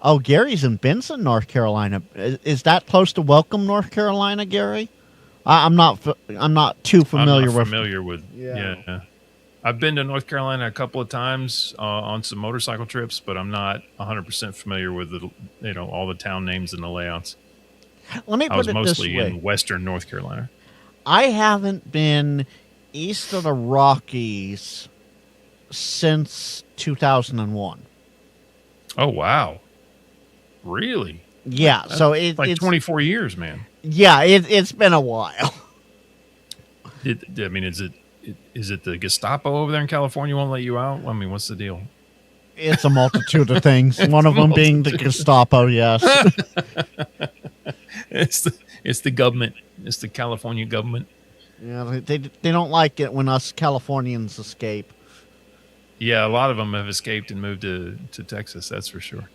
Oh, Gary's in Benson, North Carolina. Is that close to Welcome, North Carolina, Gary? I'm not too familiar I'm not with. familiar with. Yeah. Yeah. I've been to North Carolina a couple of times on some motorcycle trips, but I'm not 100% familiar with all the town names and the layouts. Let me I was put it this mostly way. in Western North Carolina. I haven't been east of the Rockies since 2001. Oh wow, really? Yeah, so it's like it's 24 years, man. Yeah, it's been a while. Is it the Gestapo over there in California won't let you out? I mean, what's the deal? It's a multitude of things. One of them being the Gestapo. Yes. It's the government. It's the California government. Yeah, they don't like it when us Californians escape. Yeah, a lot of them have escaped and moved to Texas. That's for sure.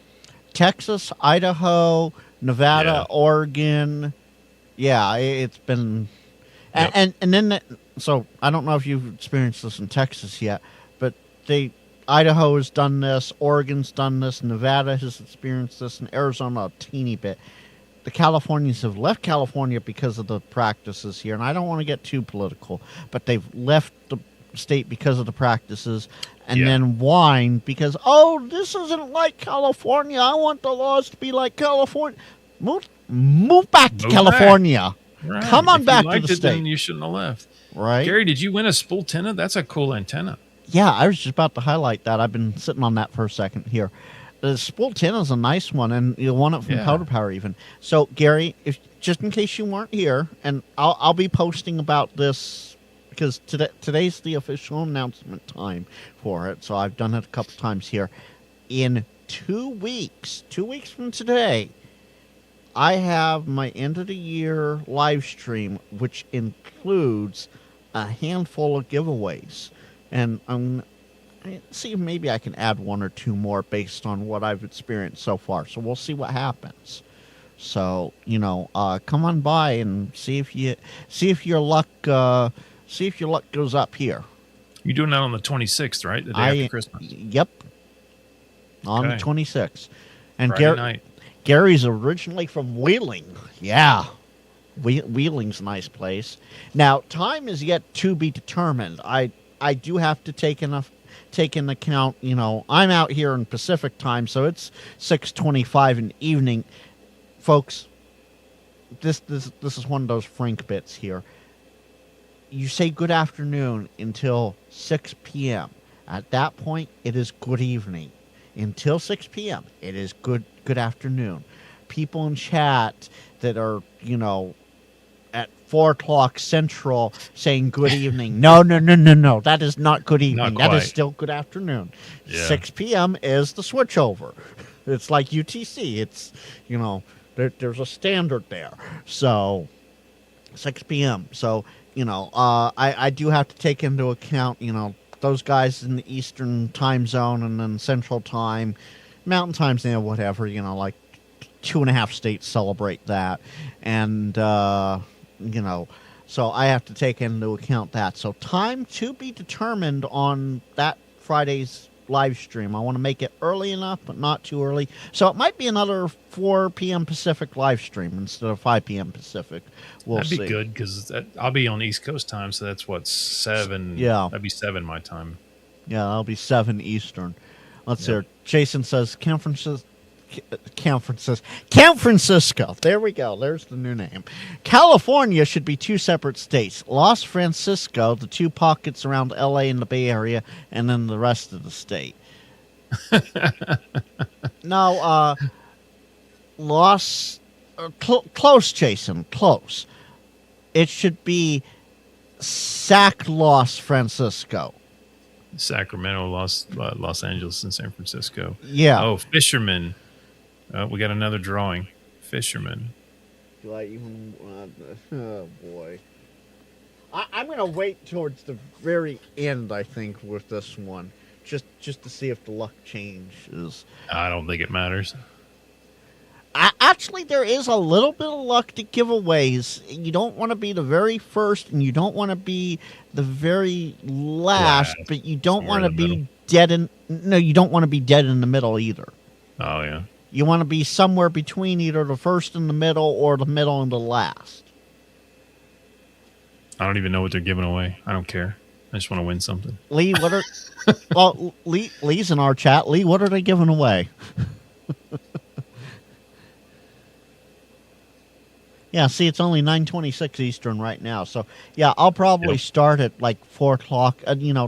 Texas, Idaho, Nevada, Yeah. Oregon. Yeah, it's been, Yep. and then so I don't know if you've experienced this in Texas yet, but Idaho has done this, Oregon's done this, Nevada has experienced this, and Arizona a teeny bit. The Californians have left California because of the practices here, and I don't want to get too political, but they've left the state because of the practices, and then whine because, oh, this isn't like California. I want the laws to be like California. Move back to California. Right. Come on If back you to liked the it, then state. you shouldn't have left. Right? Gary, did you win a spool antenna? That's a cool antenna. Yeah, I was just about to highlight that. I've been sitting on that for a second here. The Spool 10 is a nice one, and you won it from Powder Power even. So, Gary, just in case you weren't here, and I'll be posting about this because today's the official announcement time for it, so I've done it a couple times here. In 2 weeks from today, I have my end of the year live stream, which includes a handful of giveaways. And see if maybe I can add one or two more based on what I've experienced so far. So we'll see what happens. So, come on by and see if your luck goes up here. You're doing that on the 26th, right? The day after Christmas. Yep. On the 26th. And Friday night. Gary's originally from Wheeling. Yeah. Wheeling's a nice place. Now, time is yet to be determined. I do have to take in account, I'm out here in Pacific time, so it's 6:25 in the evening. Folks, this is one of those Frank bits here. You say good afternoon until 6 p.m. At that point, it is good evening. Until 6 p.m., it is good afternoon. People in chat that are, at 4 o'clock Central saying good evening. No. That is not good evening. Not that is quite. still good afternoon. Yeah. 6 p.m. is the switchover. It's like UTC. It's, there's a standard there. So 6 p.m. So, I do have to take into account, those guys in the Eastern time zone and then Central time, Mountain times, whatever, like 2.5 states celebrate that. And, so I have to take into account that. So time to be determined on that Friday's live stream. I want to make it early enough, but not too early. So it might be another 4 p.m. Pacific live stream instead of 5 p.m. Pacific. We'll That'd see. be good because I'll be on East Coast time, so that's what 7. Yeah. That'd be 7 my time. Yeah, that'll be 7 Eastern. Let's Yep. hear. Jason says San Francisco. There we go. There's the new name. California should be 2 separate states. Los Francisco, the 2 pockets around L.A. and the Bay Area, and then the rest of the state. No, close, Jason, close. It should be Los Francisco. Sacramento, Los Angeles, and San Francisco. Yeah. Oh, Fisherman. We got another drawing. Fisherman. Do I even? Oh boy. I'm gonna wait towards the very end. I think with this one, just to see if the luck changes. I don't think it matters. Actually, there is a little bit of luck to giveaways. You don't want to be the very first, and you don't want to be the very last, but you don't Somewhere want to in the be dead in. No, you don't want to be dead in the middle either. Oh yeah. You want to be somewhere between either the first and the middle or the middle and the last. I don't even know what they're giving away. I don't care. I just want to win something. Lee, what are? Well, Lee's in our chat. Lee, what are they giving away? Yeah, see, it's only 9:26 Eastern right now. So, yeah, I'll probably start at like 4 o'clock.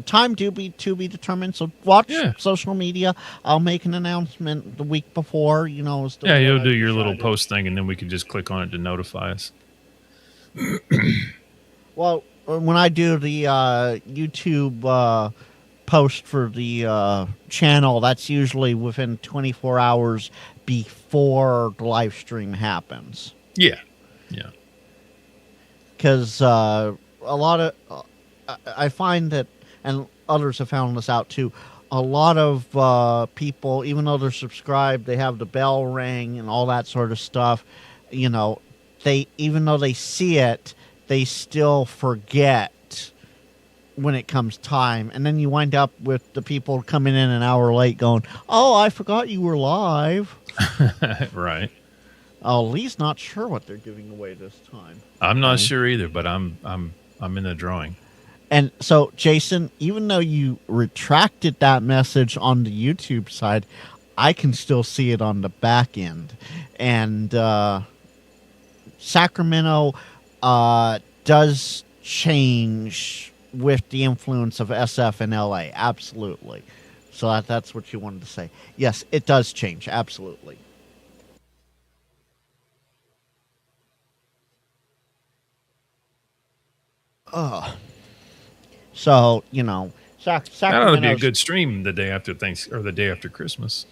Time to be determined. So watch social media. I'll make an announcement the week before. As to Yeah, when you'll I do your little decided. post thing, and then we can just click on it to notify us. Well, when I do the YouTube post for the channel, that's usually within 24 hours before the live stream happens. Yeah. Yeah. Because a lot of I find that, and others have found this out too, a lot of people, even though they're subscribed, they have the bell ring and all that sort of stuff, they, even though they see it, they still forget when it comes time. And then you wind up with the people coming in an hour late going, oh, I forgot you were live. Right. Oh, Lee's not sure what they're giving away this time. I'm not sure either, but I'm in the drawing. And so, Jason, even though you retracted that message on the YouTube side, I can still see it on the back end. And Sacramento does change with the influence of SF and LA. Absolutely. So that's what you wanted to say. Yes, it does change. Absolutely. So, That Sacramento. ought to be a good stream the day after the day after Christmas.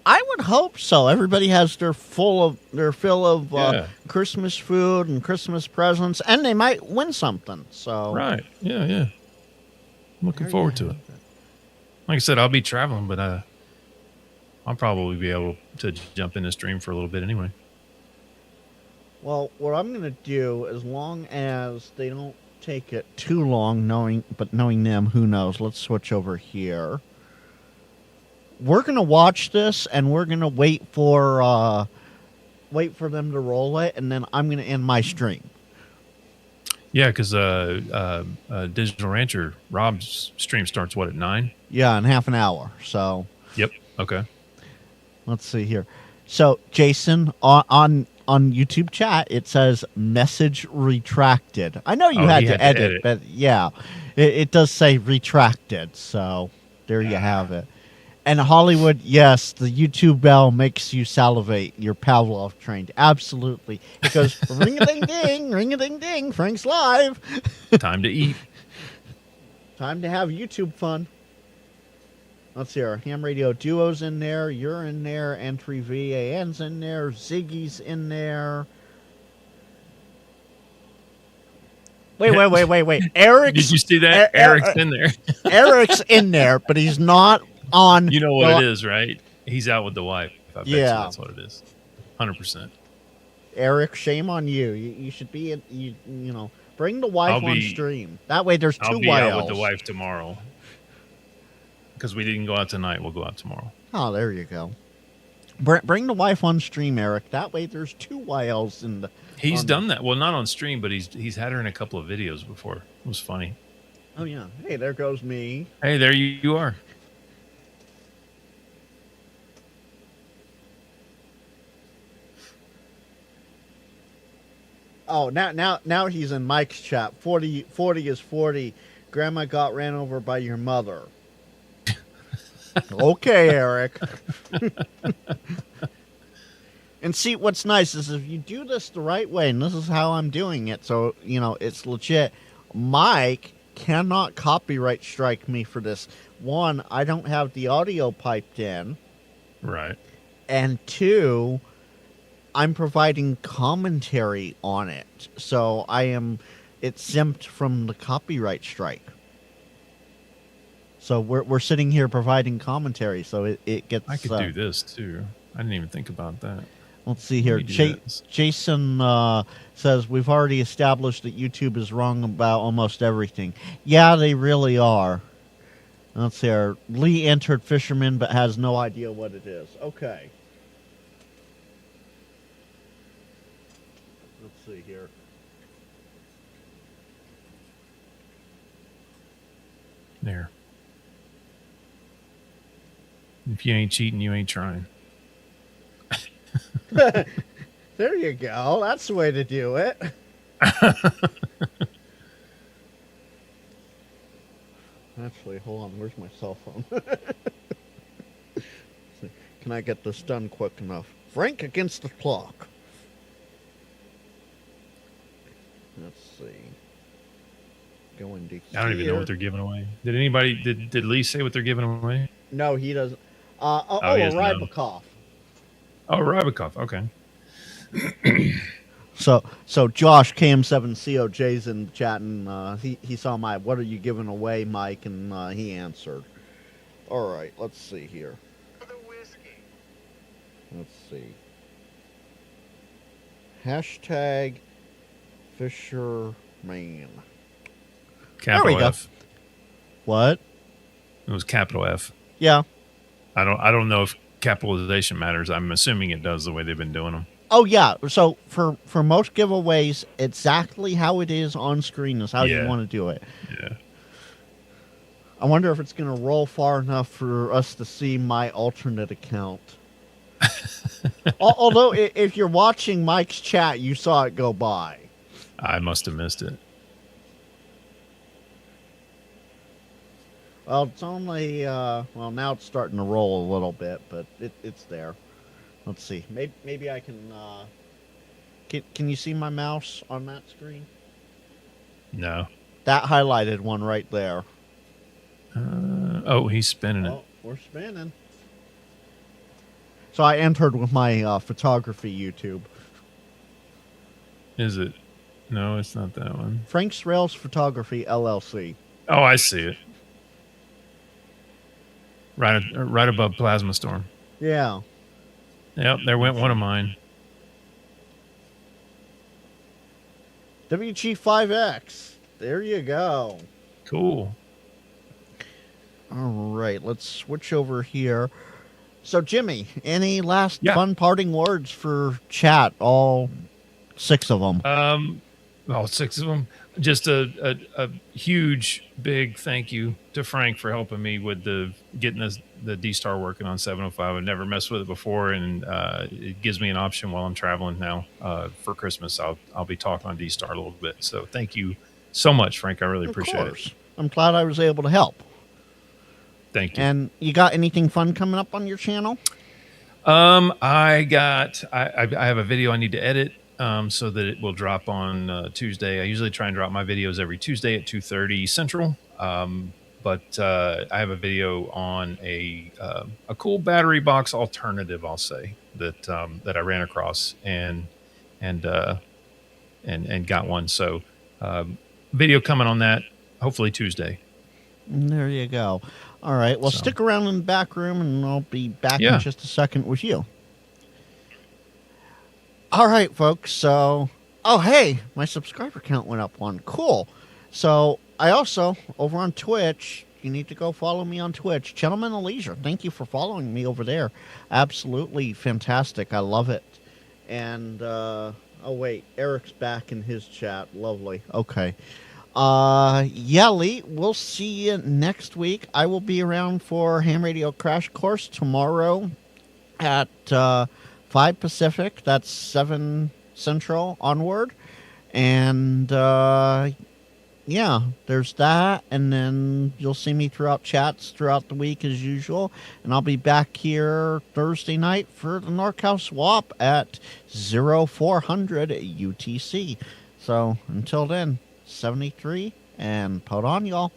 I would hope so. Everybody has their fill of Yeah. Christmas food and Christmas presents, and they might win something. So Right. Yeah, yeah. I'm looking forward to it. Like I said, I'll be traveling, but I'll probably be able to jump in the stream for a little bit anyway. Well, what I'm going to do, as long as they don't take it too long, knowing them, who knows? Let's switch over here. We're going to watch this, and we're going to wait for wait for them to roll it, and then I'm going to end my stream. Yeah, because Digital Rancher Rob's stream starts at 9? Yeah, in half an hour. So Yep. Okay. let's see here. So Jason, on YouTube chat, it says message retracted. I know you Oh, had he to had to edit, edit. but yeah, it does say retracted. So there you have it. And Hollywood, yes, the YouTube bell makes you salivate. You're Pavlov trained. Absolutely. It goes ring-a-ding-ding, ring-a-ding-ding, Frank's live. Time to eat. Time to have YouTube fun. Let's see, our Ham Radio Duo's in there. You're in there. Entry VAN's in there. Ziggy's in there. Wait. Eric's, Did you see that? Eric's in there. Eric's in there, but he's not on. You know what it is, right? He's out with the wife. I bet you Yeah. that's what it is. 100%. Eric, shame on you. You should be, you know, bring the wife I'll on be- stream. That way there's I'll two be out YLs. with the wife tomorrow. Because we didn't go out tonight. We'll go out tomorrow. Oh, there you go. Bring the wife on stream, Eric. That way there's two YLs in the... He's on- done that. Well, not on stream, but he's had her in a couple of videos before. It was funny. Oh, yeah. Hey, there goes me. Hey, there you are. Oh, now he's in Mike's chat. 40 is 40. Grandma got ran over by your mother. Okay, Eric. And see, what's nice is if you do this the right way, and this is how I'm doing it, so, you know, it's legit. Mike cannot copyright strike me for this. One, I don't have the audio piped in. Right. And two, I'm providing commentary on it. So it's exempt from the copyright strike. So we're sitting here providing commentary, so it gets... I could do this, too. I didn't even think about that. Let's see here. Let me do this. Jason says, we've already established that YouTube is wrong about almost everything. Yeah, they really are. Let's see here. Lee entered fisherman but has no idea what it is. Okay. Let's see here. There. If you ain't cheating, you ain't trying. There you go. That's the way to do it. Actually, hold on. Where's my cell phone? Can I get this done quick enough? Frank against the clock. Let's see. Going to I don't even know what they're giving away. Did anybody, did Lee say what they're giving away? No, he doesn't. he A doesn't know. Rybakov. Oh, Rybakov. Okay. So Josh KM7COJ's in the chat, and he saw my "What are you giving away, Mike?" and he answered. All right, let's see here. Let's see. Hashtag Fisherman. Capital we go. F. What? It was capital F. Yeah. I don't know if capitalization matters. I'm assuming it does the way they've been doing them. Oh yeah. So for most giveaways, exactly how it is on screen is how you Yeah. want to do it. Yeah. I wonder if it's going to roll far enough for us to see my alternate account. Although, if you're watching Mike's chat, you saw it go by. I must have missed it. Well, it's only, well, now it's starting to roll a little bit, but it's there. Let's see. Maybe I can, can you see my mouse on that screen? No. That highlighted one right there. Oh, he's spinning it. Oh, we're spinning. So I entered with my photography YouTube. Is it? No, it's not that one. Frank's Rails Photography LLC. Oh, I see it. Right above Plasma Storm. Yeah. Yep, there went one of mine. WG5X. There you go. Cool. All right, let's switch over here. So, Jimmy, any last Yeah. fun parting words for chat? All 6 of them. All 6 of them. Just a huge, big thank you to Frank for helping me with getting the DStar working on 705. I've never messed with it before, and it gives me an option while I'm traveling now. For Christmas, I'll be talking on DStar a little bit. So thank you so much, Frank. I really appreciate it. I'm glad I was able to help. Thank you. And you got anything fun coming up on your channel? I have a video I need to edit. So that it will drop on Tuesday. I usually try and drop my videos every Tuesday at 2:30 Central. But I have a video on a cool battery box alternative, I'll say, that I ran across and got one. So video coming on that, hopefully Tuesday. There you go. All right. Well, stick around in the back room, and I'll be back in just a second with you. All right, folks. So, hey, my subscriber count went up 1. Cool. So, I also, over on Twitch, you need to go follow me on Twitch. Gentleman of Leisure, thank you for following me over there. Absolutely fantastic. I love it. And, wait, Eric's back in his chat. Lovely. Okay. Lee, we'll see you next week. I will be around for Ham Radio Crash Course tomorrow at, 5 Pacific, that's 7 Central onward. And, there's that. And then you'll see me throughout chats throughout the week as usual. And I'll be back here Thursday night for the NorCal Swap at 0400 UTC. So until then, 73 and put on, y'all.